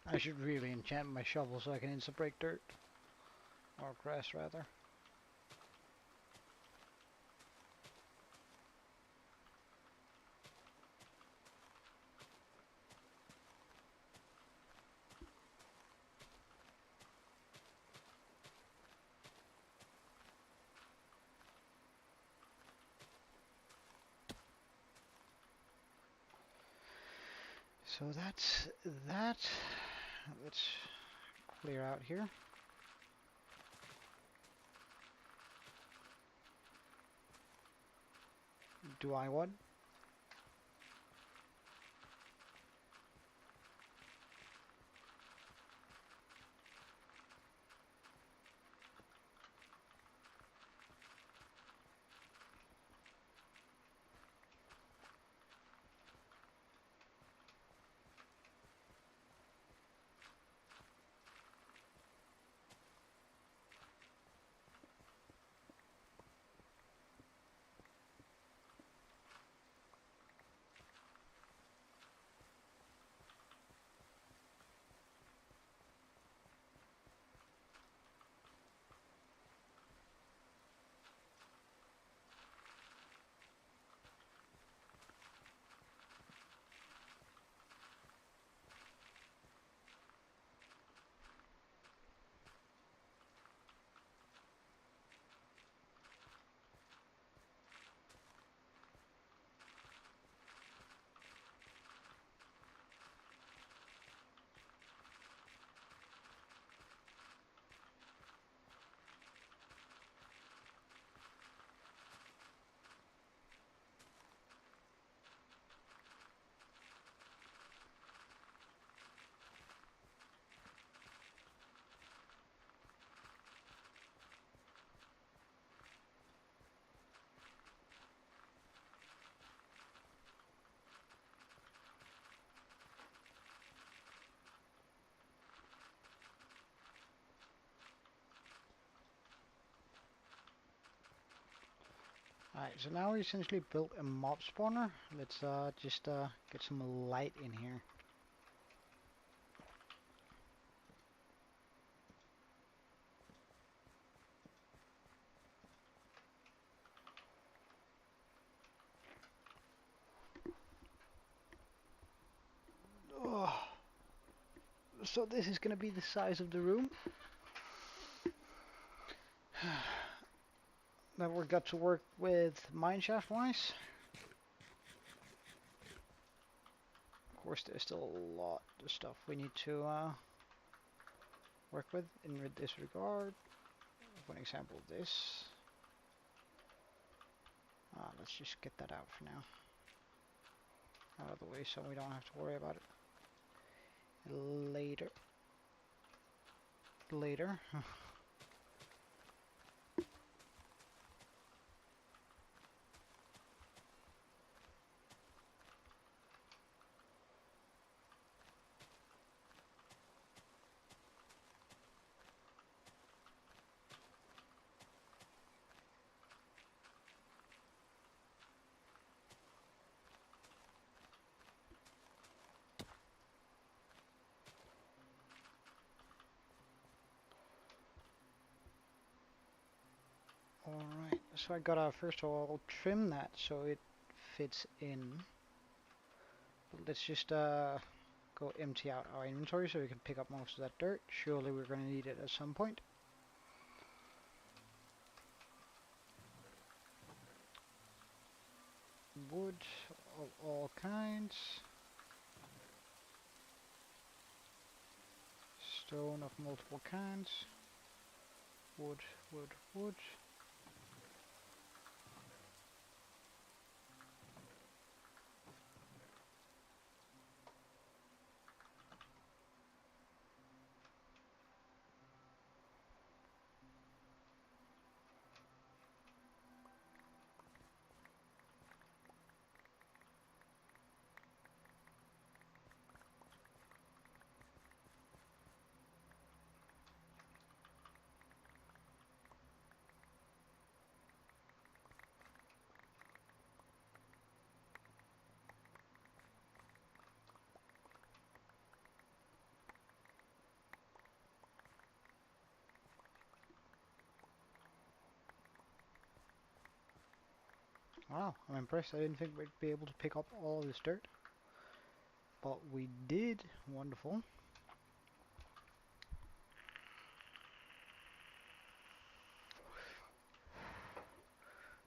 I should really enchant my shovel so I can instant break dirt. Or grass, rather. So that's that. Let's clear out here. Do I what? Alright, so now we essentially built a mob spawner. Let's just get some light in here. Oh. So this is gonna be the size of the room that we got to work with mineshaft wise. Of course, there's still a lot of stuff we need to work with in this regard. For an example, this. Let's just get that out for now, out of the way, so we don't have to worry about it later. Later. So I gotta first of all trim that so it fits in. But let's just go empty out our inventory so we can pick up most of that dirt. Surely we're gonna need it at some point. Wood of all kinds. Stone of multiple kinds. Wood, wood, wood. Wow, I'm impressed. I didn't think we'd be able to pick up all this dirt. But we did. Wonderful.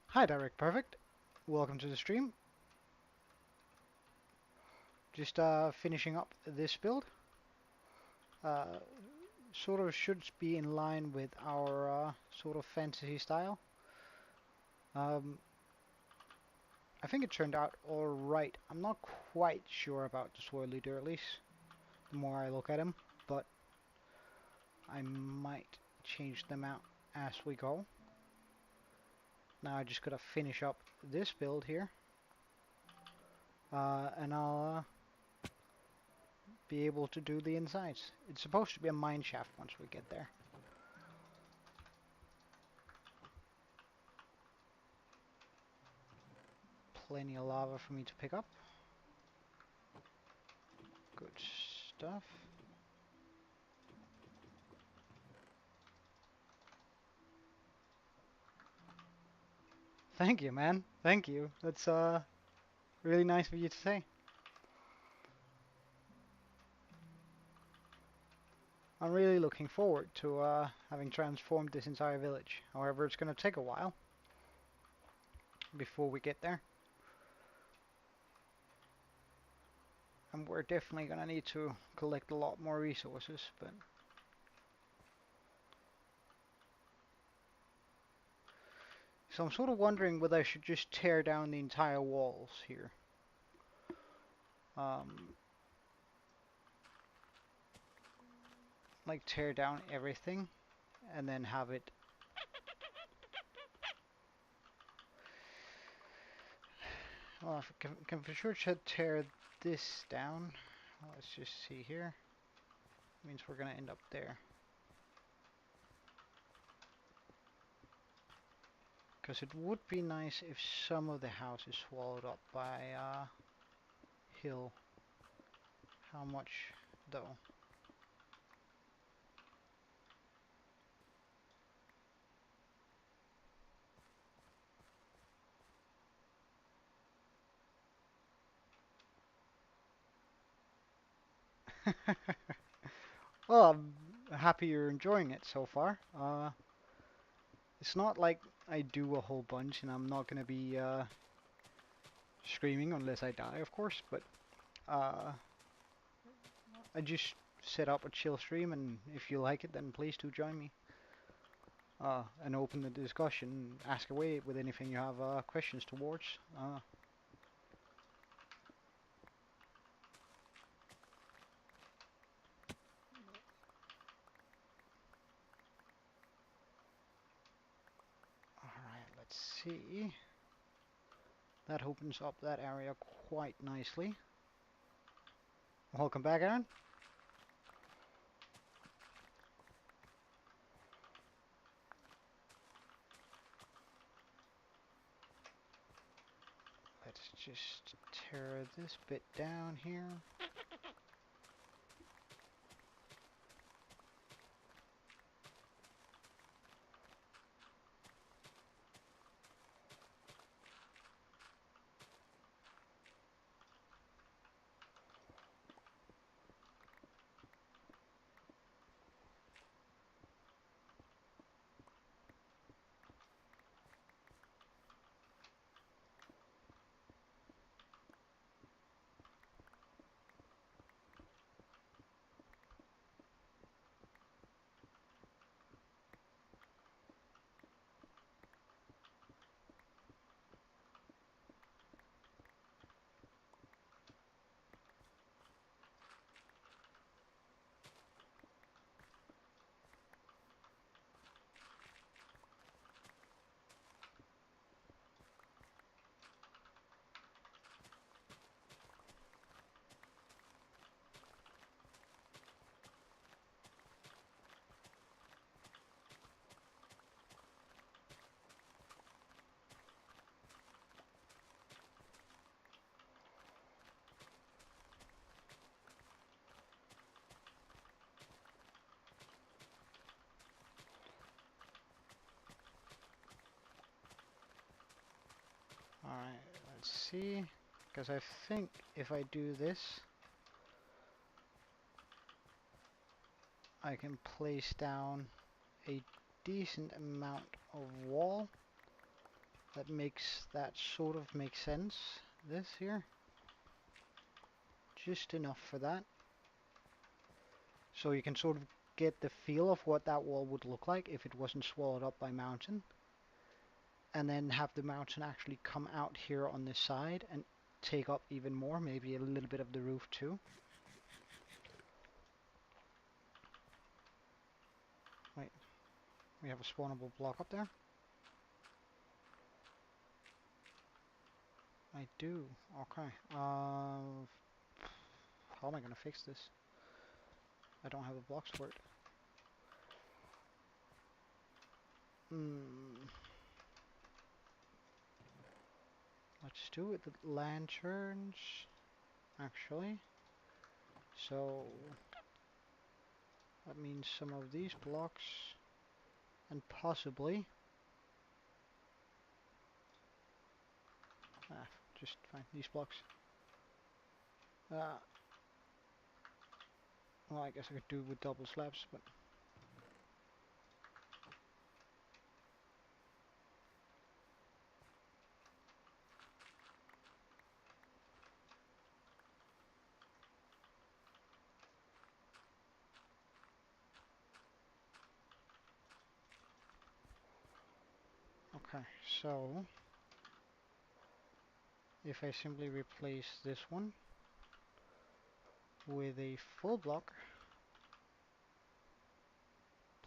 Hi, Direct Perfect. Welcome to the stream. Just finishing up this build. Sort of should be in line with our sort of fantasy style. I think it turned out alright. I'm not quite sure about the swirly dirtlies the more I look at them, but I might change them out as we go. Now I just gotta finish up this build here, and I'll be able to do the insides. It's supposed to be a mine shaft once we get there. Plenty of lava for me to pick up. Good stuff. Thank you, man. Thank you. That's really nice of you to say. I'm really looking forward to having transformed this entire village. However, it's going to take a while before we get there. And we're definitely going to need to collect a lot more resources, but so I'm sort of wondering whether I should just tear down the entire walls here. Like tear down everything and then have it well, can for sure tear this down. Let's just see here. Means we're gonna end up there. Because it would be nice if some of the house is swallowed up by hill. How much though? Well, I'm happy you're enjoying it so far. It's not like I do a whole bunch and I'm not gonna be screaming unless I die, of course, but I just set up a chill stream, and if you like it, then please do join me. And open the discussion, ask away with anything you have questions towards. Alright, let's see. That opens up that area quite nicely. Welcome back, Aaron. Let's just tear this bit down here. Alright, let's see. Because I think if I do this, I can place down a decent amount of wall that makes that sort of make sense. This here, just enough for that. So you can sort of get the feel of what that wall would look like if it wasn't swallowed up by mountain. And then have the mountain actually come out here on this side and take up even more, maybe a little bit of the roof too. Wait, we have a spawnable block up there? I do. Okay. How am I gonna fix this? I don't have the blocks for it. Let's do it with lanterns, actually. So that means some of these blocks, and possibly, just fine, these blocks. Well, I guess I could do with double slabs, but okay. So if I simply replace this one with a full block,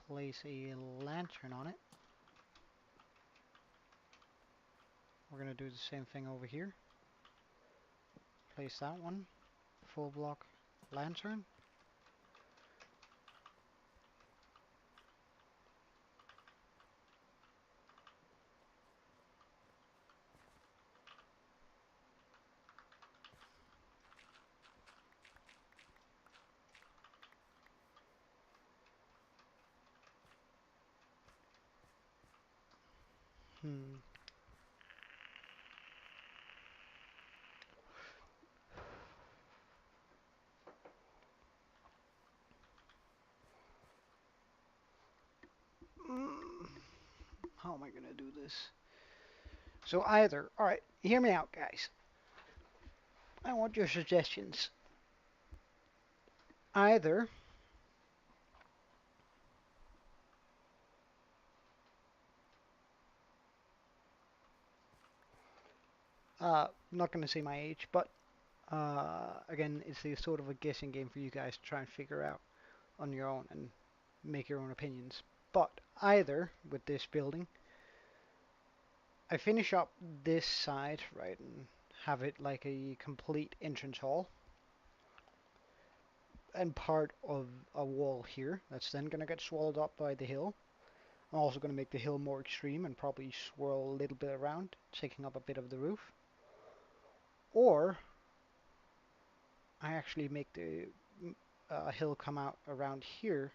place a lantern on it. We're gonna do the same thing over here. Place that one, full block, lantern. How am I gonna do this? So either, alright, hear me out, guys. I want your suggestions. Either not gonna say my age, but again, it's a sort of a guessing game for you guys to try and figure out on your own and make your own opinions. But either with this building, I finish up this side, right, and have it like a complete entrance hall, and part of a wall here that's then gonna get swallowed up by the hill. I'm also gonna make the hill more extreme and probably swirl a little bit around, taking up a bit of the roof. Or I actually make the hill come out around here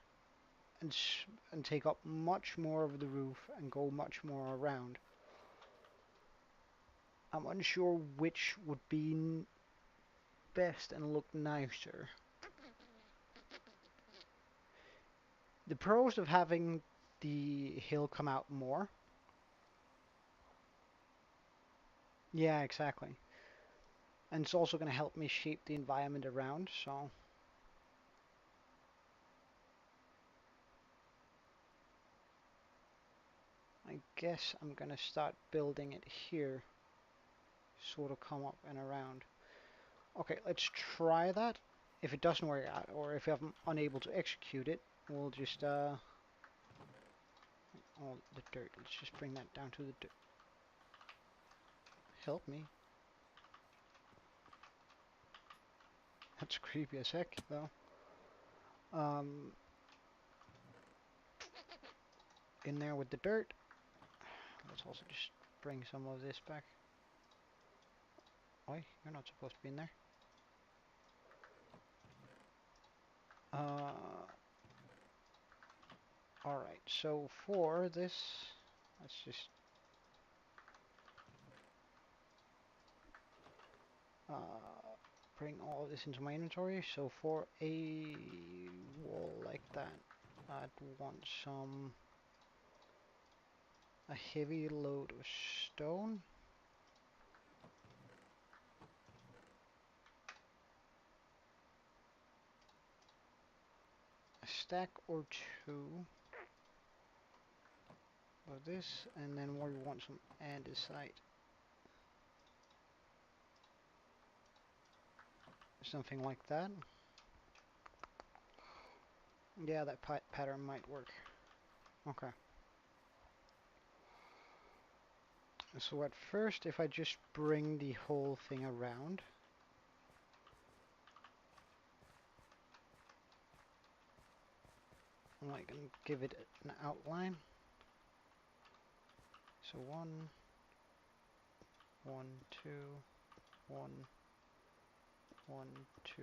and take up much more of the roof and go much more around. I'm unsure which would be best and look nicer. The pros of having the hill come out more. Yeah, exactly. And it's also going to help me shape the environment around, so I guess I'm going to start building it here. Sort of come up and around. Okay, let's try that. If it doesn't work out, or if I'm unable to execute it, we'll just oh, the dirt. Let's just bring that down to the dirt. Help me. That's creepy as heck, though. In there with the dirt. Let's also just bring some of this back. Oi, you're not supposed to be in there. Alright, so for this, let's just bring all of this into my inventory. So for a wall like that, I'd want a heavy load of stone. A stack or two of this, and then we want some andesite. Something like that. Yeah, that pattern might work. Okay. So at first, if I just bring the whole thing around, I'm like gonna give it an outline. So 1, 1, 2, 1, 1, 2,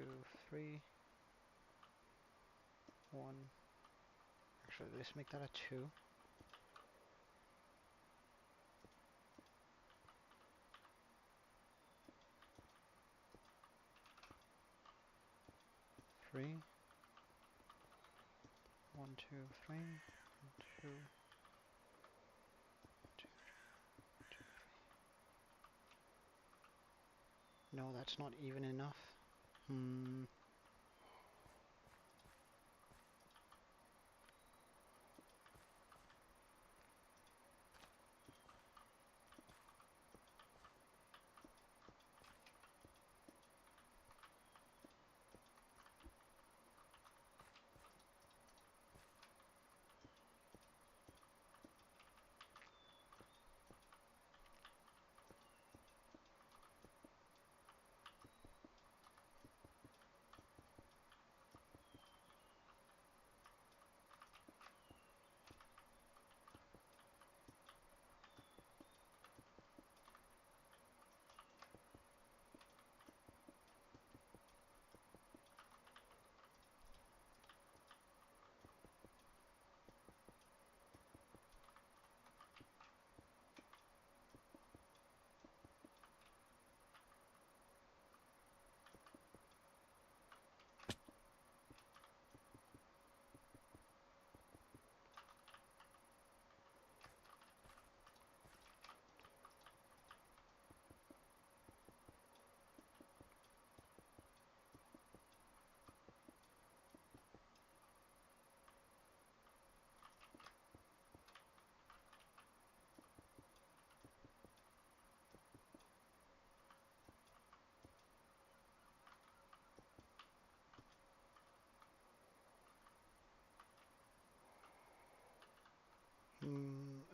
3, 1. Actually, let's make that a 2. 3. 1, 2, 3. 1, 2, 2, 2. No, that's not even enough.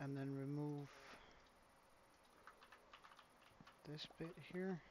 And then remove this bit here.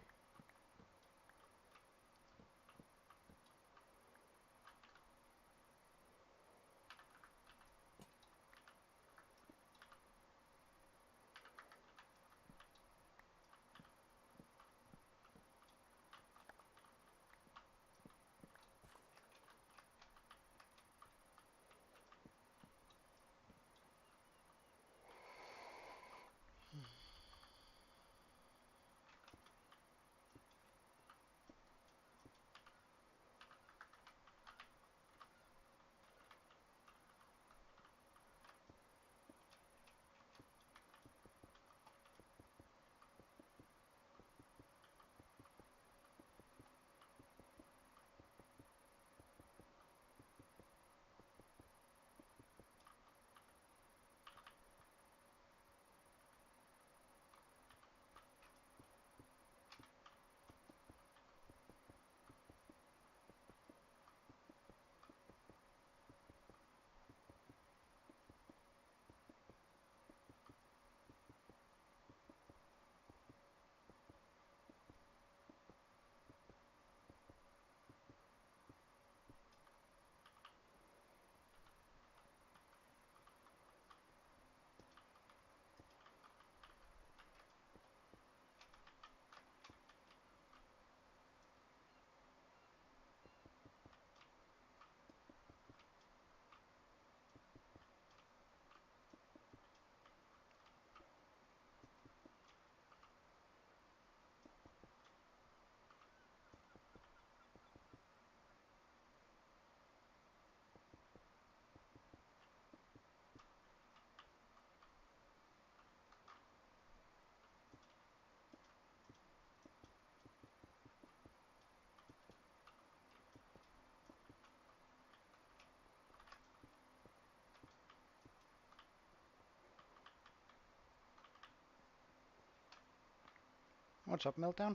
What's up, Meltdown?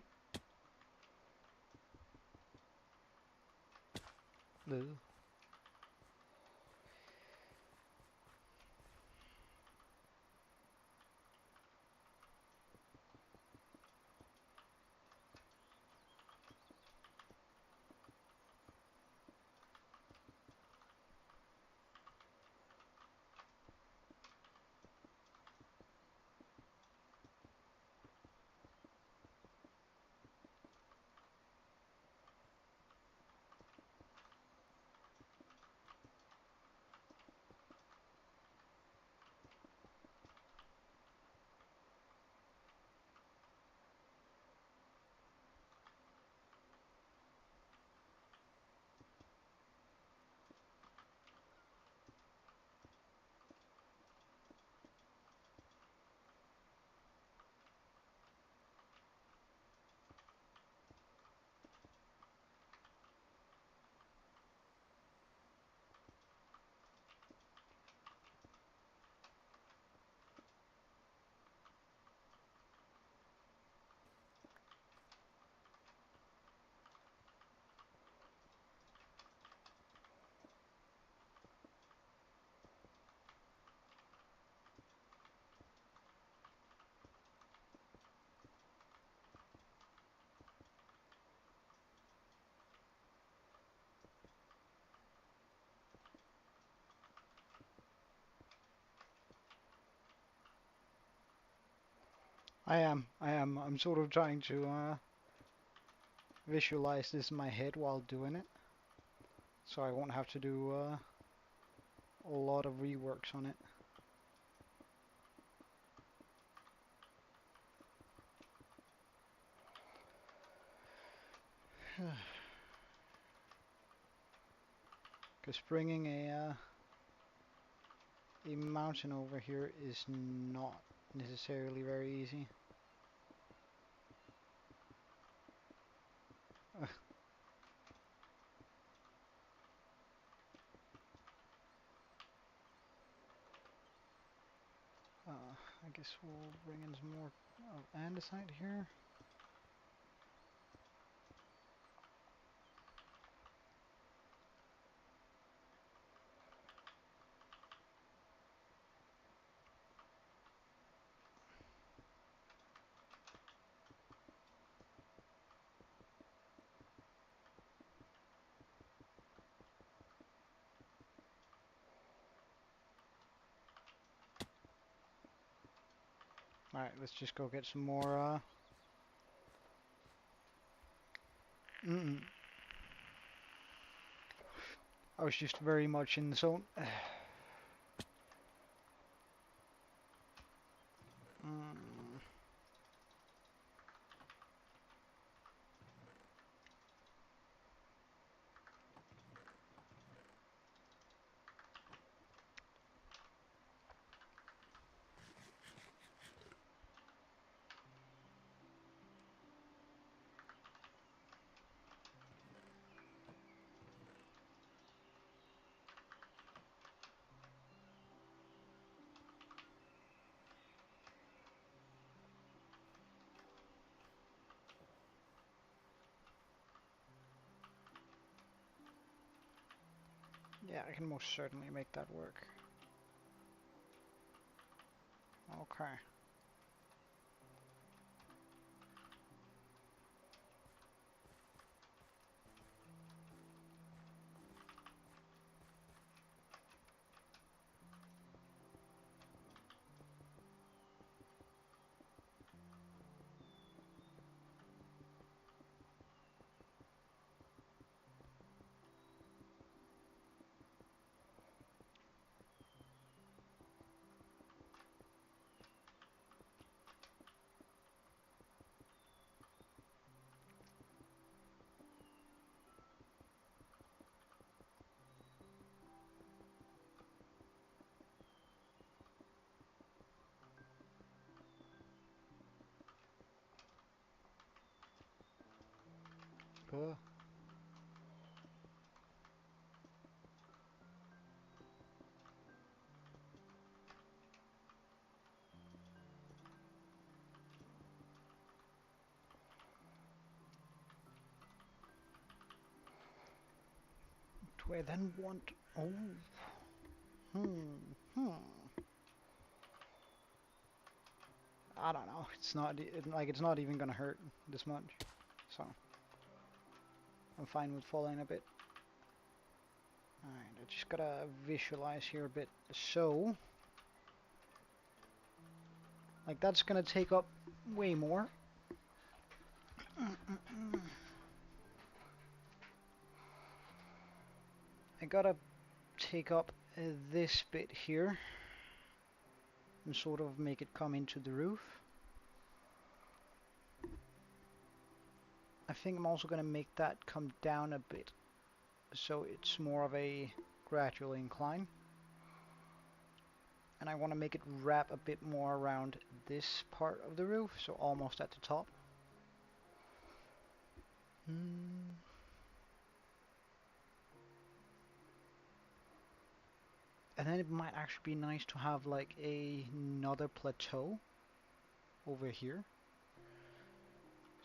Ugh. I'm sort of trying to visualize this in my head while doing it, so I won't have to do a lot of reworks on it. Because bringing a mountain over here is not necessarily very easy. I guess we'll bring in some more andesite here. Alright, let's just go get some more I was just very much in the zone. Yeah, I can most certainly make that work. Okay. Cool. I then want... Oh. Hmm. I don't know. It's not like it's not even gonna hurt this much, so I'm fine with falling a bit. Alright, I just gotta visualize here a bit. So, like that's gonna take up way more. I gotta take up this bit here and sort of make it come into the roof. I think I'm also gonna make that come down a bit, so it's more of a gradual incline. And I want to make it wrap a bit more around this part of the roof, so almost at the top. And then it might actually be nice to have like another plateau over here.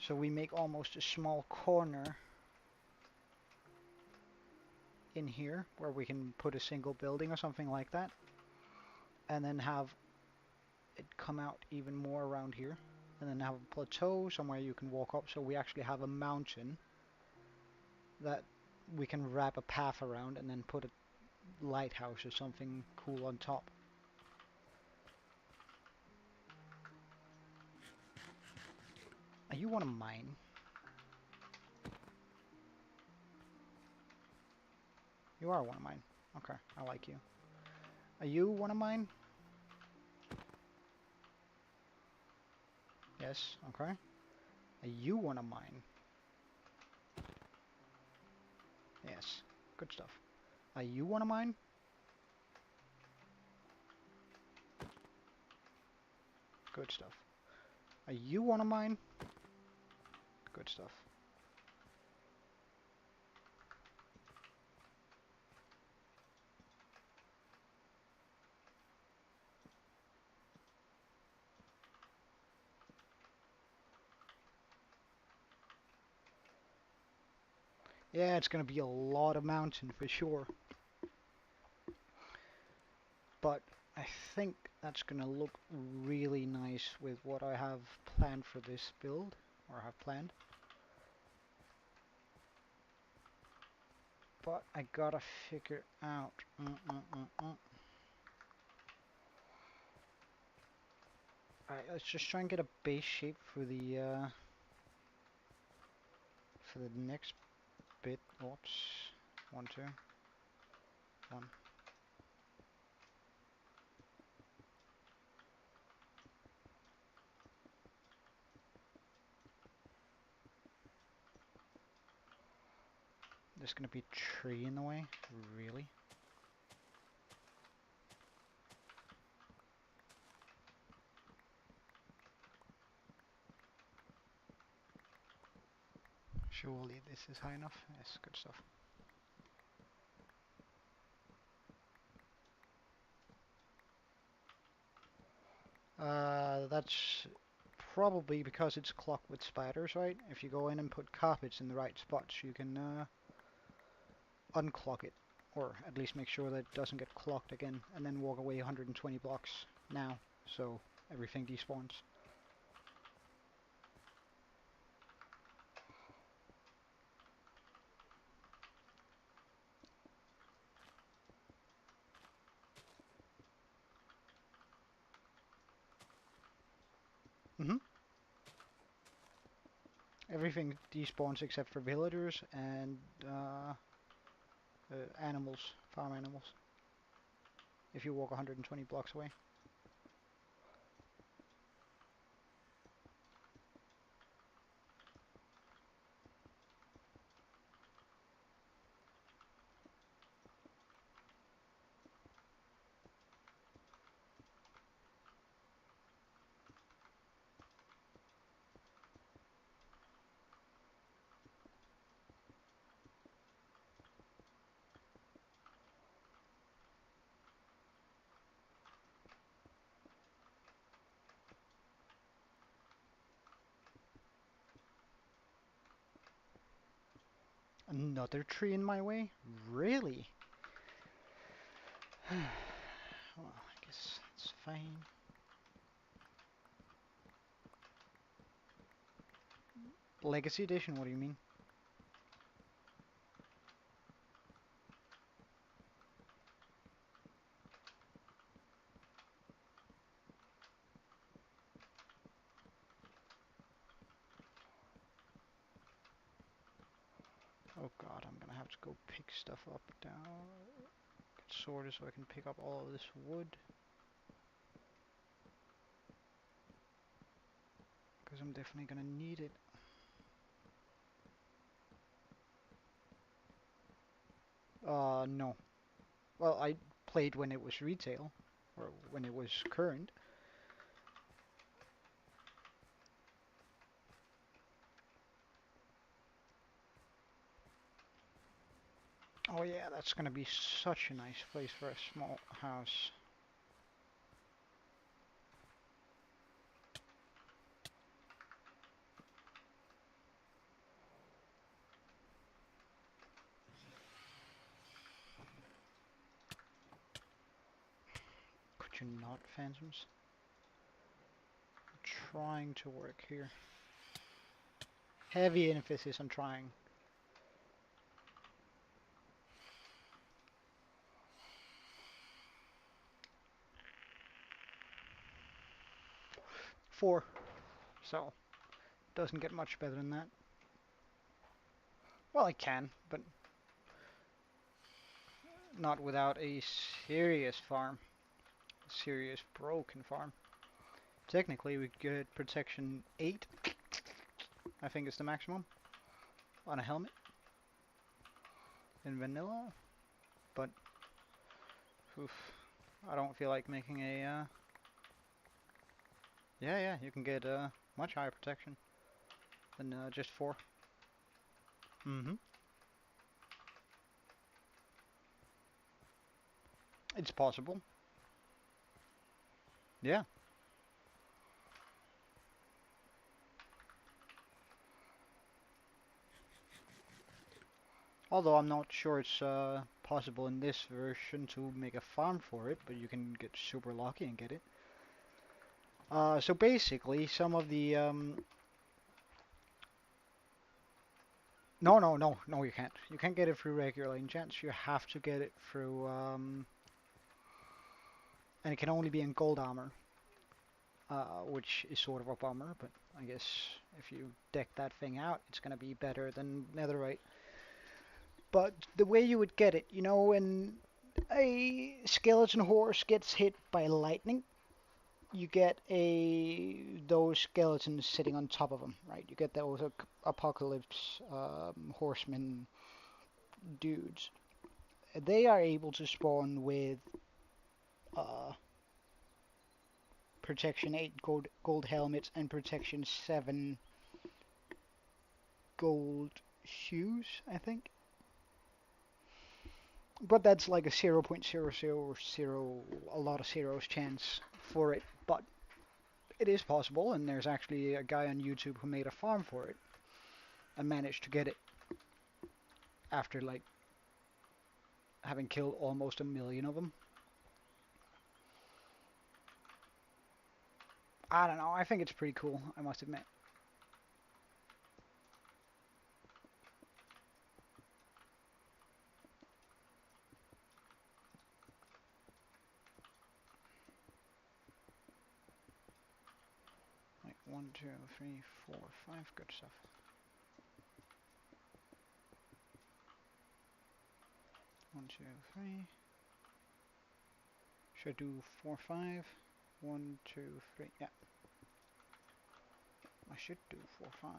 So we make almost a small corner in here where we can put a single building or something like that. And then have it come out even more around here. And then have a plateau somewhere you can walk up, so we actually have a mountain that we can wrap a path around and then put a lighthouse or something cool on top. You want to mine? You are one of mine. Okay, I like you. Are you one of mine? Yes, okay. Are you one of mine? Yes, good stuff. Are you one of mine? Good stuff. Are you one of mine? Good stuff. Yeah, it's gonna be a lot of mountain for sure. But I think that's gonna look really nice with what I have planned for this build, or have planned. But I gotta figure out. Alright, let's just try and get a base shape for the next bit. Oops. 1, 2, 1. There's gonna be a tree in the way? Really? Surely this is high enough. Yes, good stuff. That's probably because it's clocked with spiders, right? If you go in and put carpets in the right spots, you can unclock it. Or at least make sure that it doesn't get clocked again, and then walk away 120 blocks now, so everything despawns. Everything despawns except for villagers and animals, farm animals, if you walk 120 blocks away. Another tree in my way? Really? Well, I guess it's fine. Legacy Edition, what do you mean? Oh god, I'm gonna have to go pick stuff up down. Get sorted so I can pick up all of this wood. Because I'm definitely gonna need it. No. Well, I played when it was retail, or when it was current. Oh yeah, that's gonna be such a nice place for a small house. Could you not, Phantoms? I'm trying to work here. Heavy emphasis on trying. Four. So, doesn't get much better than that. Well, I can, but not without a serious farm. A serious broken farm. Technically, we get protection 8. I think is the maximum on a helmet in vanilla, but oof, I don't feel like making a. Yeah, you can get much higher protection than just 4. Mm-hmm. It's possible. Yeah. Although I'm not sure it's possible in this version to make a farm for it, but you can get super lucky and get it. So basically, some of the no, you can't. You can't get it through regular enchants. You have to get it through and it can only be in gold armor, which is sort of a bummer. But I guess if you deck that thing out, it's gonna be better than netherite. But the way you would get it, you know, when a skeleton horse gets hit by lightning, you get those skeletons sitting on top of them, right? You get those apocalypse horsemen dudes. They are able to spawn with uh, protection 8 gold helmets and protection 7 gold shoes, I think. But that's like a 0.000 a lot of zeros chance for it. But it is possible, and there's actually a guy on YouTube who made a farm for it and managed to get it after like having killed almost 1,000,000 of them. I don't know, I think it's pretty cool, I must admit. Like 1, 2, 3, 4, 5, good stuff. One, two, three. Should I do 4, 5? 1, 2, 3. Yeah. I should do 4, 5.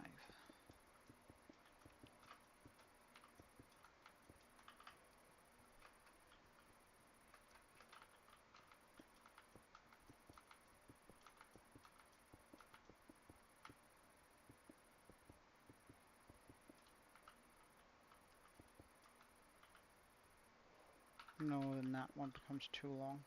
No, then that one becomes too long.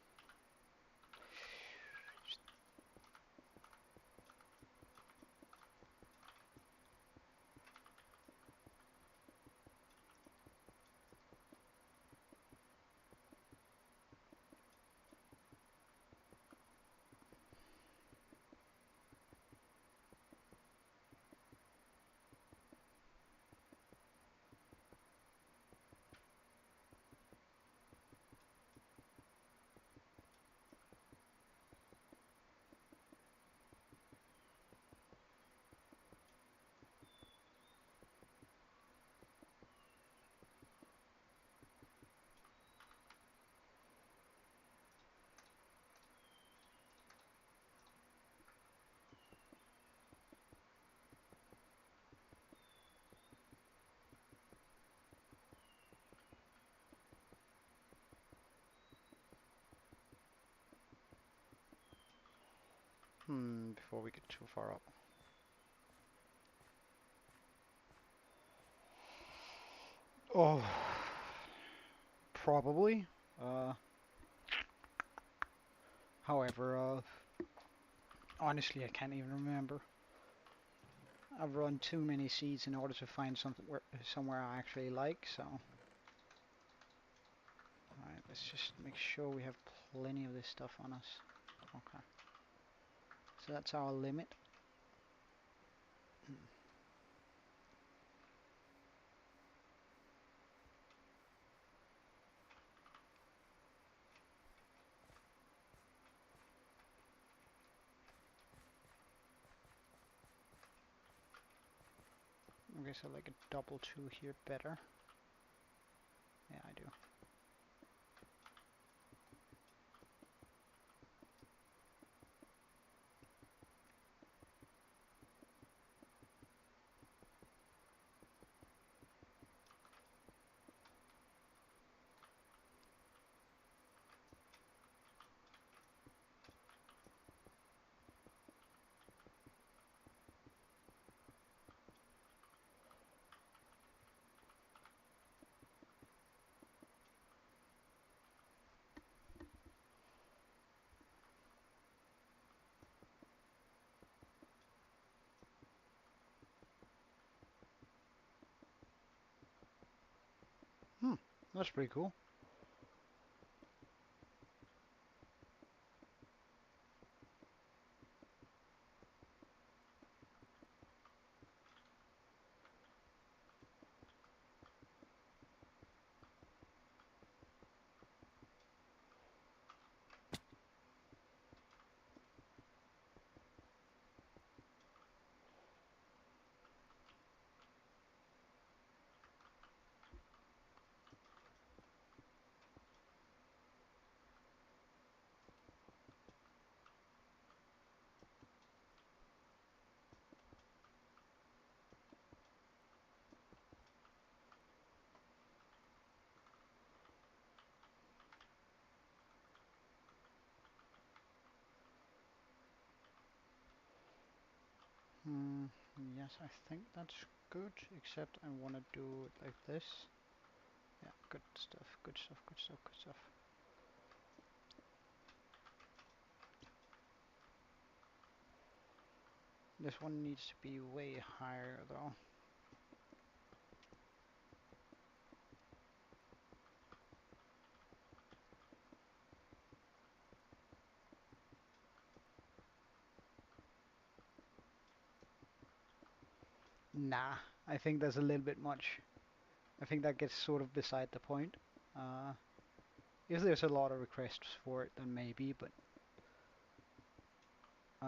Before we get too far up. Oh, probably. However, honestly, I can't even remember. I've run too many seeds in order to find something somewhere I actually like, so. Alright, let's just make sure we have plenty of this stuff on us. Okay. So that's our limit. I guess I like a double 2 here better. Yeah, I do. Hmm, that's pretty cool. Hmm, yes, I think that's good, except I want to do it like this. Yeah, good stuff, good stuff, good stuff, good stuff. This one needs to be way higher though. Nah, I think that's a little bit much. I think that gets sort of beside the point. If there's a lot of requests for it, then maybe, but uh,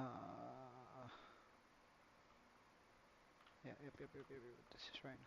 yeah, yep, this is right.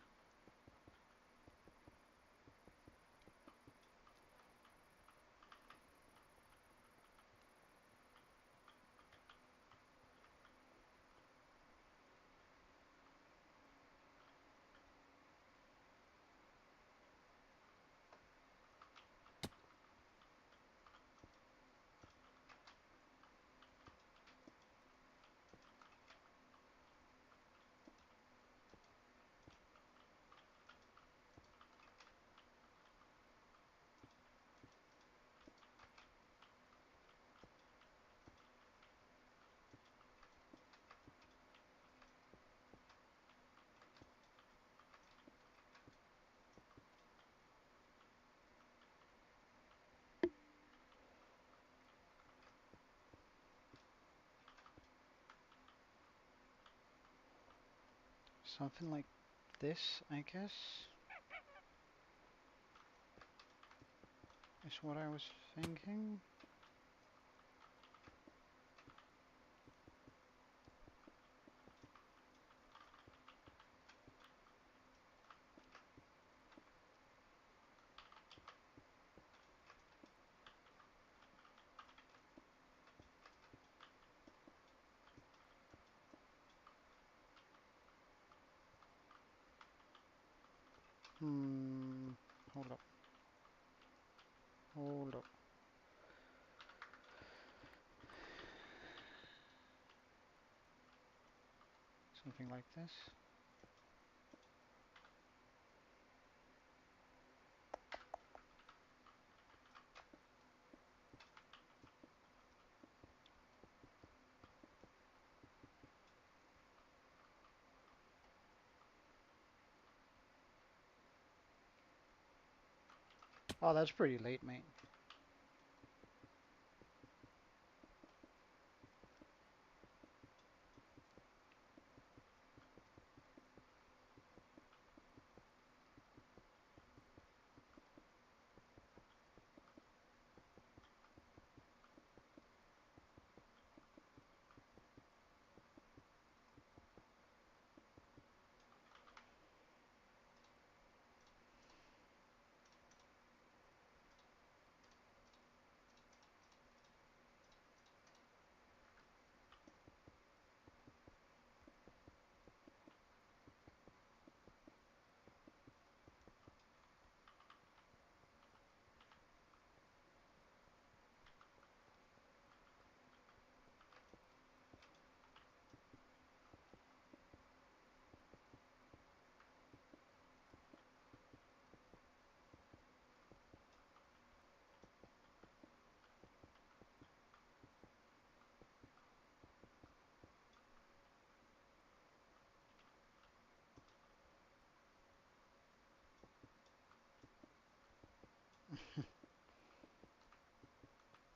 Something like this, I guess, is what I was thinking. Hmm, hold up, hold up. something like this. Oh, that's pretty late, mate.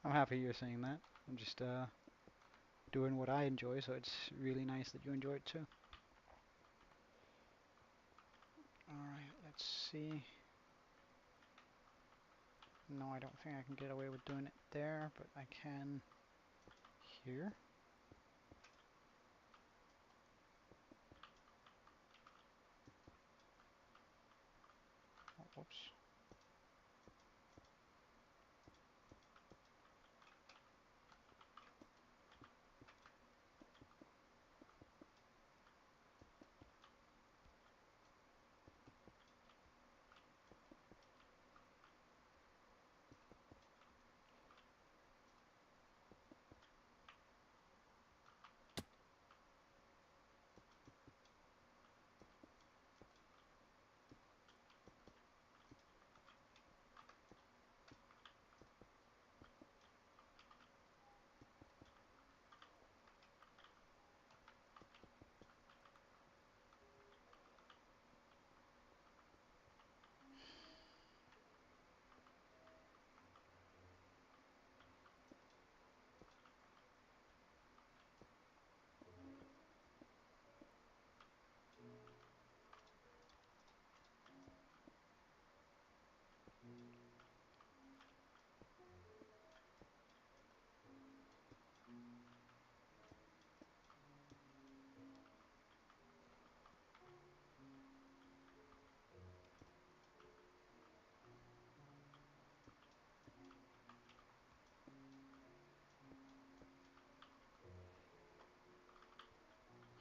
I'm happy you're saying that. I'm just doing what I enjoy, so it's really nice that you enjoy it too. Alright, let's see. No, I don't think I can get away with doing it there, but I can here. Oh, whoops.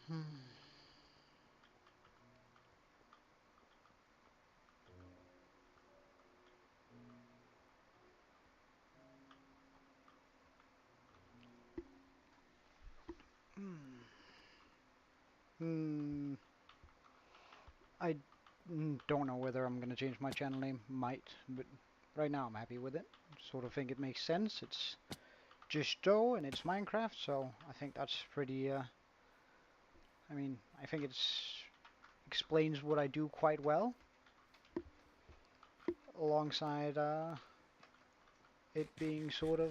Hmm. Hmm. Hmm. I don't know whether I'm going to change my channel name. Might, but right now I'm happy with it. Sort of think it makes sense. It's just Joe and it's Minecraft, so I think that's pretty. I mean, I think it's explains what I do quite well, alongside it being sort of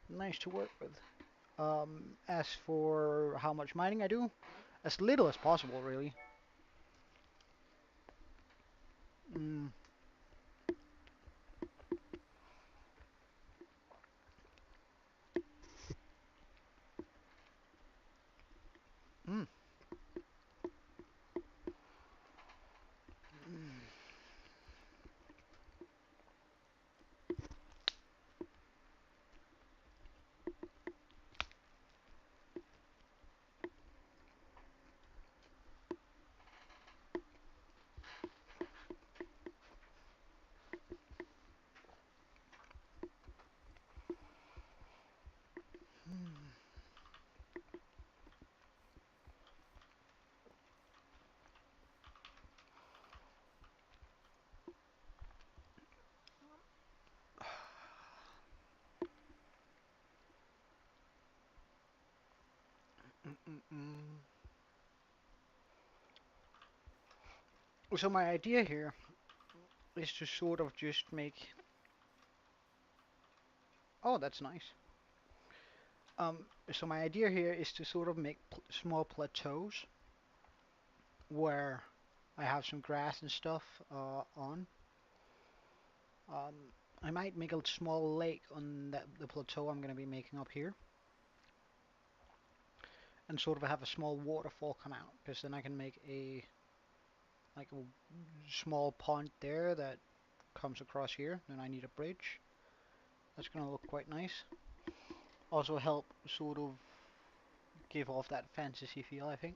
nice to work with. As for how much mining I do, as little as possible, really. Mm, mm, Mm-mm-mm. So my idea here is to sort of just make. Oh, that's nice. So my idea here is to sort of make small plateaus where I have some grass and stuff on. Um, I might make a small lake on the plateau I'm going to be making up here, and sort of have a small waterfall come out, because then I can make a small pond there that comes across here. Then I need a bridge. That's going to look quite nice. Also help sort of give off that fantasy feel, I think.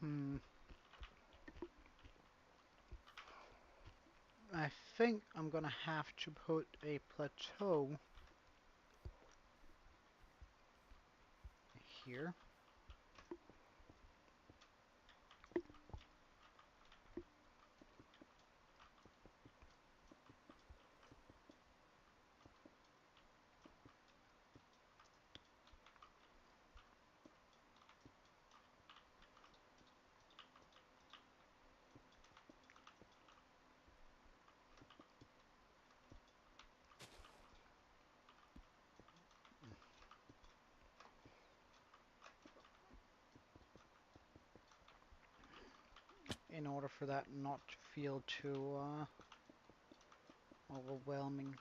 Hmm. I think I'm gonna have to put a plateau here. In order for that not to feel too overwhelming.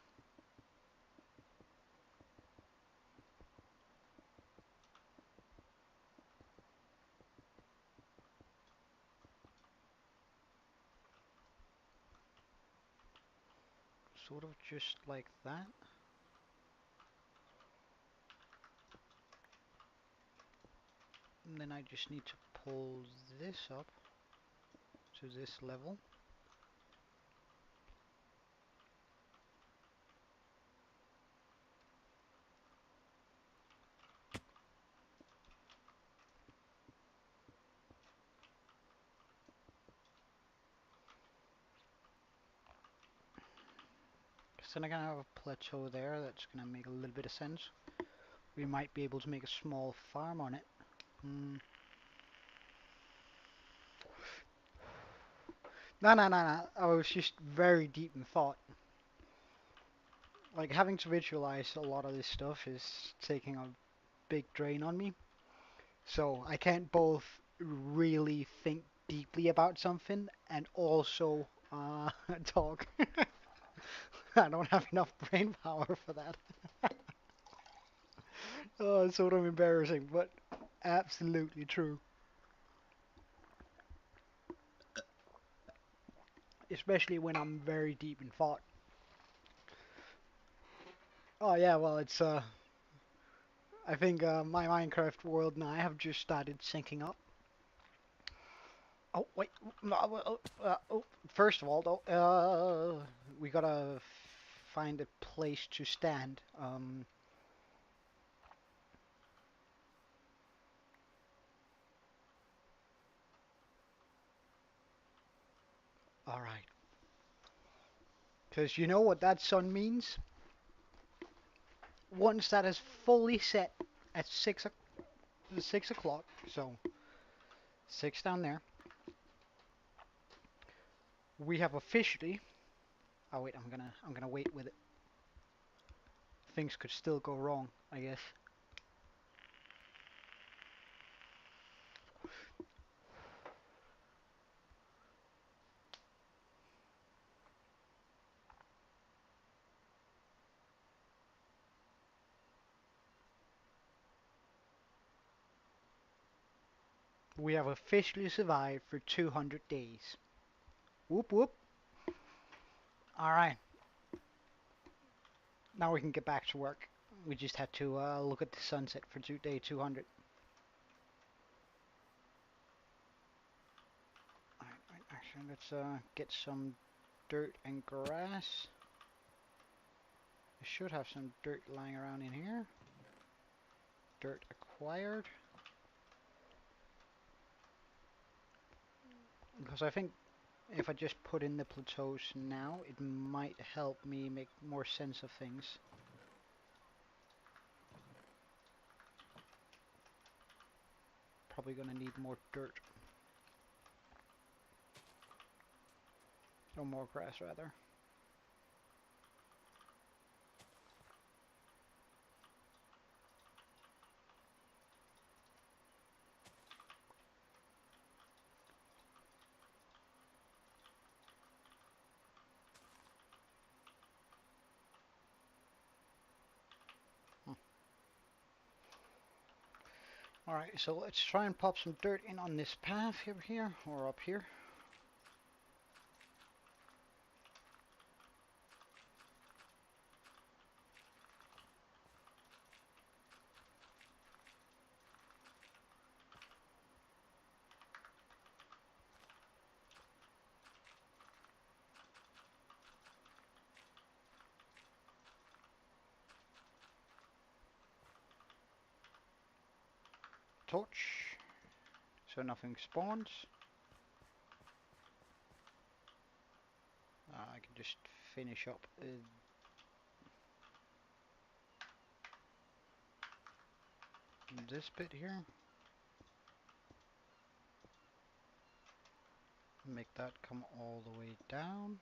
Sort of just like that. And then I just need to pull this up to this level. Because then I can have a plateau there that's gonna make a little bit of sense. We might be able to make a small farm on it. Hmm. No, no, no, no. I was just very deep in thought. Like, having to visualize a lot of this stuff is taking a big drain on me. So I can't both really think deeply about something and also talk. I don't have enough brain power for that. Oh, it's sort of embarrassing, but absolutely true. Especially when I'm very deep in thought. Oh yeah, well I think my Minecraft world and I have just started syncing up. Oh wait, first of all though, we gotta find a place to stand. All right, because you know what that sun means. Once that is fully set at 6 o'clock, so 6 down there. We have officially. Oh wait, I'm gonna wait with it. Things could still go wrong, I guess. We have officially survived for 200 days. Whoop whoop. Alright, now we can get back to work. We just had to look at the sunset for day 200. Alright, actually, let's get some dirt and grass. I should have some dirt lying around in here. Dirt acquired. Because I think if I just put in the plateaus now, it might help me make more sense of things. Probably gonna need more dirt. Or more grass, rather. Alright, so let's try and pop some dirt in on this path over here, or up here. Torch, so nothing spawns. I can just finish up this bit here. Make that come all the way down.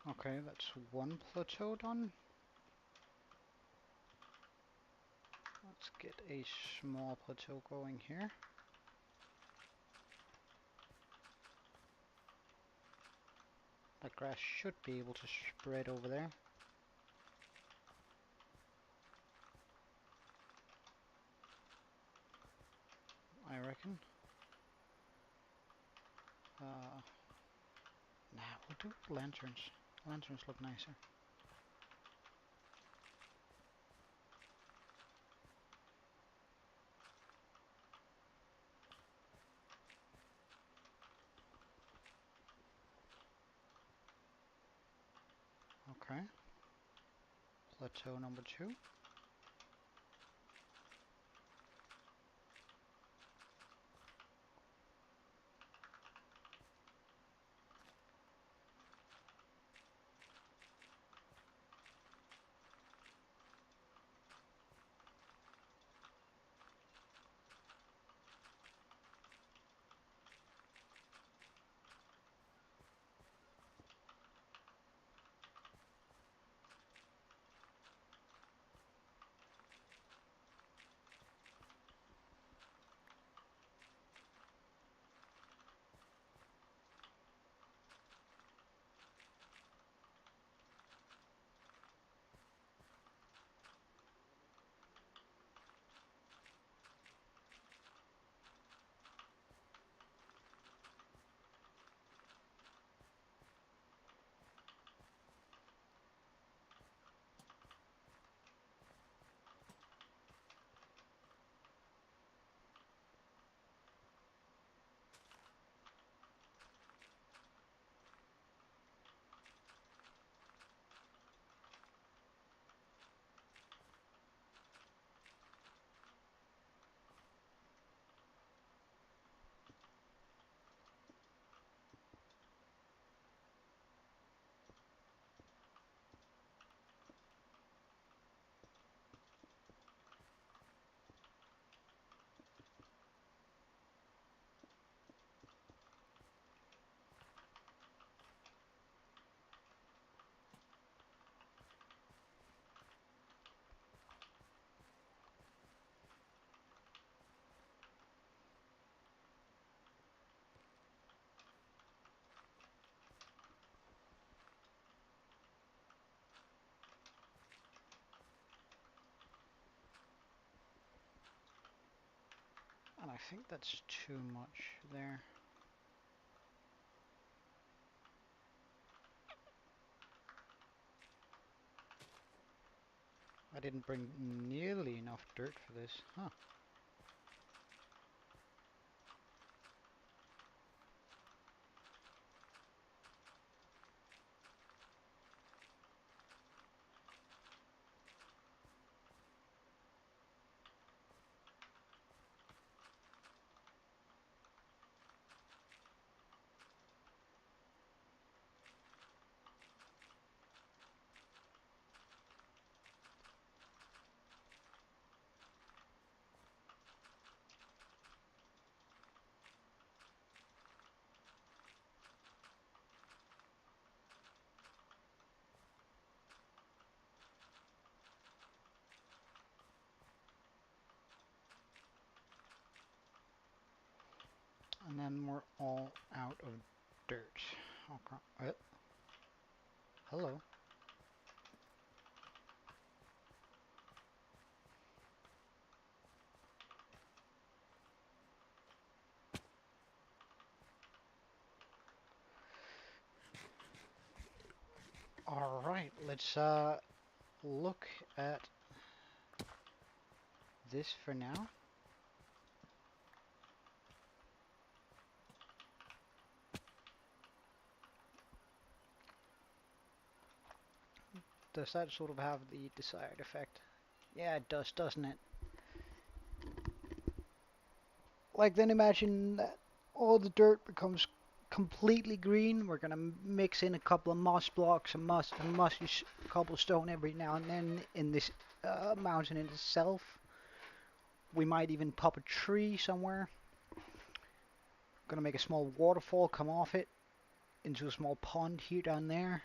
Okay, that's one plateau done. Let's get a small plateau going here. That grass should be able to spread over there. I reckon. Nah, we'll do lanterns. Lanterns look nicer. Okay. Plateau number 2. think that's too much there. I didn't bring nearly enough dirt for this, huh? And then we're all out of dirt. Okay. Hello. Alright, let's look at this for now. Does that sort of have the desired effect? Yeah, it does, doesn't it? Like, then imagine that all the dirt becomes completely green. We're gonna mix in a couple of moss blocks and mushy cobblestone every now and then in this mountain in itself. We might even pop a tree somewhere. Gonna make a small waterfall come off it into a small pond here down there.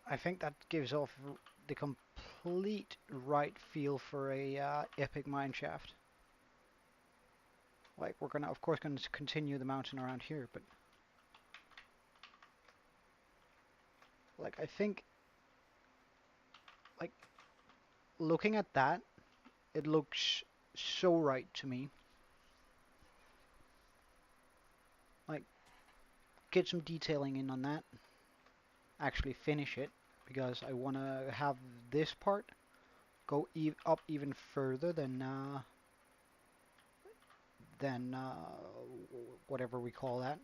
I think that gives off the complete right feel for a epic mineshaft. Like, we're gonna, of course, gonna continue the mountain around here, but like, I think, like, looking at that, it looks so right to me. Like, get some detailing in on that. Actually finish it, because I want to have this part go up even further than whatever we call that.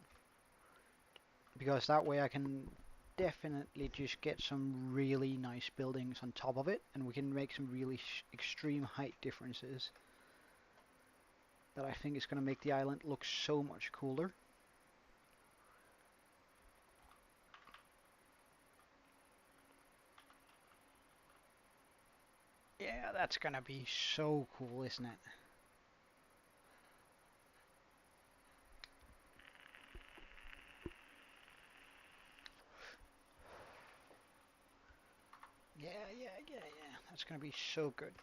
Because that way I can definitely just get some really nice buildings on top of it, and we can make some really extreme height differences that I think is going to make the island look so much cooler. Yeah, that's going to be so cool, isn't it? Yeah. That's going to be so good.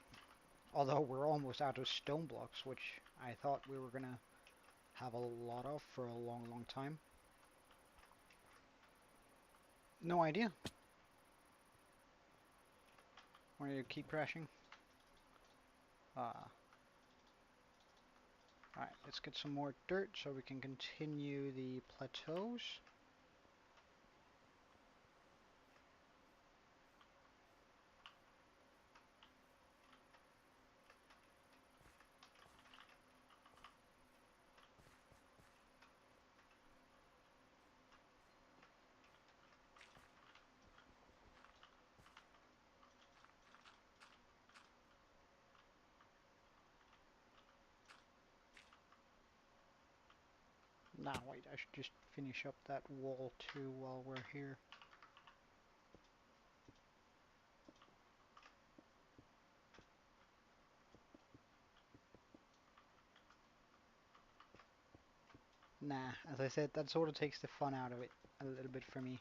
Although we're almost out of stone blocks, which I thought we were going to have a lot of for a long time. No idea. Want to keep crashing? Alright, let's get some more dirt so we can continue the plateaus. Nah, wait, I should just finish up that wall too while we're here. Nah, as I said, that sort of takes the fun out of it a little bit for me,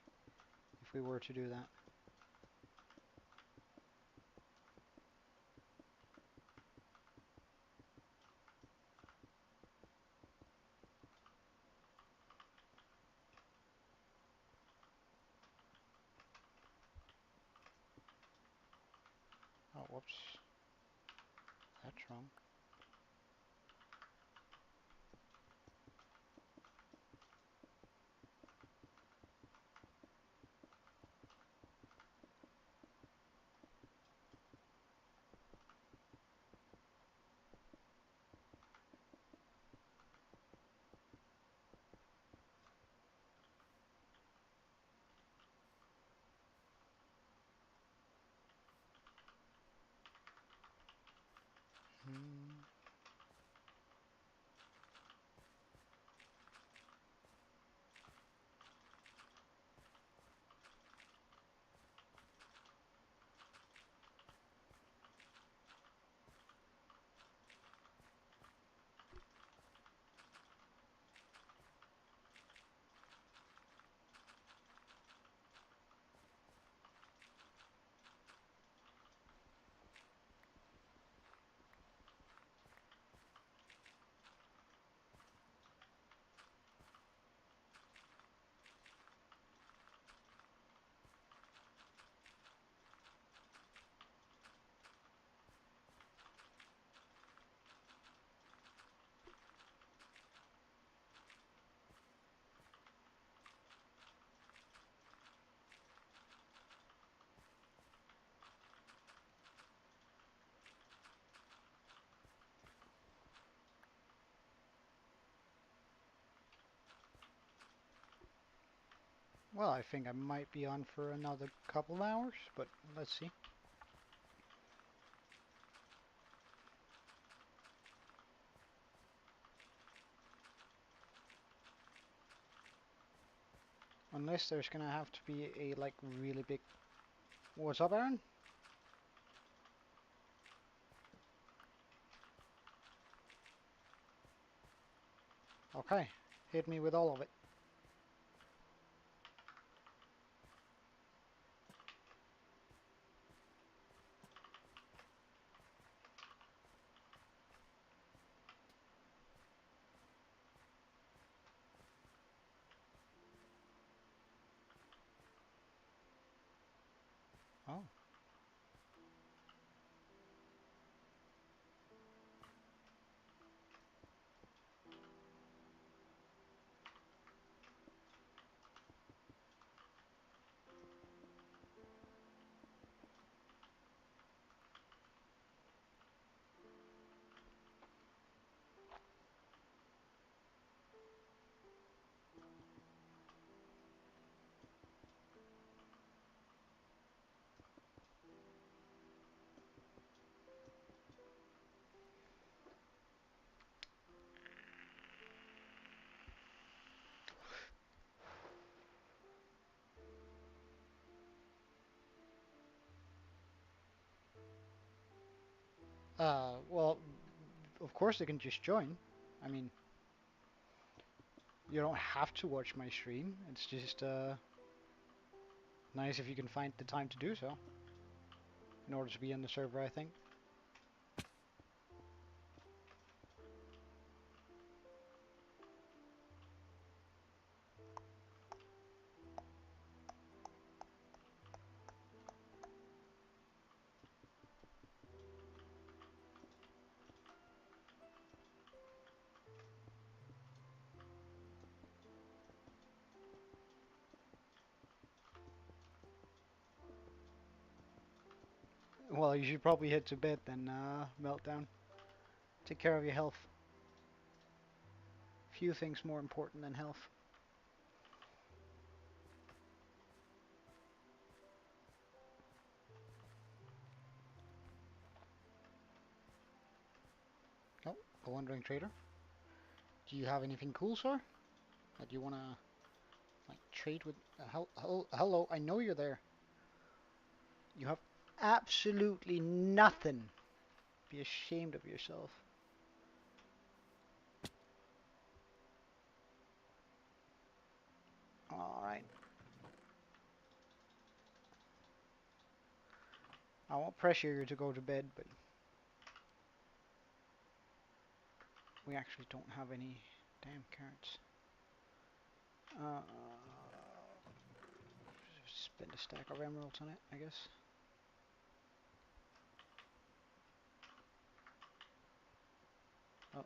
if we were to do that. Oh, whoops. That's wrong. Hmm. Well, I think I might be on for another couple of hours, but let's see. Unless there's gonna have to be a like really big. What's up, Aaron? Okay, hit me with all of it. Oh. Well, of course they can just join. I mean, you don't have to watch my stream. It's just nice if you can find the time to do so in order to be in the server, I think. Well, you should probably head to bed then, Meltdown. Take care of your health. Few things more important than health. Oh, a wandering trader. Do you have anything cool, sir? That you wanna like trade with? Hello, I know you're there. You have absolutely nothing. Be ashamed of yourself. Alright. I won't pressure you to go to bed, but we actually don't have any damn carrots. Spend a stack of emeralds on it, I guess. Oh.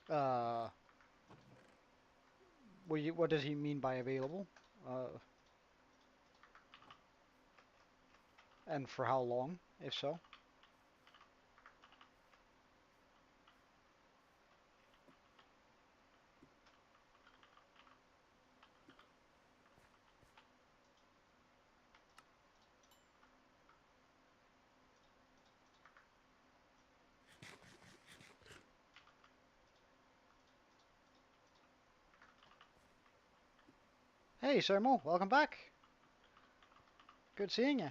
Uh, what does he mean by available? And for how long, if so? Hey, Sir Mo, welcome back. Good seeing you.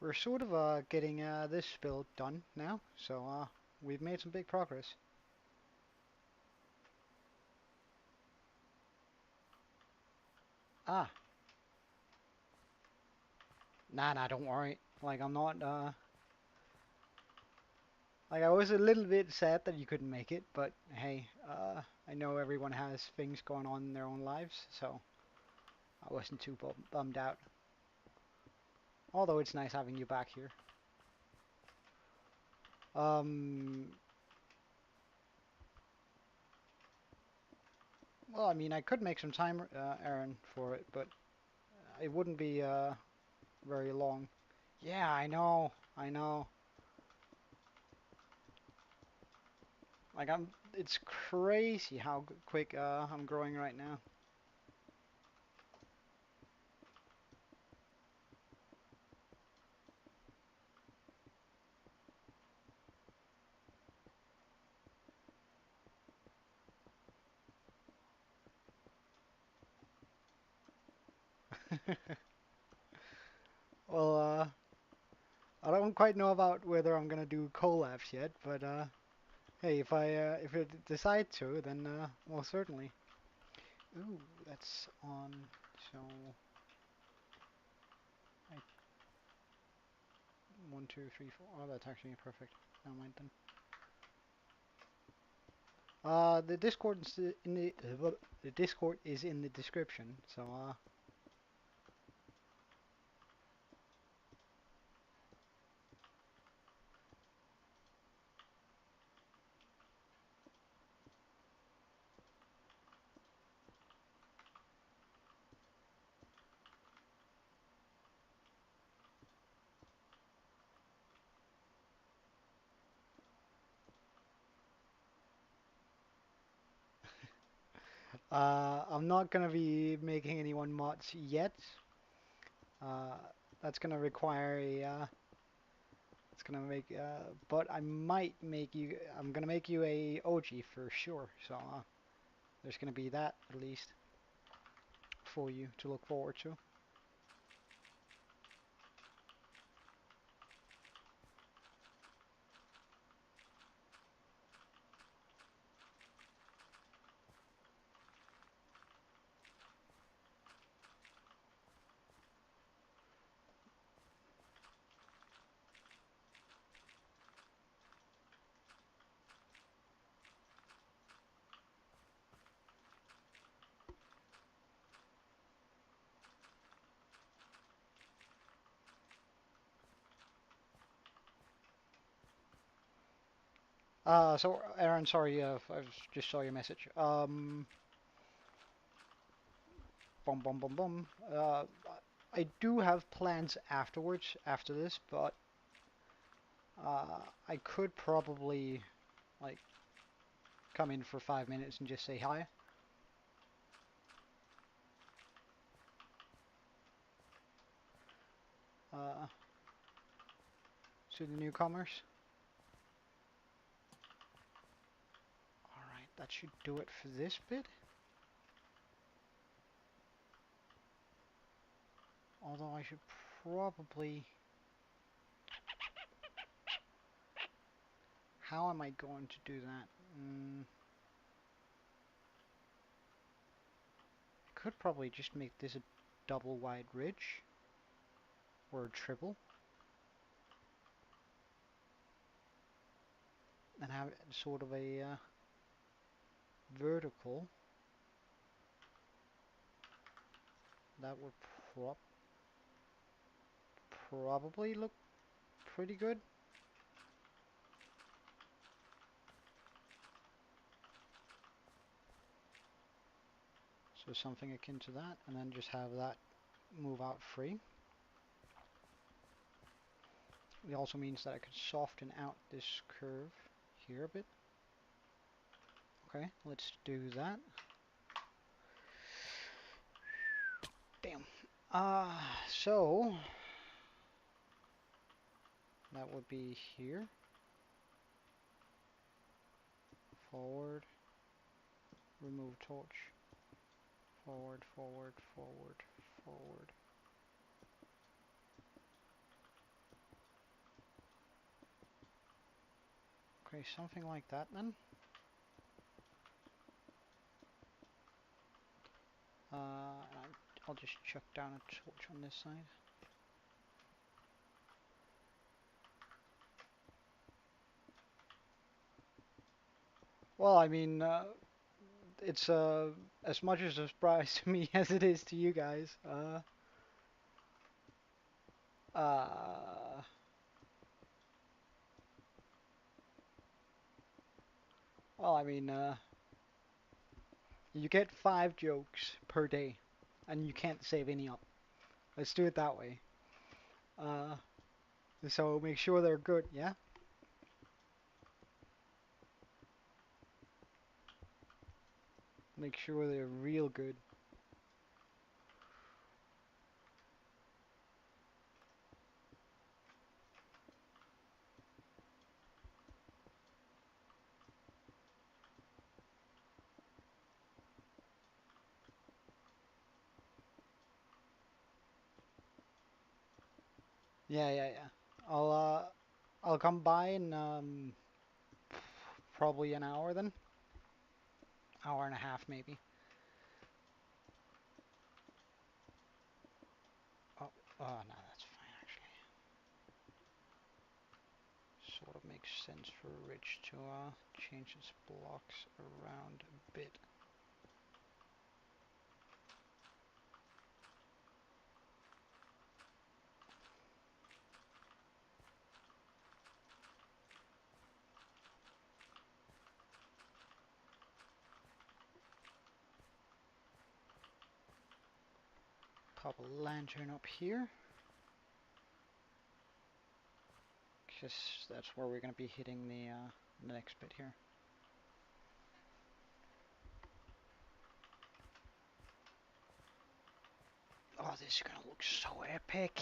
We're sort of getting this build done now, so we've made some big progress. Ah, nah, don't worry. Like I'm not like I was a little bit sad that you couldn't make it, but hey, I know everyone has things going on in their own lives, so I wasn't too bummed out. Although it's nice having you back here. Um, well, I mean, I could make some time, Aaron, for it, but it wouldn't be very long. Yeah, I know, I know. Like it's crazy how quick I'm growing right now. Well, I don't quite know about whether I'm gonna do collabs yet, but hey, if I decide to, then well, certainly. Ooh, that's on. So, I, 1, 2, 3, 4. Oh, that's actually perfect. Never mind then. The Discord is in the Discord is in the description. So, I'm not gonna be making anyone mods yet. Uh, that's gonna require a. It's gonna make. But I might make you. I'm gonna make you a OG for sure. So, there's gonna be that at least for you to look forward to. So Aaron, sorry, I just saw your message. Boom, boom, boom, boom. I do have plans afterwards, after this, but I could probably like come in for 5 minutes and just say hi. Uh, to the newcomers. All right, that should do it for this bit. Although I should probably. How am I going to do that? could probably just make this a double wide ridge, or a triple, and have it sort of a vertical. That would probably look pretty good. So something akin to that, and then just have that move out free. It also means that I could soften out this curve here a bit. Okay, let's do that. Damn. So that would be here. Forward. Remove torch. Forward, forward, forward, forward. Okay, something like that then. I'll just chuck down a torch on this side. Well, I mean, it's as much as a surprise to me as it is to you guys. Uh, well, I mean, you get 5 jokes per day, and you can't save any up. Let's do it that way. Uh, so make sure they're good, yeah? Make sure they're real good. Yeah, yeah, yeah. I'll come by in probably an hour then. Hour and a half maybe. Oh, no, that's fine actually. Sort of makes sense for Rich to change its blocks around a bit. Pop a lantern up here. Because that's where we're going to be hitting the next bit here. Oh, this is going to look so epic.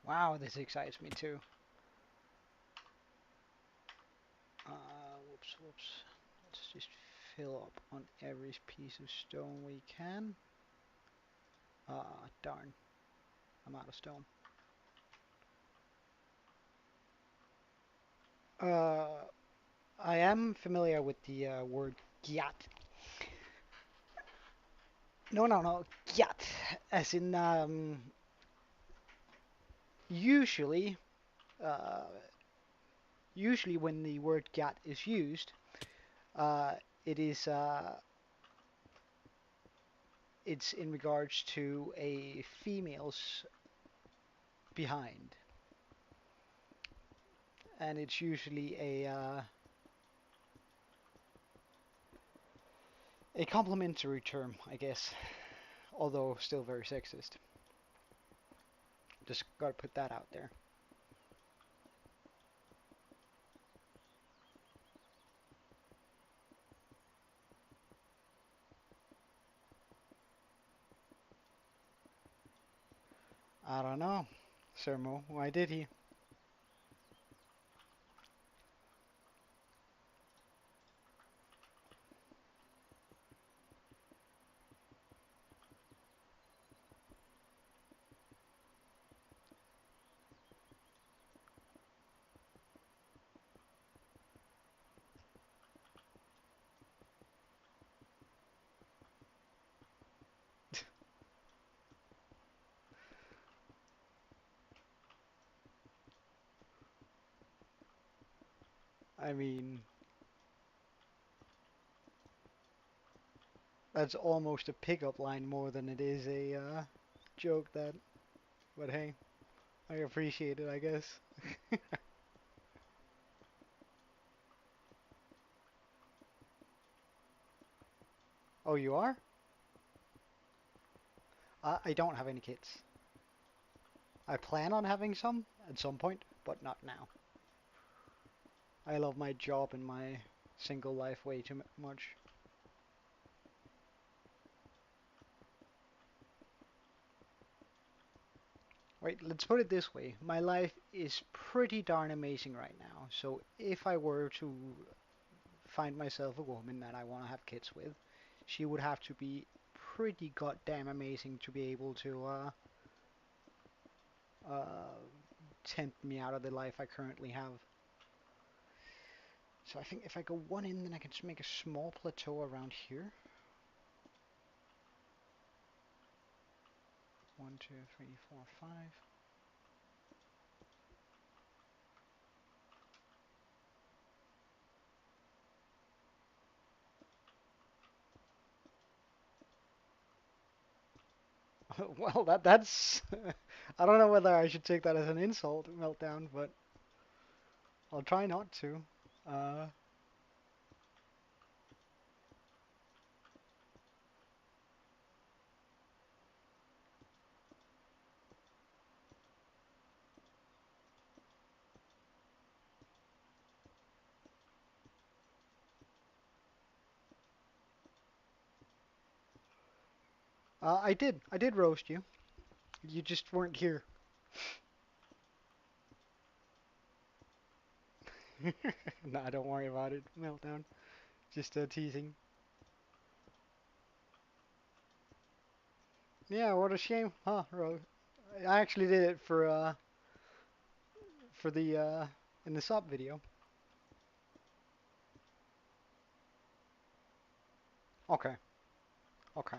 Wow, this excites me too. Whoops, whoops. Let's just fill up on every piece of stone we can. Darn. I'm out of stone. I am familiar with the word gyat. No, gyat. As in, usually, uh, usually when the word gyat is used, uh, it is, it's in regards to a female's behind. And it's usually a complimentary term, I guess, although still very sexist. Just gotta put that out there. I don't know, Sir Mo, why did he? I mean, that's almost a pickup line more than it is a joke. That, but hey, I appreciate it, I guess. Oh, you are? I don't have any kids. I plan on having some at some point, but not now. I love my job and my single life way too much. Right, let's put it this way. My life is pretty darn amazing right now. So if I were to find myself a woman that I want to have kids with, she would have to be pretty goddamn amazing to be able to uh, tempt me out of the life I currently have. So I think if I go one in, then I can just make a small plateau around here. 1, 2, 3, 4, 5. Well, that's I don't know whether I should take that as an insult, meltdown, but I'll try not to. Uh, I did roast you. You just weren't here. Nah, don't worry about it, meltdown. Just teasing. Yeah, what a shame, huh, Ro? I actually did it for the in the sub video. Okay, okay.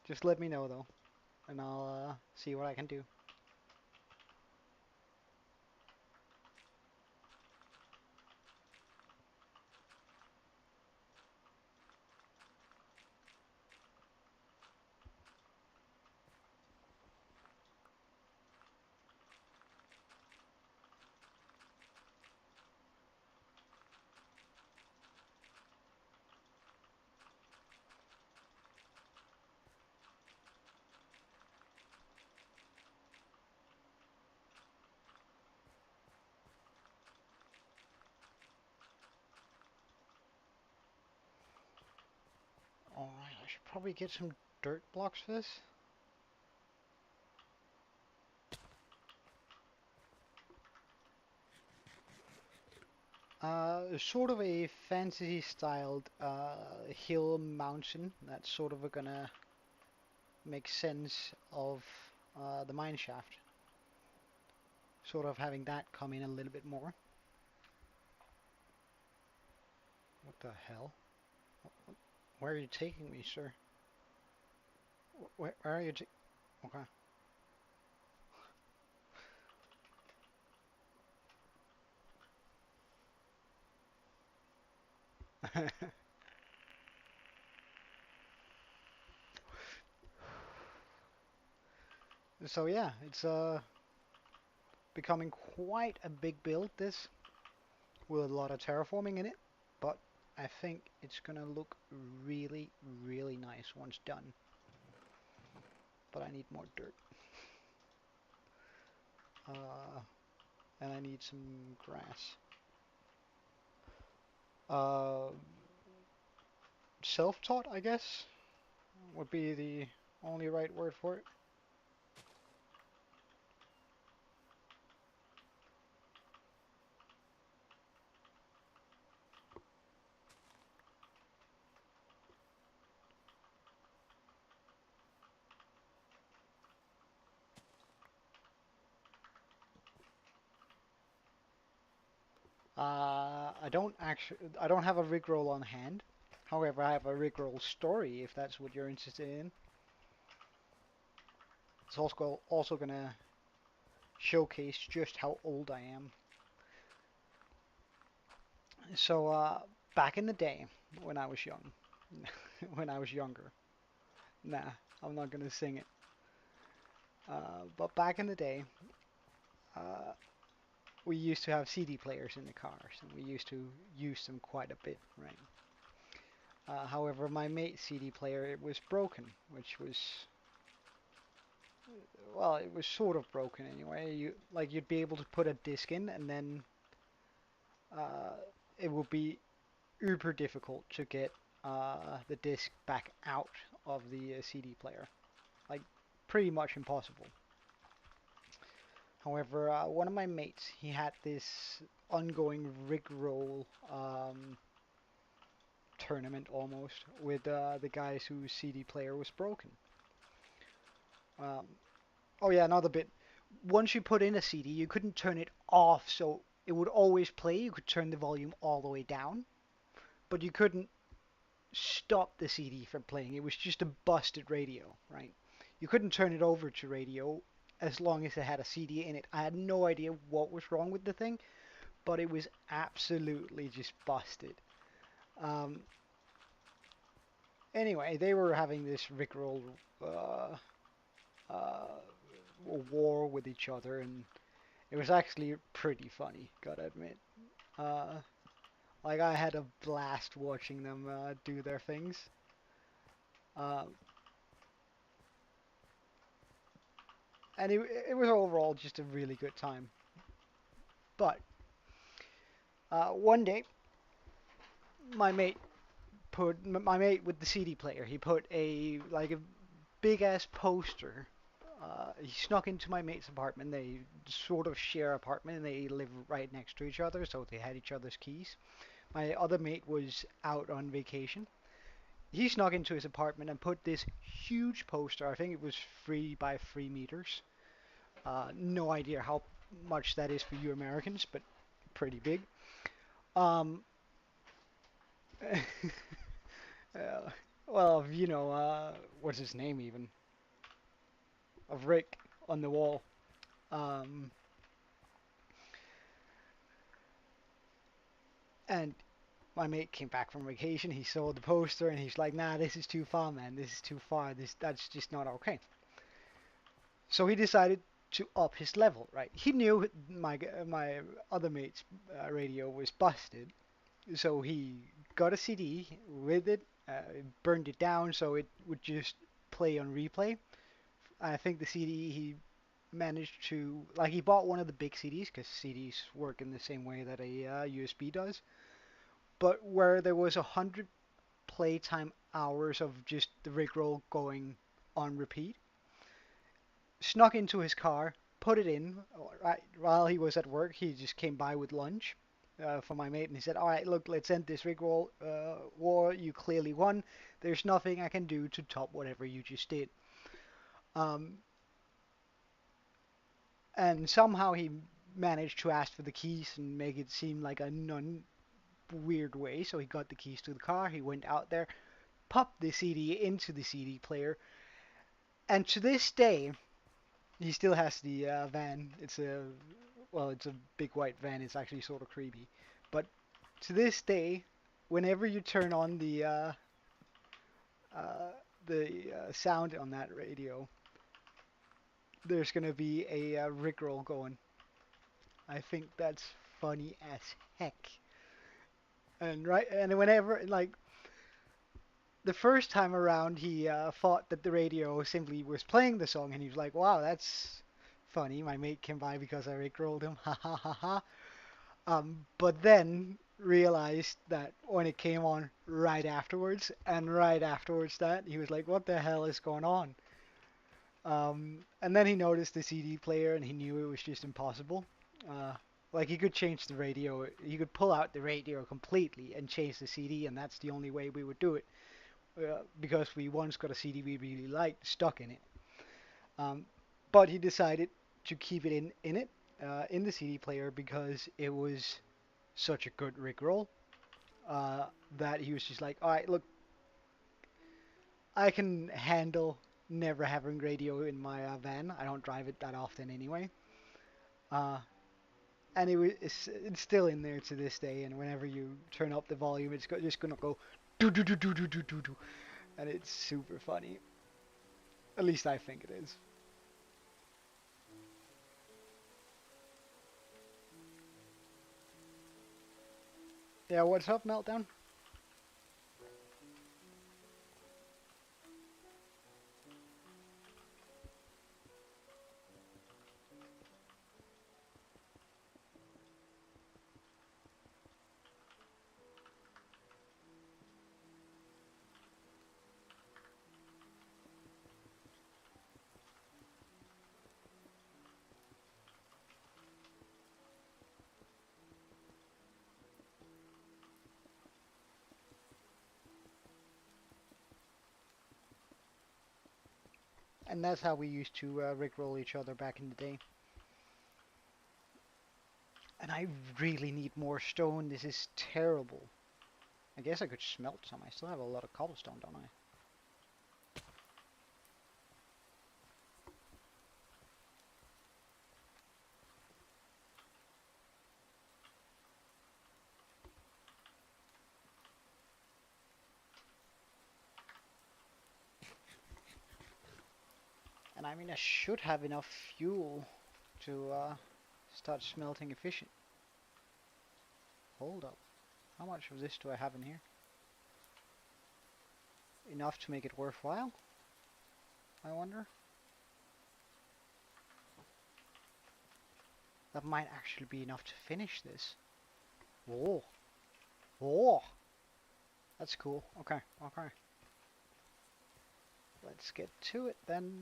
Just let me know though, and I'll see what I can do. Alright, I should probably get some dirt blocks for this. Sort of a fantasy-styled hill mountain that's sort of gonna make sense of the mineshaft. Sort of having that come in a little bit more. What the hell? Where are you taking me, sir? Where are you Okay. So yeah, it's becoming quite a big build, this, with a lot of terraforming in it, but I think it's gonna look really, really nice once done. But I need more dirt. Uh, and I need some grass. Uh, Self-taught, I guess, would be the only right word for it. I don't have a rickroll on hand. However, I have a rickroll story if that's what you're interested in. It's also gonna showcase just how old I am. So back in the day when I was young, when I was younger, nah, I'm not gonna sing it. But back in the day, uh, we used to have CD players in the cars, and we used to use them quite a bit, right? However, my mate's CD player it was broken, which was well, it was sort of broken anyway. You'd be able to put a disc in, and then uh, it would be uber difficult to get the disc back out of the CD player, like pretty much impossible. However, one of my mates he had this ongoing rickroll tournament almost with the guys whose CD player was broken. Um, oh yeah, another bit. Once you put in a CD, you couldn't turn it off, so it would always play. You could turn the volume all the way down, but you couldn't stop the CD from playing. It was just a busted radio, right? You couldn't turn it over to radio as long as it had a CD in it. I had no idea what was wrong with the thing, but it was absolutely just busted. Um, anyway, they were having this Rickroll uh, uh, war with each other, and it was actually pretty funny, gotta admit. Uh, like I had a blast watching them do their things. Uh, and it was overall just a really good time. But one day, my mate my mate with the CD player. He put a big ass poster. He snuck into my mate's apartment. They sort of share apartment, and they live right next to each other, so they had each other's keys. My other mate was out on vacation. He snuck into his apartment and put this huge poster. I think it was 3 by 3 meters. No idea how much that is for you Americans, but pretty big. Um, uh, well, what's his name even? Of Rick on the wall. Um, and my mate came back from vacation. He saw the poster and he's like, "Nah, this is too far, man. This is too far. That's just not okay." So he decided to up his level. Right? He knew my other mate's radio was busted, so he got a CD with it, burned it down so it would just play on replay. I think the CD he managed to he bought one of the big CDs because CDs work in the same way that a USB does, but where there was 100 playtime hours of just the Rickroll going on repeat. Snuck into his car, put it in right while he was at work. He just came by with lunch for my mate, and he said, "All right, look, let's end this Rickroll war. You clearly won. There's nothing I can do to top whatever you just did." Um, and somehow he managed to ask for the keys and make it seem like a non weird way. So he got the keys to the car. He went out there, popped the CD into the CD player, and to this day, he still has the van. It's a big white van. It's actually sort of creepy, but to this day, whenever you turn on uh, the sound on that radio, there's gonna be a Rickroll going. I think that's funny as heck. And whenever the first time around, he thought that the radio simply was playing the song, and he was like, "Wow, that's funny. My mate came by because I rickrolled him. Ha ha ha ha." But then realized that when it came on right afterwards that he was like, "What the hell is going on?" And then he noticed the CD player, and he knew it was just impossible. Uh, he could change the radio. He could pull out the radio completely and change the CD, and that's the only way we would do it. Because we once got a CD we really liked stuck in it. Um, but he decided to keep it in the CD player because it was such a good Rickroll uh, that he was just like, all right, look, I can handle never having radio in my van. I don't drive it that often anyway. Uh, and it's still in there to this day. And whenever you turn up the volume, it's just gonna go do do do do do do do do, and it's super funny. At least I think it is. Yeah, what's up, Meltdown? And that's how we used to rickroll each other back in the day. And I really need more stone. This is terrible. I guess I could smelt some. I still have a lot of cobblestone, don't I? And I mean, I should have enough fuel to start smelting efficient. Hold up. How much of this do I have in here? Enough to make it worthwhile? I wonder. That might actually be enough to finish this. Whoa. Whoa. That's cool. Okay, okay. Let's get to it then.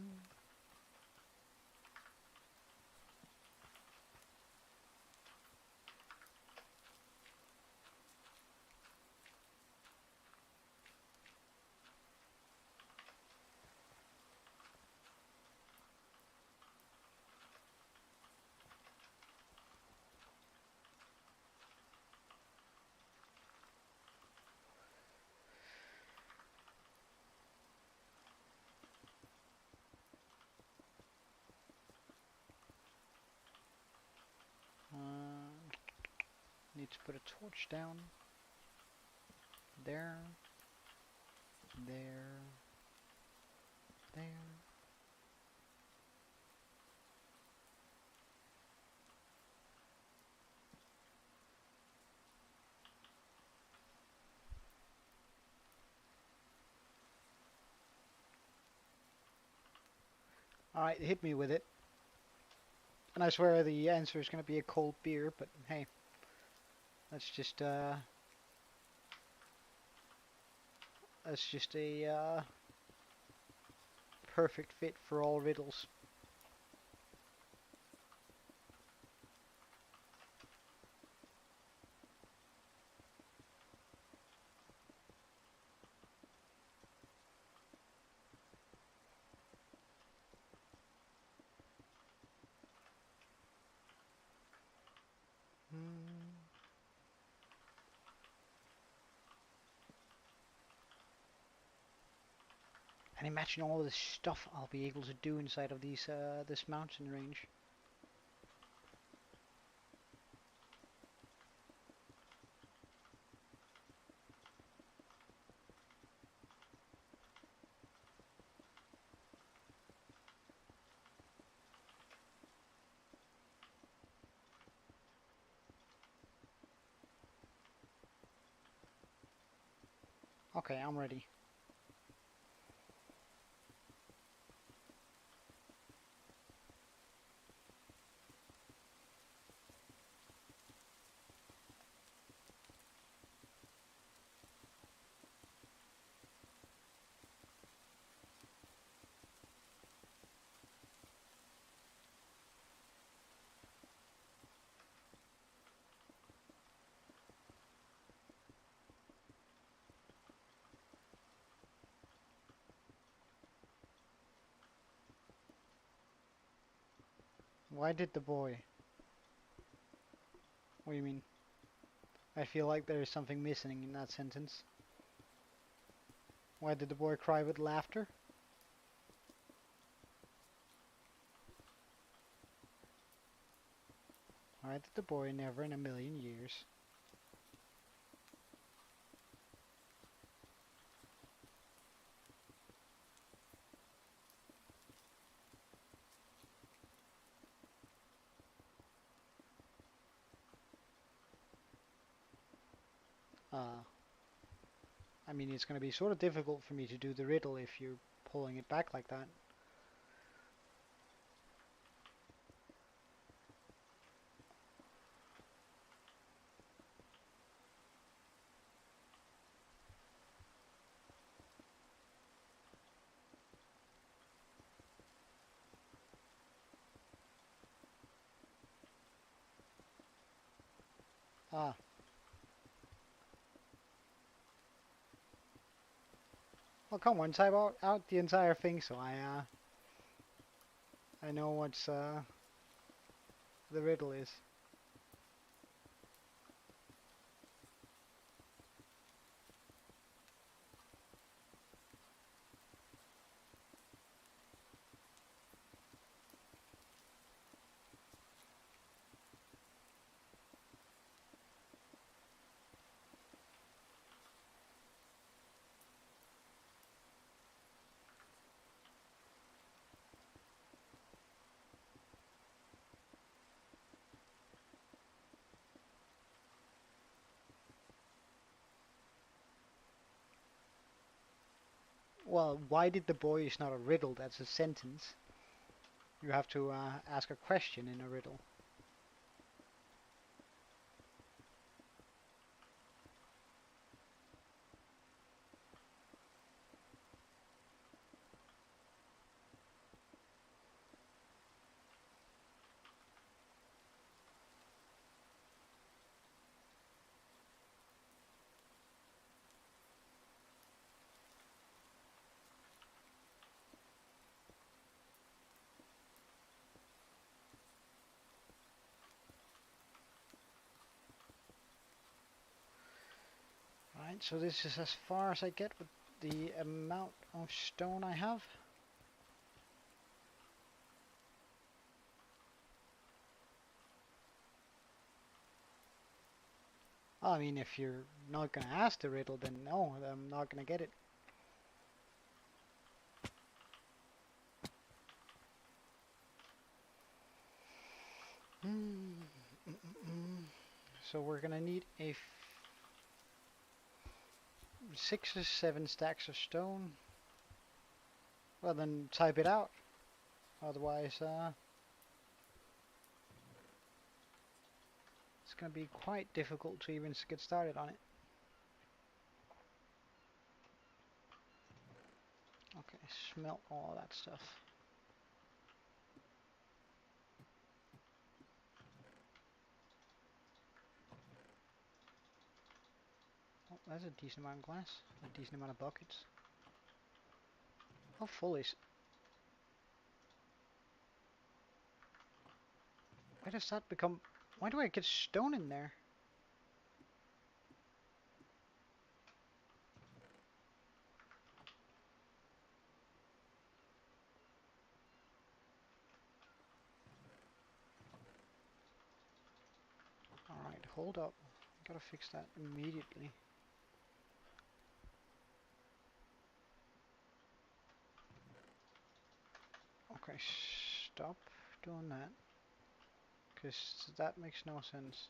Need to put a torch down. There. There. There. Alright, hit me with it. And I swear the answer is going to be a cold beer, but hey. That's just a perfect fit for all riddles. And imagine all this stuff I'll be able to do inside of this mountain range. Okay, I'm ready. Why did the boy? What do you mean? I feel like there is something missing in that sentence. Why did the boy cry with laughter? Why did the boy never in a million years? Uh, I mean, it's going to be sort of difficult for me to do the riddle if you're pulling it back like that. Ah, well, come on, type out the entire thing so I know what's the riddle is. Well, why did the boy is not a riddle? That's a sentence. You have to ask a question in a riddle. Right, so this is as far as I get with the amount of stone I have. I mean, if you're not gonna ask the riddle, then no, I'm not gonna get it. So we're gonna need a 6 or 7 stacks of stone. Well, then type it out. Otherwise, it's gonna be quite difficult to even get started on it. Okay, smelt all that stuff. Oh, that's a decent amount of glass. A decent amount of buckets. How full is... Why does that become... Why do I get stone in there? Alright, hold up. Gotta fix that immediately. Okay, stop doing that. Because that makes no sense.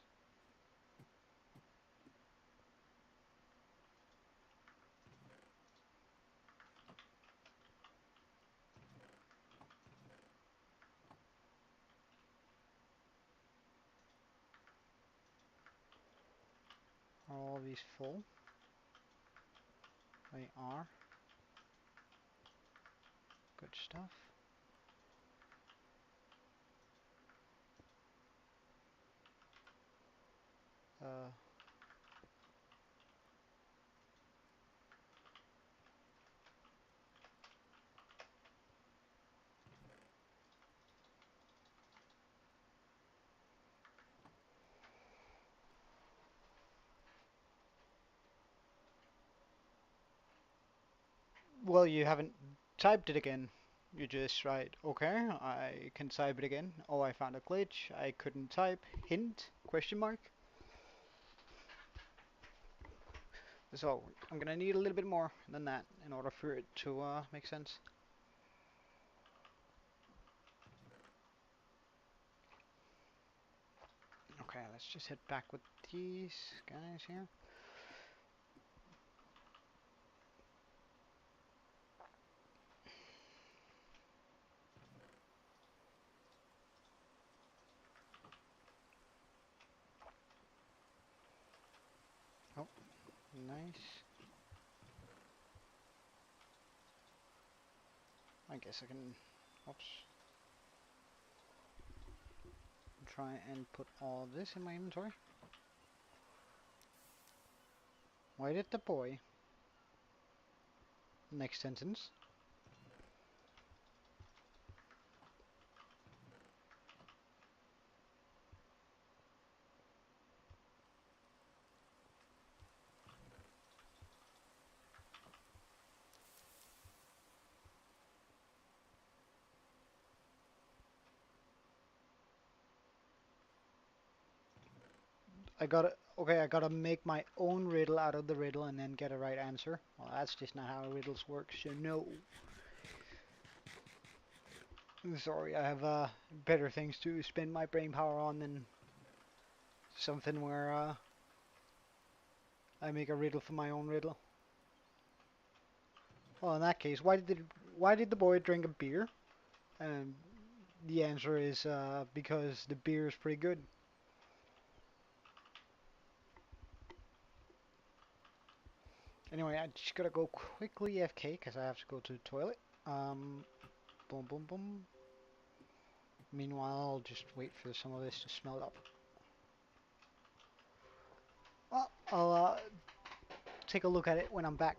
Are all these full? They are. Good stuff. Uh, well, you haven't typed it again. You just write, okay, I can type it again. Oh, I found a glitch. I couldn't type. Hint? Question mark? So I'm gonna need a little bit more than that in order for it to make sense. Okay, let's just head back with these guys here. Oh, nice. I guess I can, oops, try and put all of this in my inventory. Why did the boy? Next sentence. Okay, I gotta make my own riddle out of the riddle and then get a right answer. Well, that's just not how riddles work, so no. I'm sorry, I have better things to spend my brain power on than something where I make a riddle for my own riddle. Well, in that case, why did the boy drink a beer? And the answer is because the beer is pretty good. Anyway, I just gotta go quickly AFK because I have to go to the toilet. Boom, boom, boom. Meanwhile, I'll just wait for some of this to smell up. Well, I'll take a look at it when I'm back.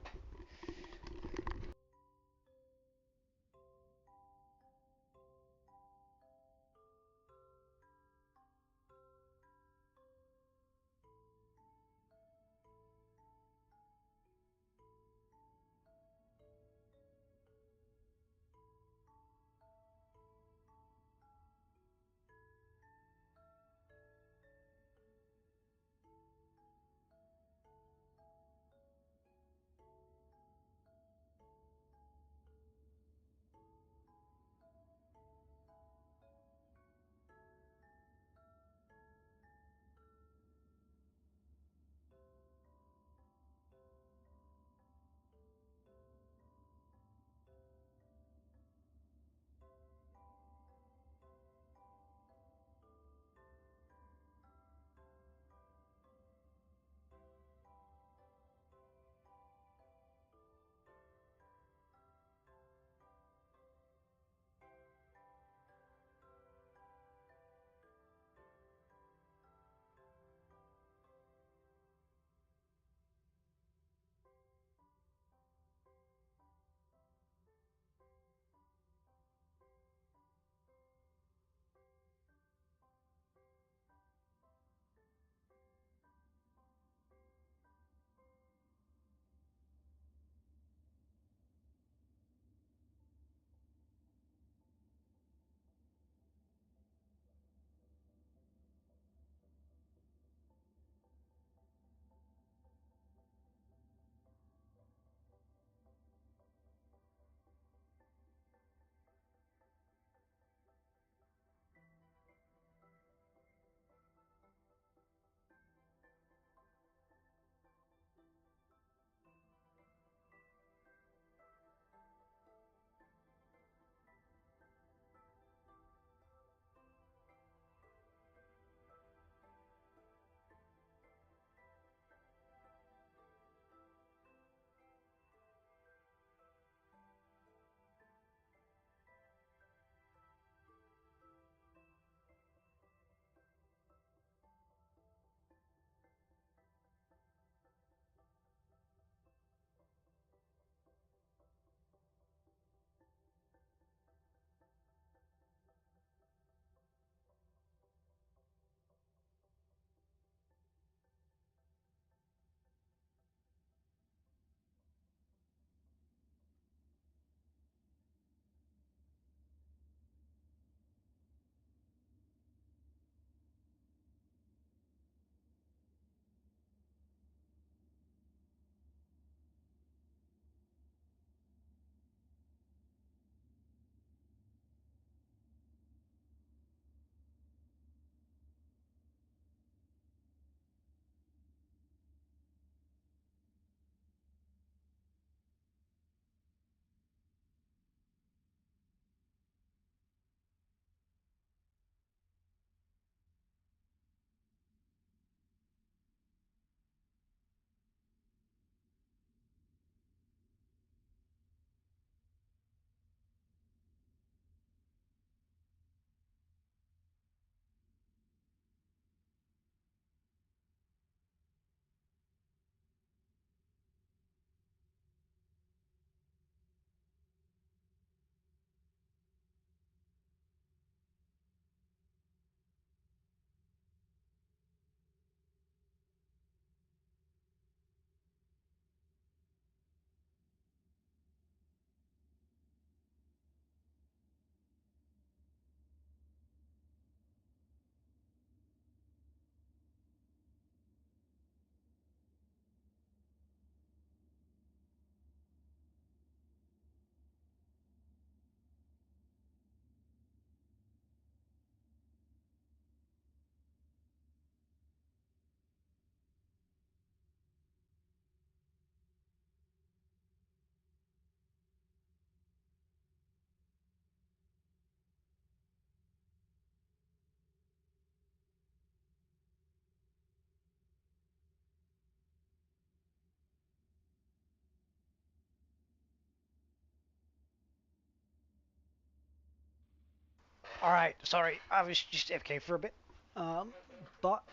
Alright, sorry, I was just AFK for a bit. Um, but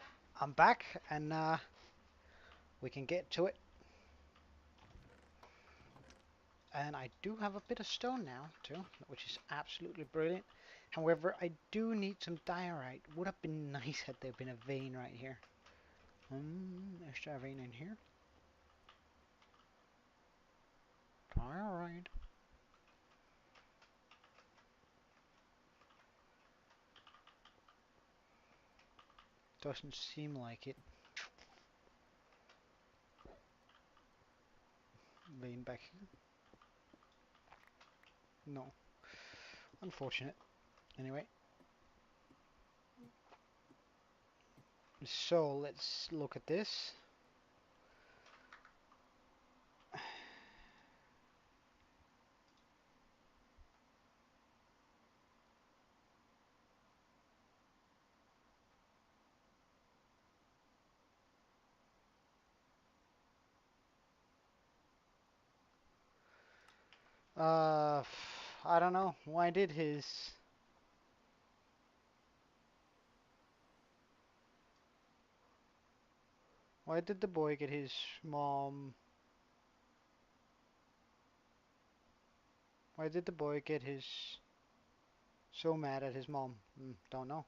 I'm back and we can get to it. And I do have a bit of stone now too, which is absolutely brilliant. However, I do need some diorite. Would have been nice had there been a vein right here. Is there a vein in here? Diorite. Doesn't seem like it. Vein back here? No. Unfortunate. Anyway. So let's look at this. Uh, I don't know. Why did the boy get his mom? Why did the boy get his so mad at his mom? Don't know.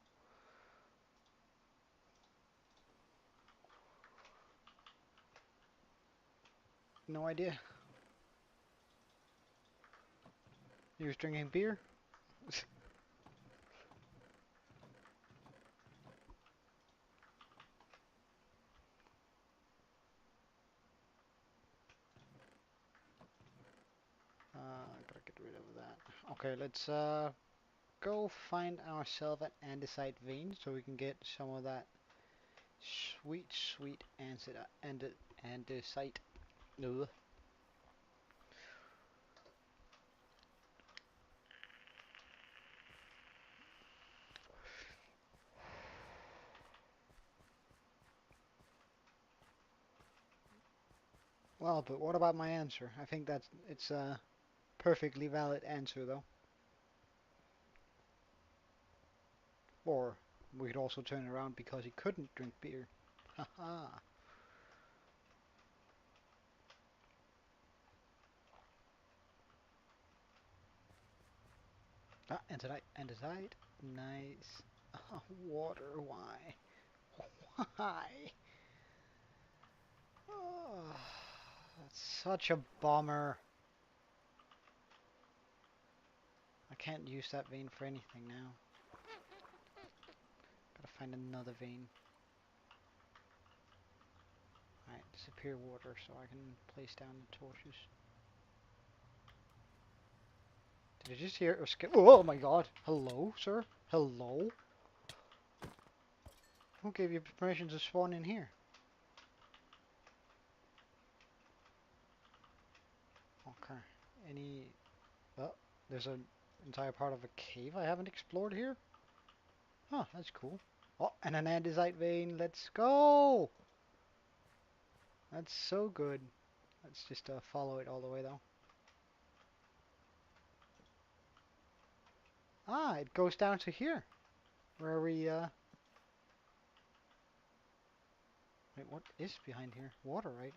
No idea. He was drinking beer. Gotta get rid of that. Okay, let's go find ourselves an andesite vein so we can get some of that sweet, sweet andesite. Ugh. Well, but what about my answer? I think it's a perfectly valid answer though. Or we could also turn it around because he couldn't drink beer. Haha. Ah, andesite. Nice. Water, why? Why? Oh, that's such a bummer. I can't use that vein for anything now. Gotta find another vein. Alright, disappear water so I can place down the torches. Did I just hear it skip? Oh my god! Hello, sir? Hello? Who gave you permission to spawn in here? Okay. Any... Oh, there's an entire part of a cave I haven't explored here? Huh, that's cool. Oh, and an andesite vein. Let's go! That's so good. Let's just follow it all the way though. Ah, it goes down to here. Where we, Wait, what is behind here? Water, right?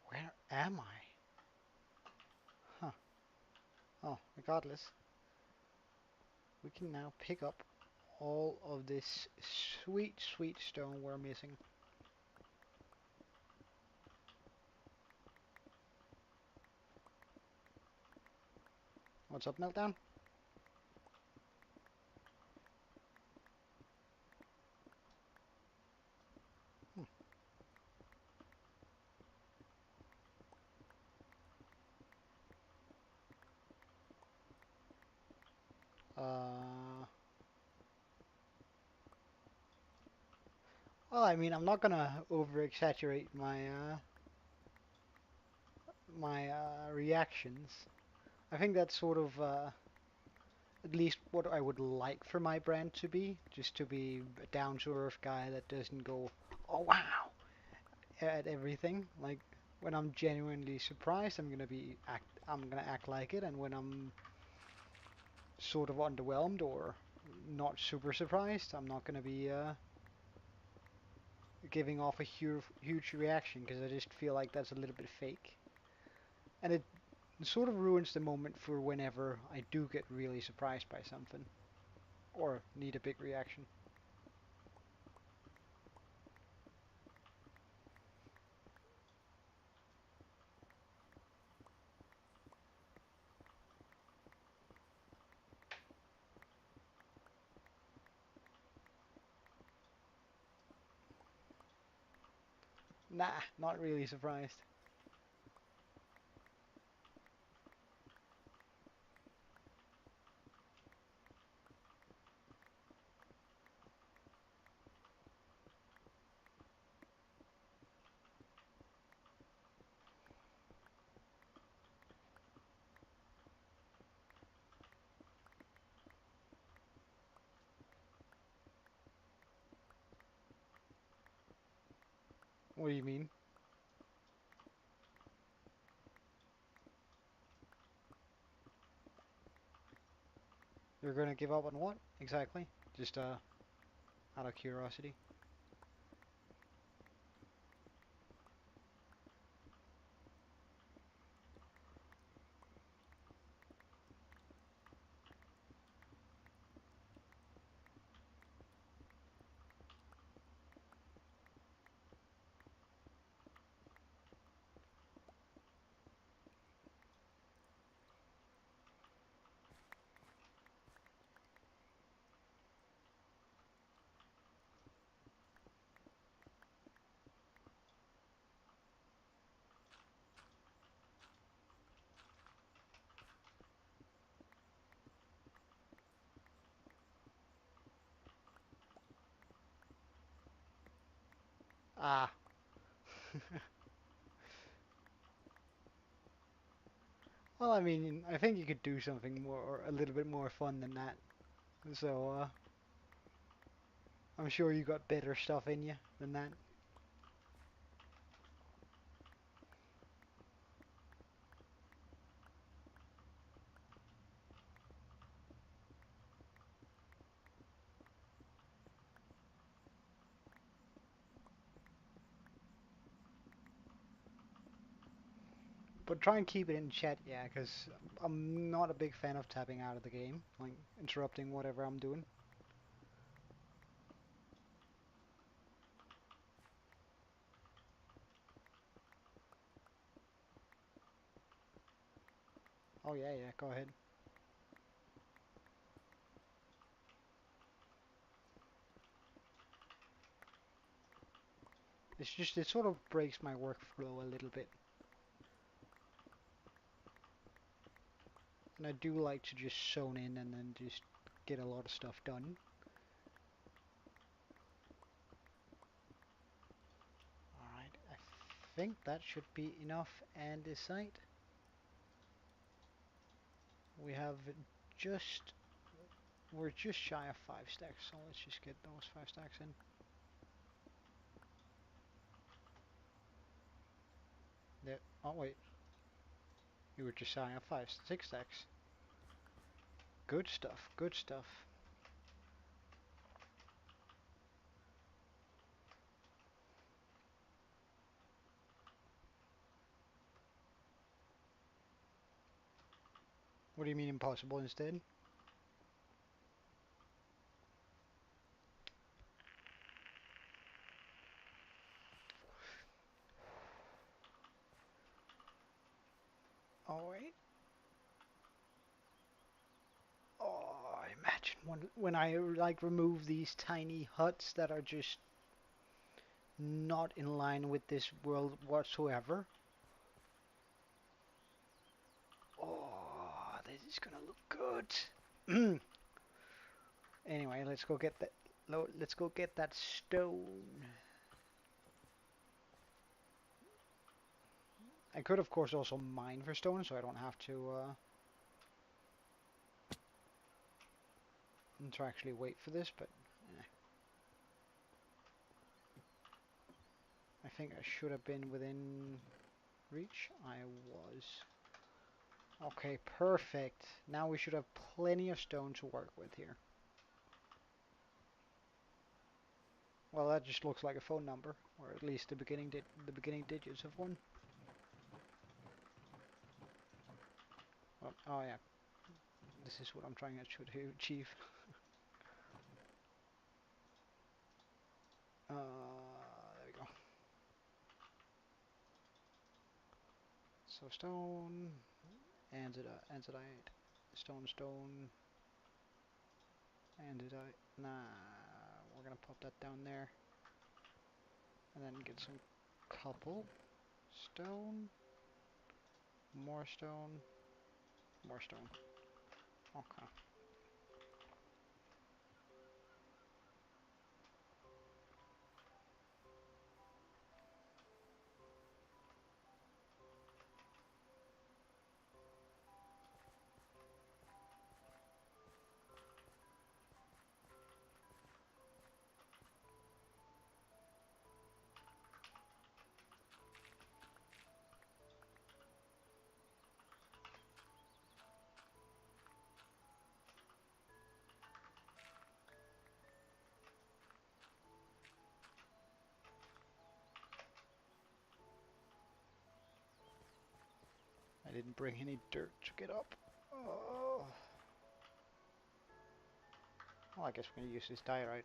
Where am I? Huh. Oh, regardless, we can now pick up all of this sweet, sweet stone we're missing. What's up, Meltdown? Hmm. Uh, well, I mean, I'm not gonna over-exaggerate my reactions. I think that's sort of at least what I would like for my brand to be, just to be a down-to-earth guy that doesn't go, oh wow, at everything. Like, When I'm genuinely surprised, I'm gonna act like it, and when I'm sort of underwhelmed or not super surprised, I'm not gonna be giving off a huge reaction because I just feel like that's a little bit fake, and it sort of ruins the moment for whenever I do get really surprised by something or need a big reaction. Nah, not really surprised. What do you mean? You're gonna give up on what exactly? Just out of curiosity. Ah. Well, I mean, I think you could do something more, a little bit more fun than that. So, I'm sure you got better stuff in you than that. But try and keep it in chat, yeah, because I'm not a big fan of tapping out of the game, like interrupting whatever I'm doing. Oh yeah, yeah, go ahead. It's just, it sort of breaks my workflow a little bit. And I do like to just zone in and then just get a lot of stuff done. Alright, I think that should be enough andesite. We have just, we're just shy of 5 stacks, so let's just get those 5 stacks in. There, oh wait, you were just shy of 6 stacks. Good stuff, good stuff. What do you mean impossible instead? Oh wait. Oh, imagine when I like remove these tiny huts that are just not in line with this world whatsoever. Oh, this is gonna look good. Anyway, let's go get that. Let's go get that stone. I could, of course, also mine for stone, so I don't have to actually wait for this. But I think I should have been within reach? I was. Okay, perfect. Now we should have plenty of stone to work with here. Well, that just looks like a phone number, or at least the beginning digits of one. Oh yeah, this is what I'm trying to achieve. There we go. So stone, andesite, stone, andesite. Nah, we're gonna pop that down there, and then get some cobble, stone, more stone, more stone. Okay. I didn't bring any dirt to get up. Oh. Well, I guess we're gonna use this diorite.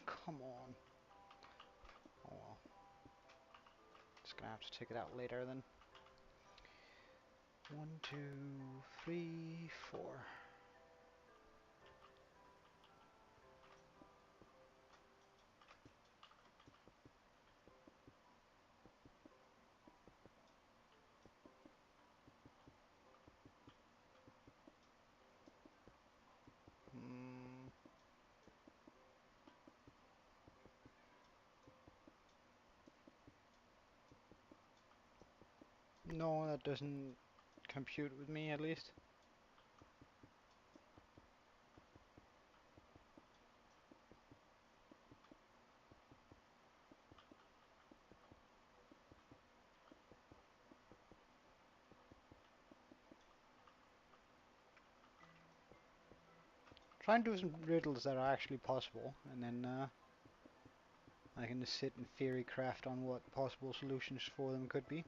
Come on. Oh well. Just gonna have to take it out later then. 1, 2, 3, 4. Mm, no, that doesn't compute with me at least. Try and do some riddles that are actually possible, and then I can just sit and theory craft on what possible solutions for them could be.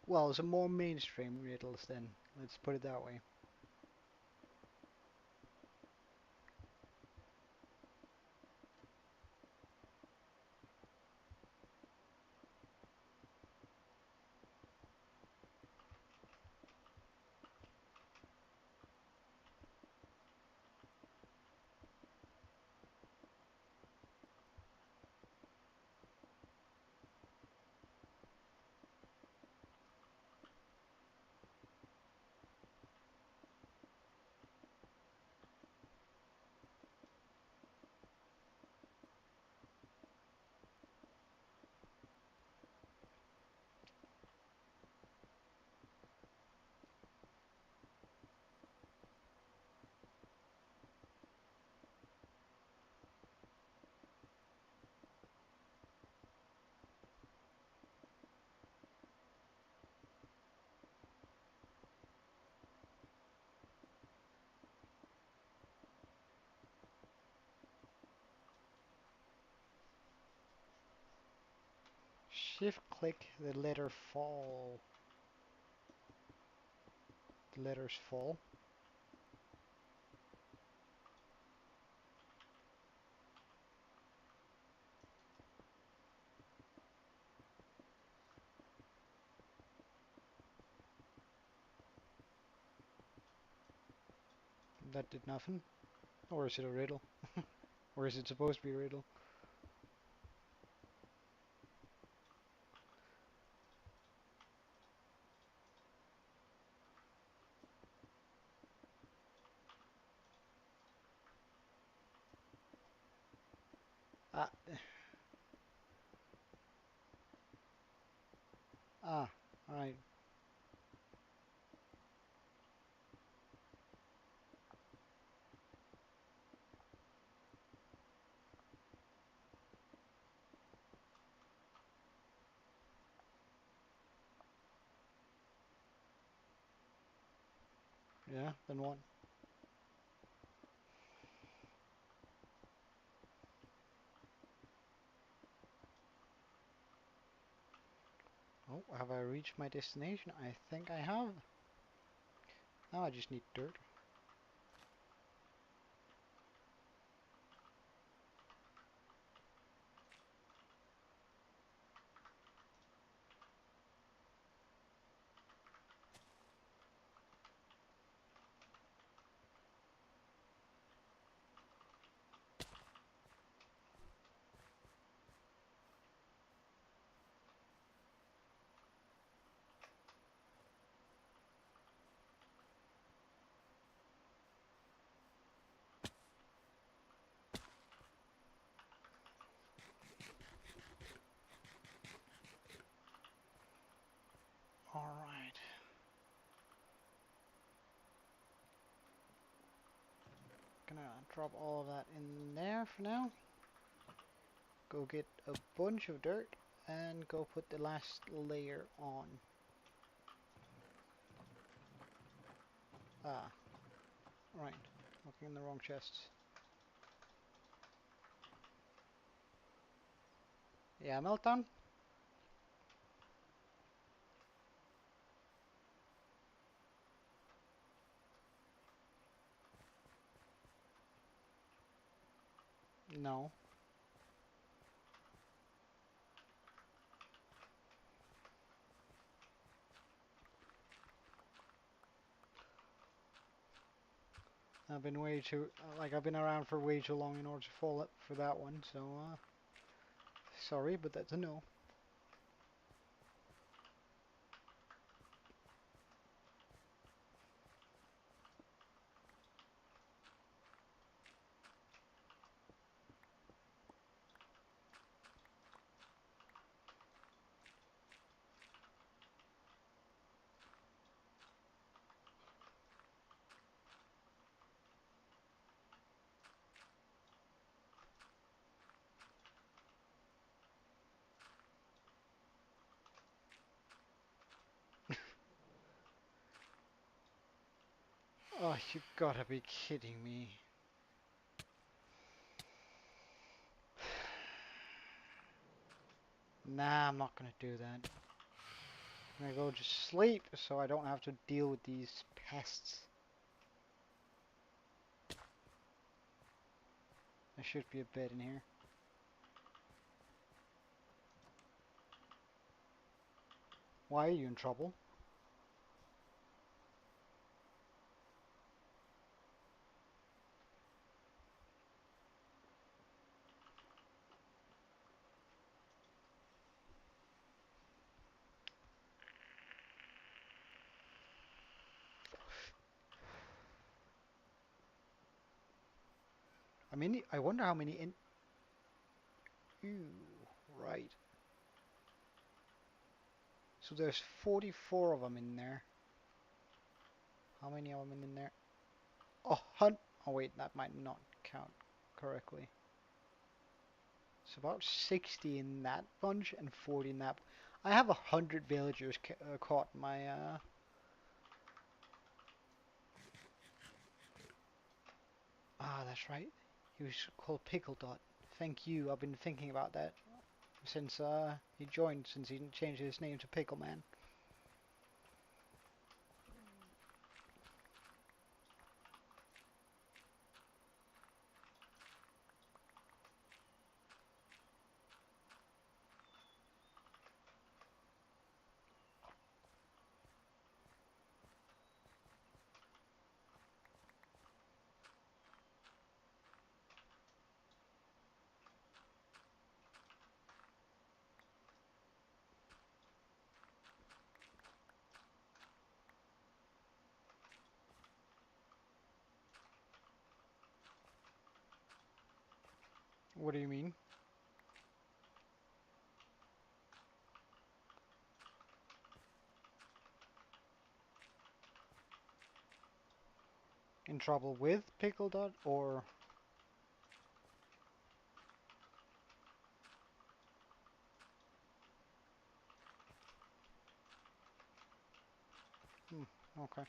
Well, some more mainstream riddles then. Let's put it that way. Shift click the letter fall. The letters fall. That did nothing. Or is it a riddle? Or is it supposed to be a riddle? Ah, right. Yeah, then what? Oh, have I reached my destination? I think I have. Now I just need dirt. Alright. Gonna drop all of that in there for now. Go get a bunch of dirt and go put the last layer on. Ah, right. Looking in the wrong chests. Yeah, meltdown? No. I've been way too, I've been around for way too long in order to fall up for that one, so, sorry, but that's a no. Oh, you gotta be kidding me. Nah, I'm not gonna do that. I'm gonna go just sleep so I don't have to deal with these pests. There should be a bed in here. Why are you in trouble? I wonder how many in... Ooh, right. So there's 44 of them in there. How many of them in there? Oh, oh wait, that might not count correctly. It's about 60 in that bunch and 40 in that. I have 100 villagers caught in my Ah, that's right. He was called Pickle Dot. Thank you. I've been thinking about that since he joined, since he changed his name to Pickle Man. What do you mean? In trouble with Pickle Dot or... Hmm, okay.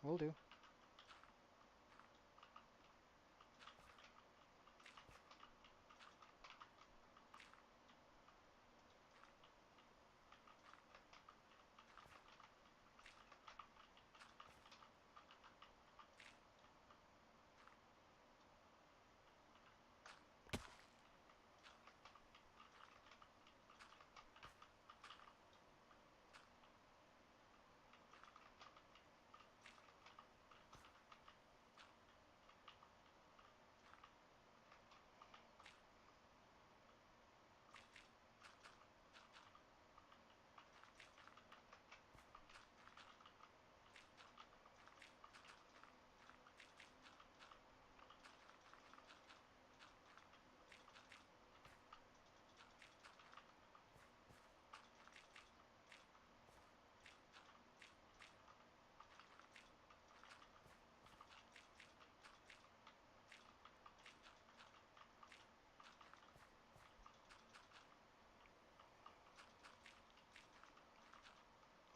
Will do.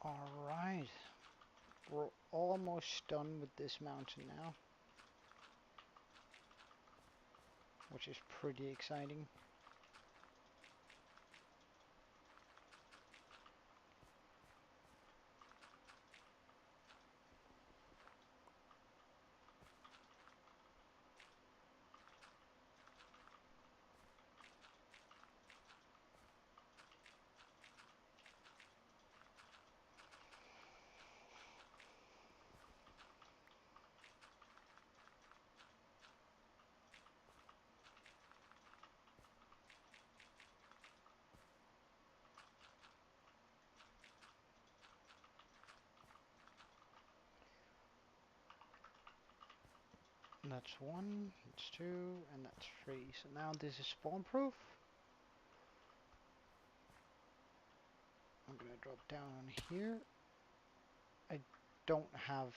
Alright. We're almost done with this mountain now, which is pretty exciting. And that's 1, that's 2, and that's 3. So now this is spawn proof. I'm gonna drop down on here. I don't have...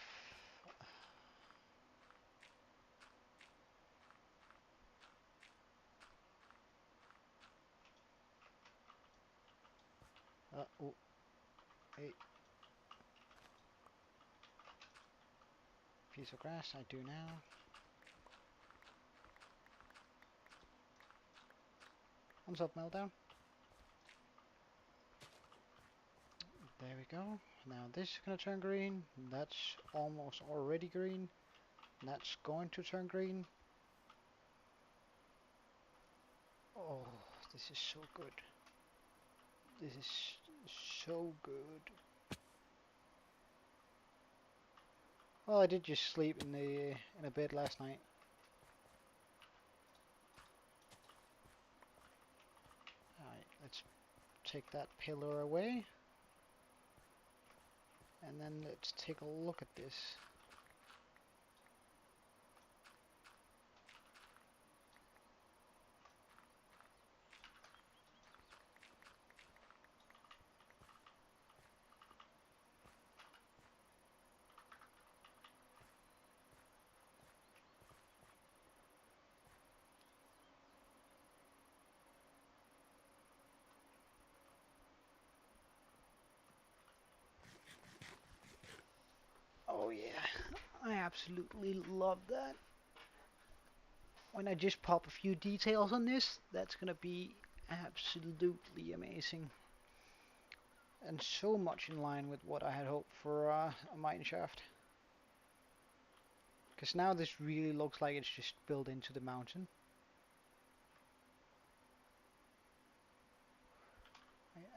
oh, hey. Piece of grass, I do now. Thumbs up, Meltdown. There we go. Now this is gonna turn green. That's almost already green. That's going to turn green. Oh, this is so good. This is so good. Well, I did just sleep in a bed last night. Alright, let's take that pillar away. And then let's take a look at this. Oh yeah, I absolutely love that. When I just pop a few details on this, that's gonna be absolutely amazing. And so much in line with what I had hoped for a mineshaft. Because now this really looks like it's just built into the mountain.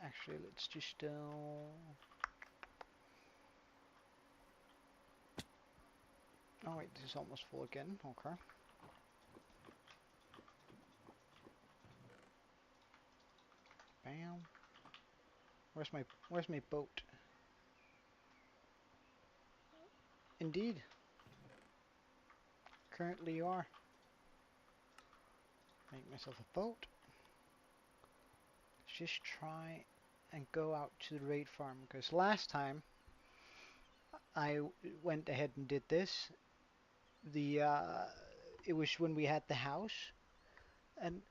Actually, let's just... Oh wait, this is almost full again, okay. Bam. Where's my boat? Indeed. currently you are. Make myself a boat. Let's just try and go out to the raid farm, because last time I went ahead and did this, the it was when we had the house, and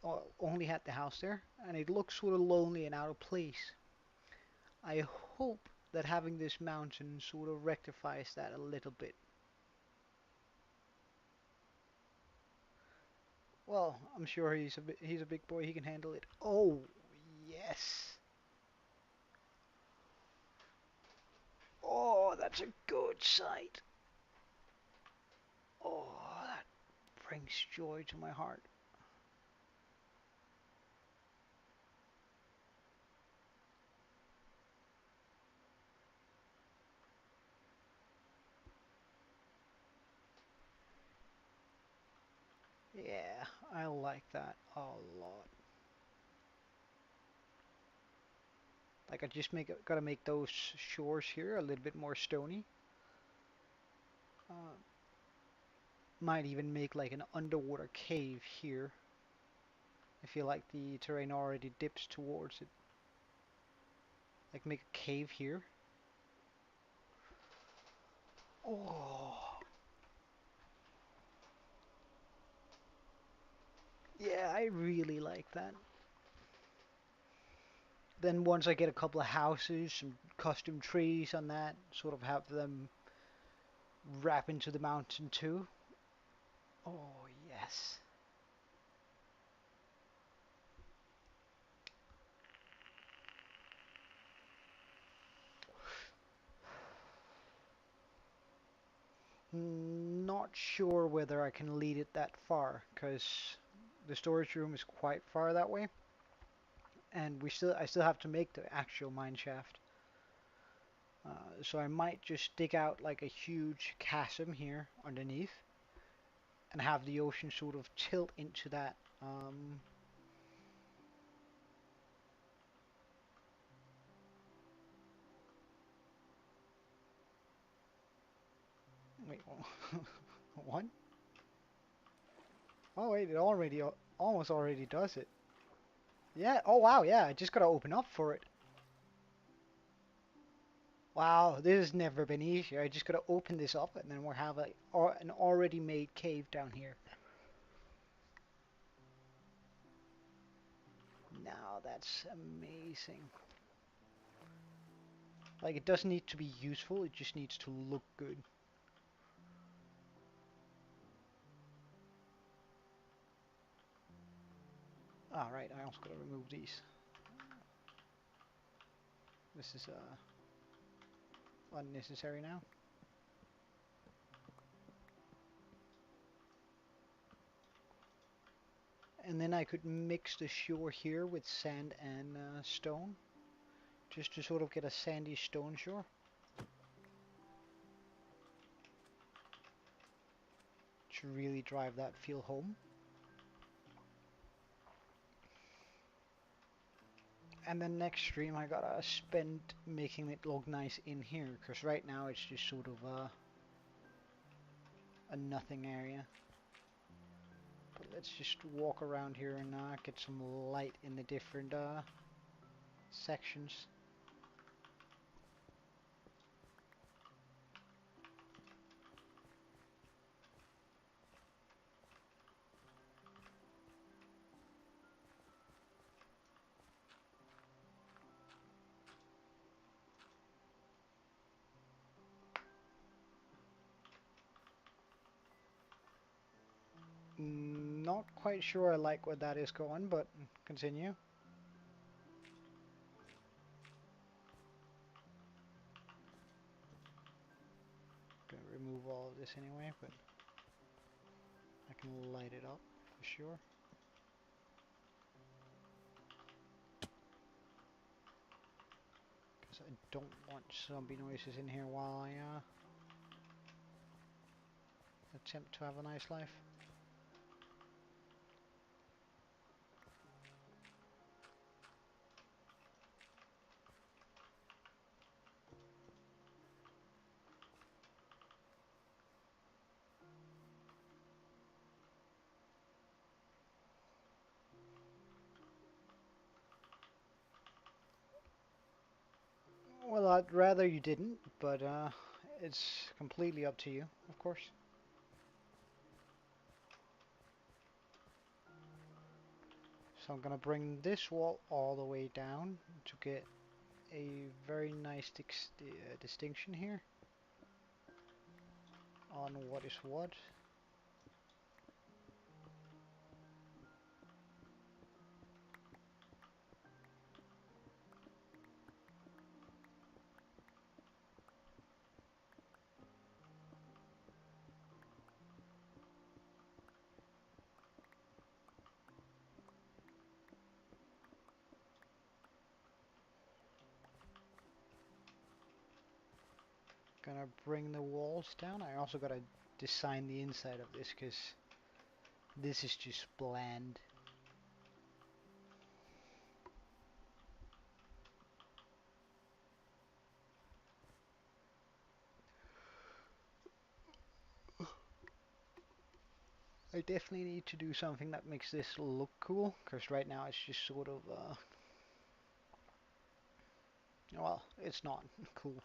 only had the house there, and it looked sort of lonely and out of place. I hope that having this mountain sort of rectifies that a little bit. Well, I'm sure he's a big boy. He can handle it. Oh, yes. Oh, that's a good sight. Oh, that brings joy to my heart. Yeah, I like that a lot. Like I just gotta make those shores here a little bit more stony. Uh, might even make like an underwater cave here. I feel like the terrain already dips towards it. Like make a cave here. Oh, yeah, I really like that. Then once I get a couple of houses, some custom trees on that, sort of have them wrap into the mountain too. Oh, yes. Not sure whether I can lead it that far, because the storage room is quite far that way, and I still have to make the actual mine shaft. So I might just dig out like a huge chasm here underneath, and have the ocean sort of tilt into that. Wait, what? Oh wait, it already almost already does it. Yeah. Oh wow. Yeah. I just gotta open up for it. Wow. This has never been easier. I just gotta open this up, and then we'll have an already made cave down here. Now that's amazing. Like it doesn't need to be useful. It just needs to look good. All right. I also gotta remove these. This is unnecessary now. And then I could mix the shore here with sand and stone, just to sort of get a sandy stone shore. To really drive that feel home. And then next stream I gotta spend making it look nice in here, because right now it's just sort of a nothing area. But let's just walk around here and get some light in the different sections. Not quite sure I like where that is going, but continue. Gonna remove all of this anyway, but I can light it up for sure. Because I don't want zombie noises in here while I attempt to have a nice life. I'd rather you didn't, but it's completely up to you, of course. So I'm gonna bring this wall all the way down to get a very nice distinction here on what is what. Gonna bring the walls down. I also gotta design the inside of this because this is just bland. I definitely need to do something that makes this look cool, because right now it's just sort of, well, it's not cool.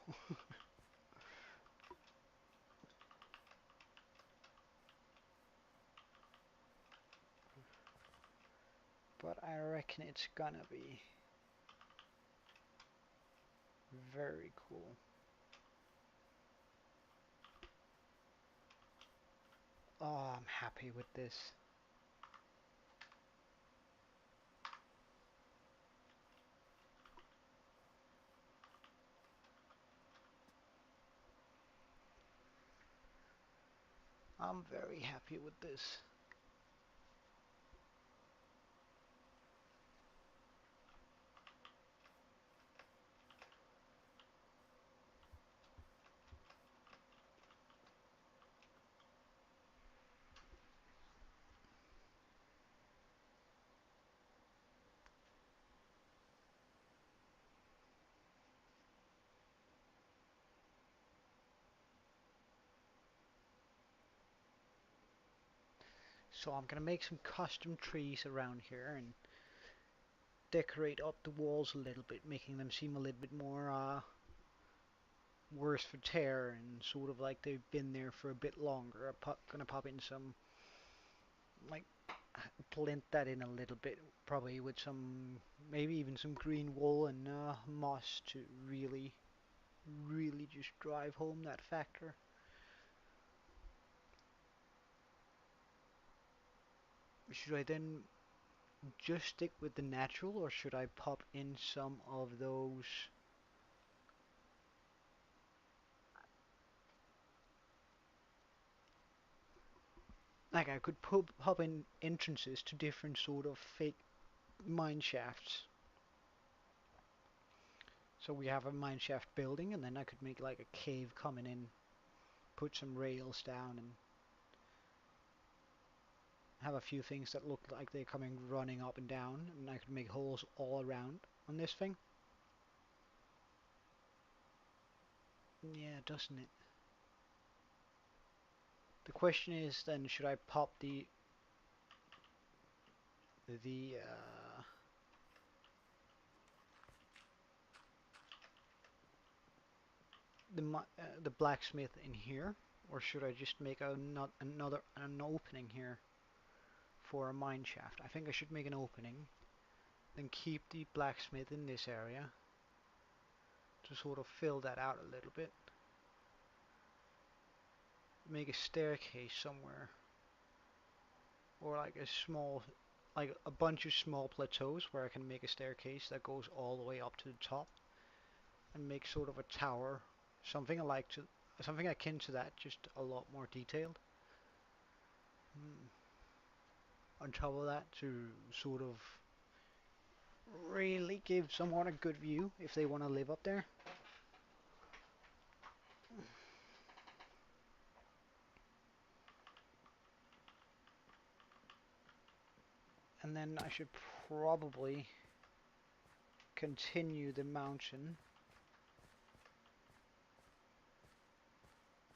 But I reckon it's gonna be very cool. Oh, I'm happy with this. I'm very happy with this. So I'm gonna make some custom trees around here and decorate up the walls a little bit, making them seem a little bit more worse for tear and sort of like they've been there for a bit longer. I'm gonna pop in some, like, blend that in a little bit, probably with some, maybe even some green wool and moss to really, really just drive home that factor. Should I then just stick with the natural, or should I pop in some of those? Like I could pop in entrances to different sort of fake mine shafts. So we have a mine shaft building, and then I could make like a cave coming in, put some rails down, and have a few things that look like they're coming running up and down, and I could make holes all around on this thing. Yeah, doesn't it? The question is then, should I pop the the blacksmith in here, or should I just make an opening here for a mine shaft? I think I should make an opening, then keep the blacksmith in this area to sort of fill that out a little bit. Make a staircase somewhere, or like a small, like a bunch of small plateaus where I can make a staircase that goes all the way up to the top, and make sort of a tower, something something akin to that, just a lot more detailed. On top of that, to sort of really give someone a good view if they want to live up there. And then I should probably continue the mountain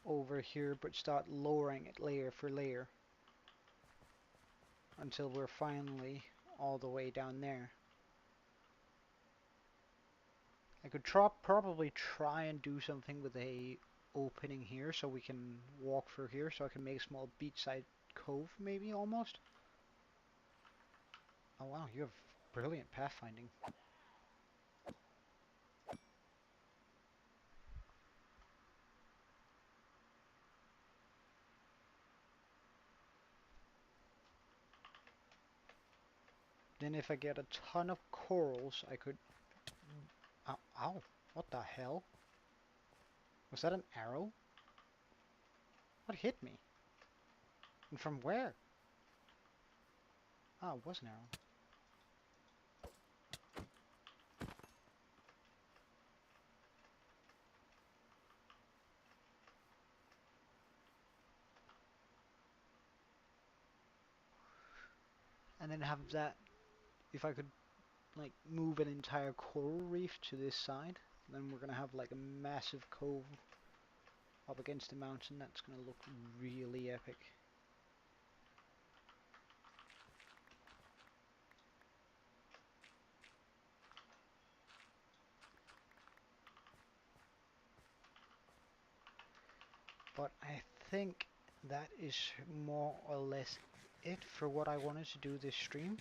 over here, but start lowering it layer for layer until we're finally all the way down there. I could probably try and do something with a opening here so we can walk through here, so I can make a small beachside cove maybe almost. Oh wow, you have brilliant pathfinding. Then if I get a ton of corals, I could... Ow, ow, what the hell? Was that an arrow? What hit me? And from where? Oh, it was an arrow. And then have that, if I could like move an entire coral reef to this side, then we're gonna have like a massive cove up against the mountain. That's gonna look really epic. But I think that is more or less it for what I wanted to do this stream.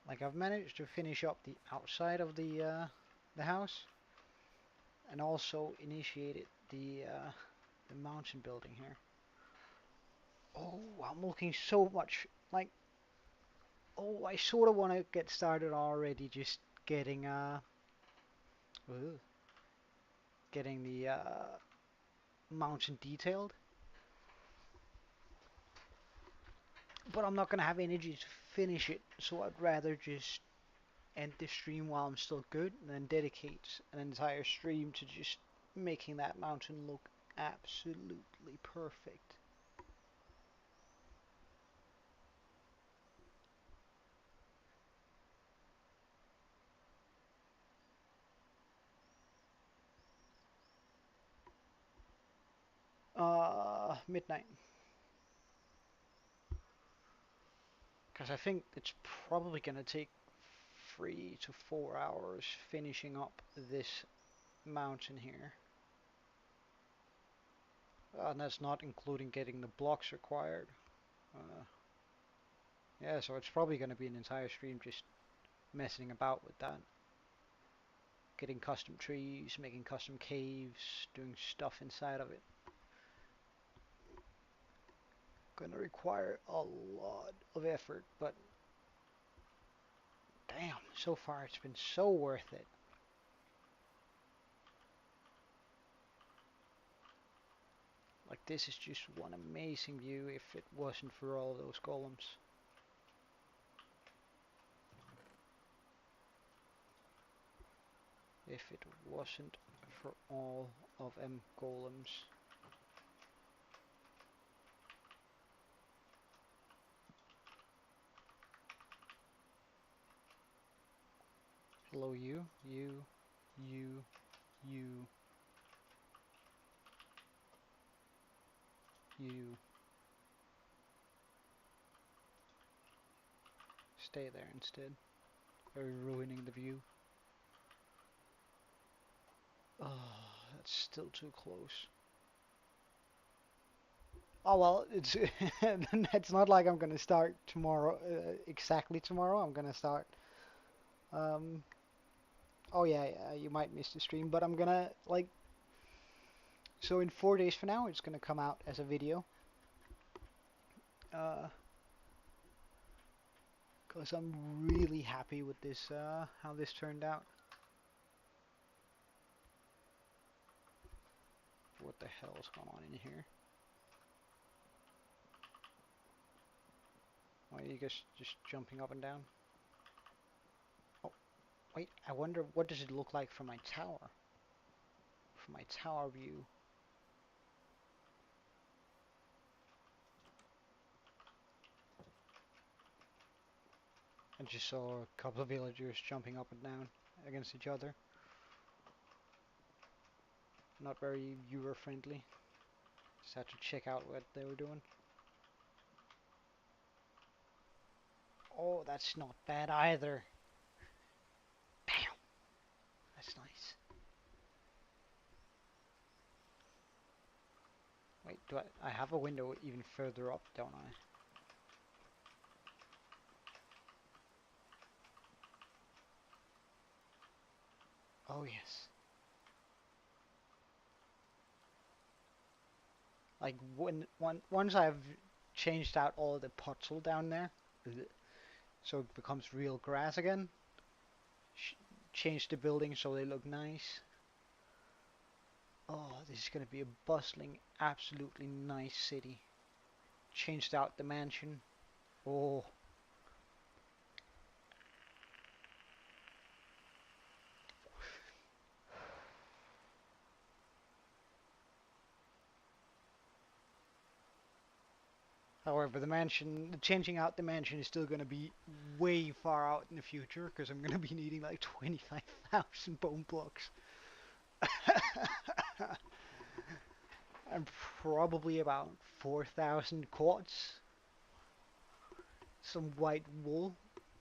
Like I've managed to finish up the outside of the house, and also initiated the mountain building here. Oh, I'm looking so much like, oh, I sort of want to get started already, just getting ooh, getting the mountain detailed. But I'm not gonna have energy to finish it, so I'd rather just end the stream while I'm still good, and then dedicate an entire stream to just making that mountain look absolutely perfect. Midnight. Because I think it's probably gonna take 3 to 4 hours finishing up this mountain here. And that's not including getting the blocks required. Uh, yeah, so it's probably gonna be an entire stream just messing about with that. Getting custom trees, making custom caves, doing stuff inside of it. Gonna require a lot of effort, but damn, so far it's been so worth it. Like this is just one amazing view if it wasn't for all those golems. If it wasn't for all of them golems. Hello you, you, you, you, you. Stay there instead. They're ruining the view. Oh, that's still too close. Oh well, it's it's not like I'm gonna start tomorrow, exactly tomorrow. I'm gonna start. Um, oh yeah, yeah, you might miss the stream, but I'm gonna like. So in 4 days from now, it's gonna come out as a video. Cause I'm really happy with this, how this turned out. What the hell is going on in here? Why are you guys just jumping up and down? Oh, wait, I wonder what does it look like from my tower? From my tower view. I just saw a couple of villagers jumping up and down against each other. Not very viewer friendly. Just had to check out what they were doing. Oh, that's not bad either. Damn. That's nice. Wait, do I have a window even further up, don't I? Oh yes. Like once I've changed out all the potzel down there, so it becomes real grass again. Change the buildings so they look nice. Oh, this is gonna be a bustling, absolutely nice city. Changed out the mansion. Oh. However, changing out the mansion is still gonna be way far out in the future because I'm gonna be needing like 25,000 bone blocks. And probably about 4,000 quartz. Some white wool.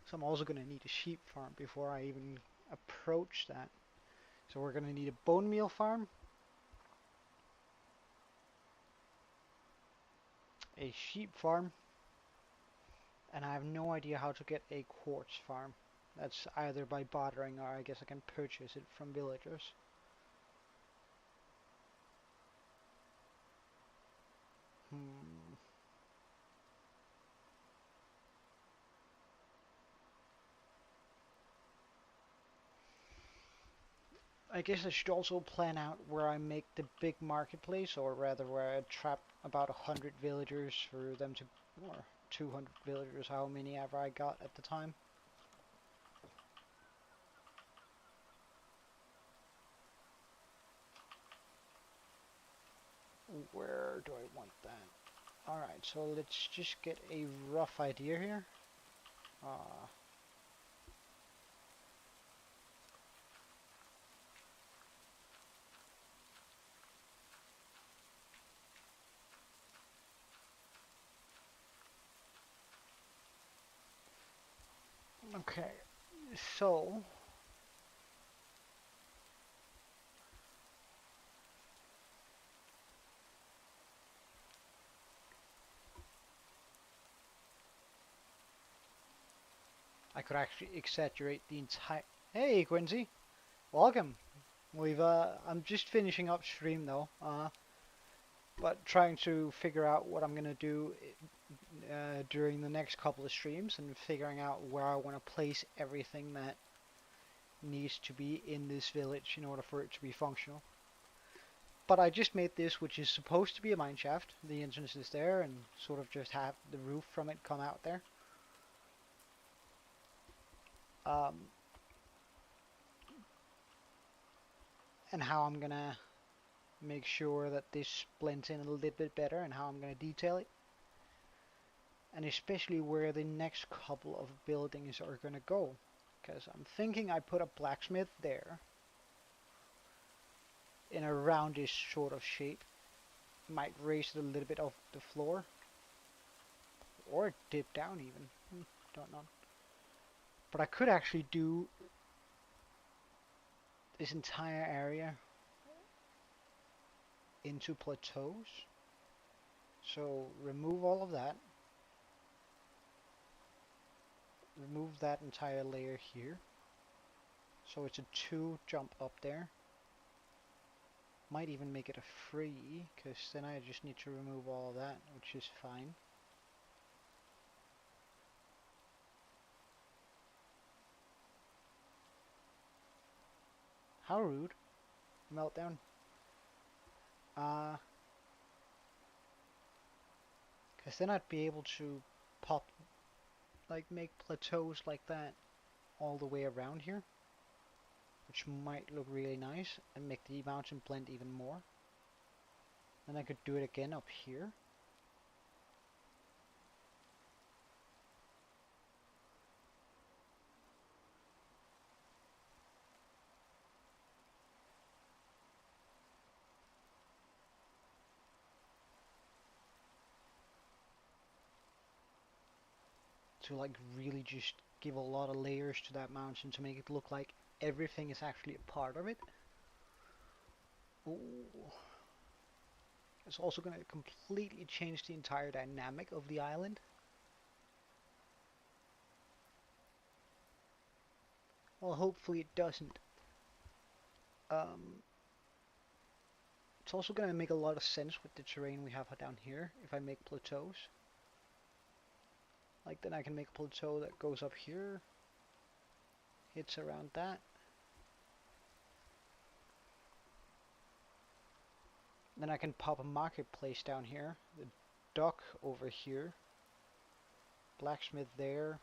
So I'm also gonna need a sheep farm before I even approach that. So we're gonna need a bone meal farm, a sheep farm, and I have no idea how to get a quartz farm. That's either by bartering or I guess I can purchase it from villagers. Hmm. I guess I should also plan out where I make the big marketplace, or rather where I trap about 100 villagers for them to, or 200 villagers, how many ever I got at the time. Where do I want that? Alright, so let's just get a rough idea here. Okay, so I could actually exaggerate the entire... Hey Quincy, welcome. I'm just finishing up stream though, but trying to figure out what I'm gonna do during the next couple of streams and figuring out where I want to place everything that needs to be in this village in order for it to be functional. But I just made this, which is supposed to be a mineshaft. The entrance is there and sort of just have the roof from it come out there. And how I'm gonna make sure that this blends in a little bit better and how I'm gonna detail it. And especially where the next couple of buildings are gonna go. Because I'm thinking I put a blacksmith there in a roundish sort of shape. Might raise it a little bit off the floor. Or dip down even. Don't know. But I could actually do this entire area into plateaus. So remove all of that. Remove that entire layer here. So it's a 2 jump up there. Might even make it a 3, because then I just need to remove all of that, which is fine. How rude. Meltdown. Because then I'd be able to pop, like make plateaus like that all the way around here. Which might look really nice and make the mountain blend even more. Then I could do it again up here. To like really just give a lot of layers to that mountain to make it look like everything is actually a part of it. Ooh. It's also going to completely change the entire dynamic of the island. Well, hopefully it doesn't. Um, it's also going to make a lot of sense with the terrain we have down here if I make plateaus. Like then I can make a plateau that goes up here, hits around that. Then I can pop a marketplace down here, the dock over here, blacksmith there,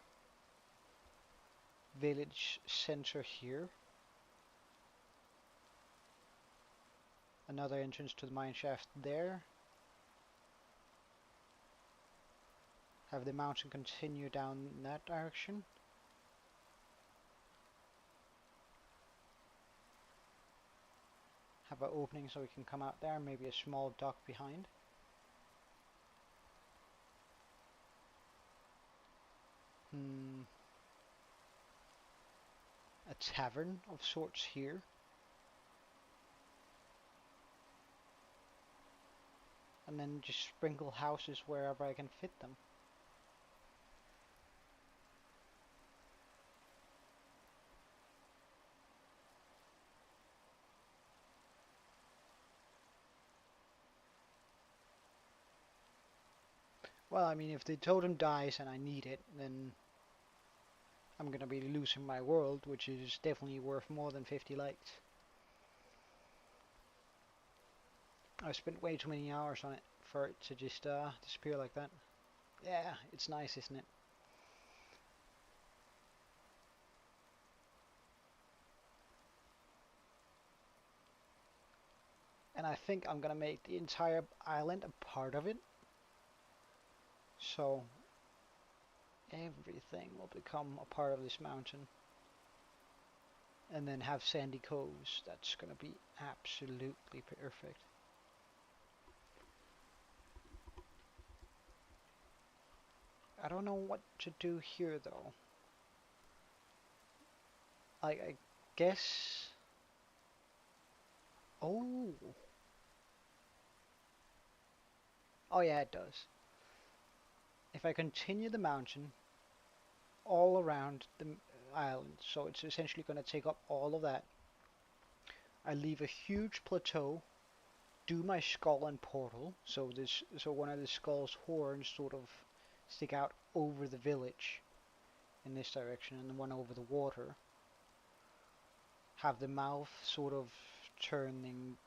village center here, another entrance to the mineshaft there, have the mountain continue down in that direction, have an opening so we can come out there, maybe a small dock behind. A tavern of sorts here. And then just sprinkle houses wherever I can fit them. Well, I mean, if the totem dies and I need it, then I'm gonna be losing my world, which is definitely worth more than 50 likes. I've spent way too many hours on it for it to just disappear like that. Yeah, it's nice, isn't it? And I think I'm gonna make the entire island a part of it. So everything will become a part of this mountain. And then have sandy coves. That's gonna be absolutely perfect. I don't know what to do here though. I guess... Oh! Oh yeah, it does. If I continue the mountain all around the island, so it's essentially going to take up all of that. I leave a huge plateau, do my skull and portal, so one of the skull's horns sort of stick out over the village in this direction, and the one over the water. Have the mouth sort of turning.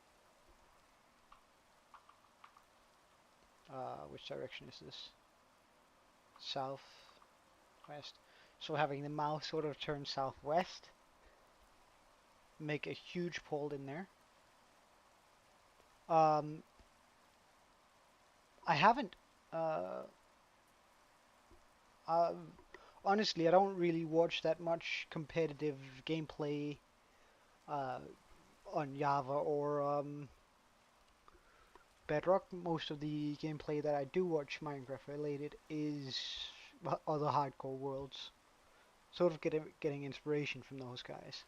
Which direction is this? South, west. So having the mouth sort of turn southwest. Make a huge pole in there. I haven't. Honestly, I don't really watch that much competitive gameplay on Java or Bedrock. Most of the gameplay that I do watch Minecraft related is other hardcore worlds. Sort of getting inspiration from those guys.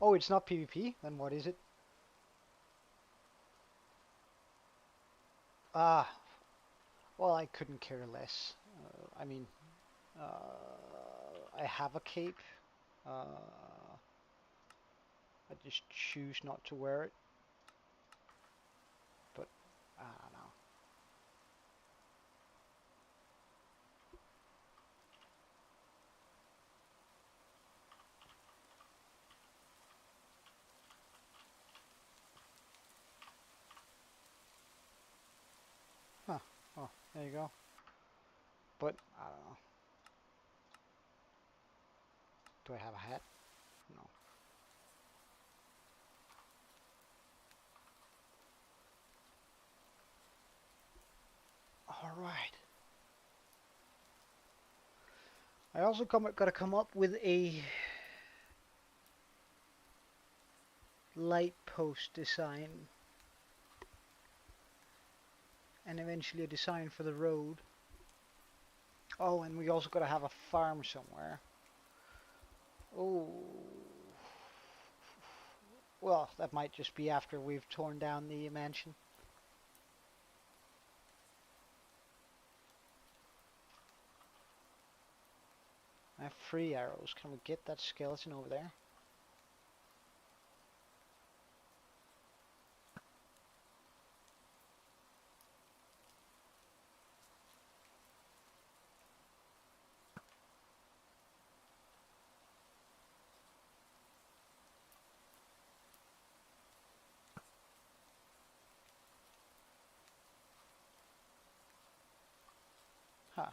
Oh, it's not PvP? Then what is it? Ah, well, I couldn't care less. I mean, I have a cape. I just choose not to wear it. But, I don't know. Huh. Oh, there you go. But, I don't know. Do I have a hat? No. Alright. I also gotta come up with a light post design. And eventually a design for the road. Oh, and we also gotta have a farm somewhere. Oh, well, that might just be after we've torn down the mansion. I have 3 arrows. Can we get that skeleton over there? Huh.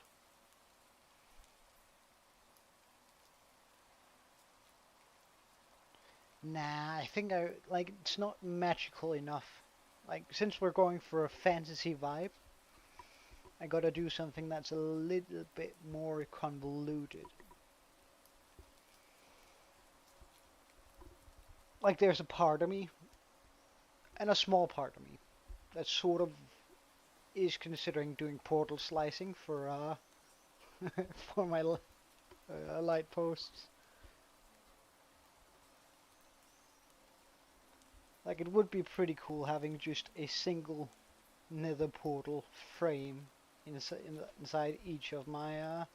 Nah, I think it's not magical enough. Like, since we're going for a fantasy vibe, I gotta do something that's a little bit more convoluted. Like, there's a part of me, and a small part of me, that sort of is considering doing portal slicing for for my light posts. Like, it would be pretty cool having just a single nether portal frame inside each of my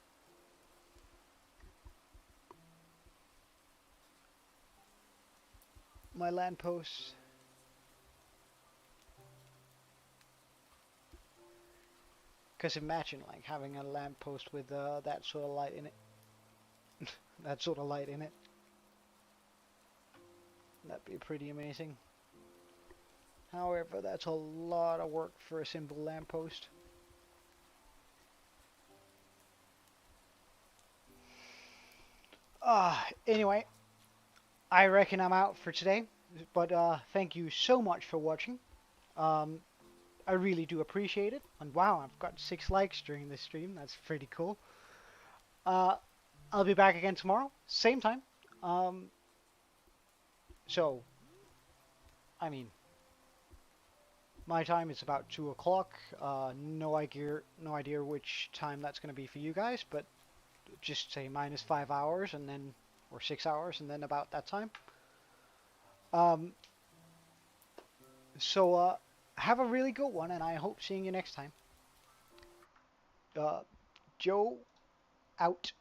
land posts. Because imagine like having a lamppost with that sort of light in it. That sort of light in it. That'd be pretty amazing. However, that's a lot of work for a simple lamppost. Anyway, I reckon I'm out for today. But thank you so much for watching. Um, I really do appreciate it. And wow, I've got 6 likes during this stream. That's pretty cool. Uh, I'll be back again tomorrow, same time. Um, so, I mean, my time is about 2 o'clock. No idea which time that's going to be for you guys, but just say minus 5 hours and then, or 6 hours, and then about that time. Um, so, have a really good one, and I hope seeing you next time. Uh, Joe, out.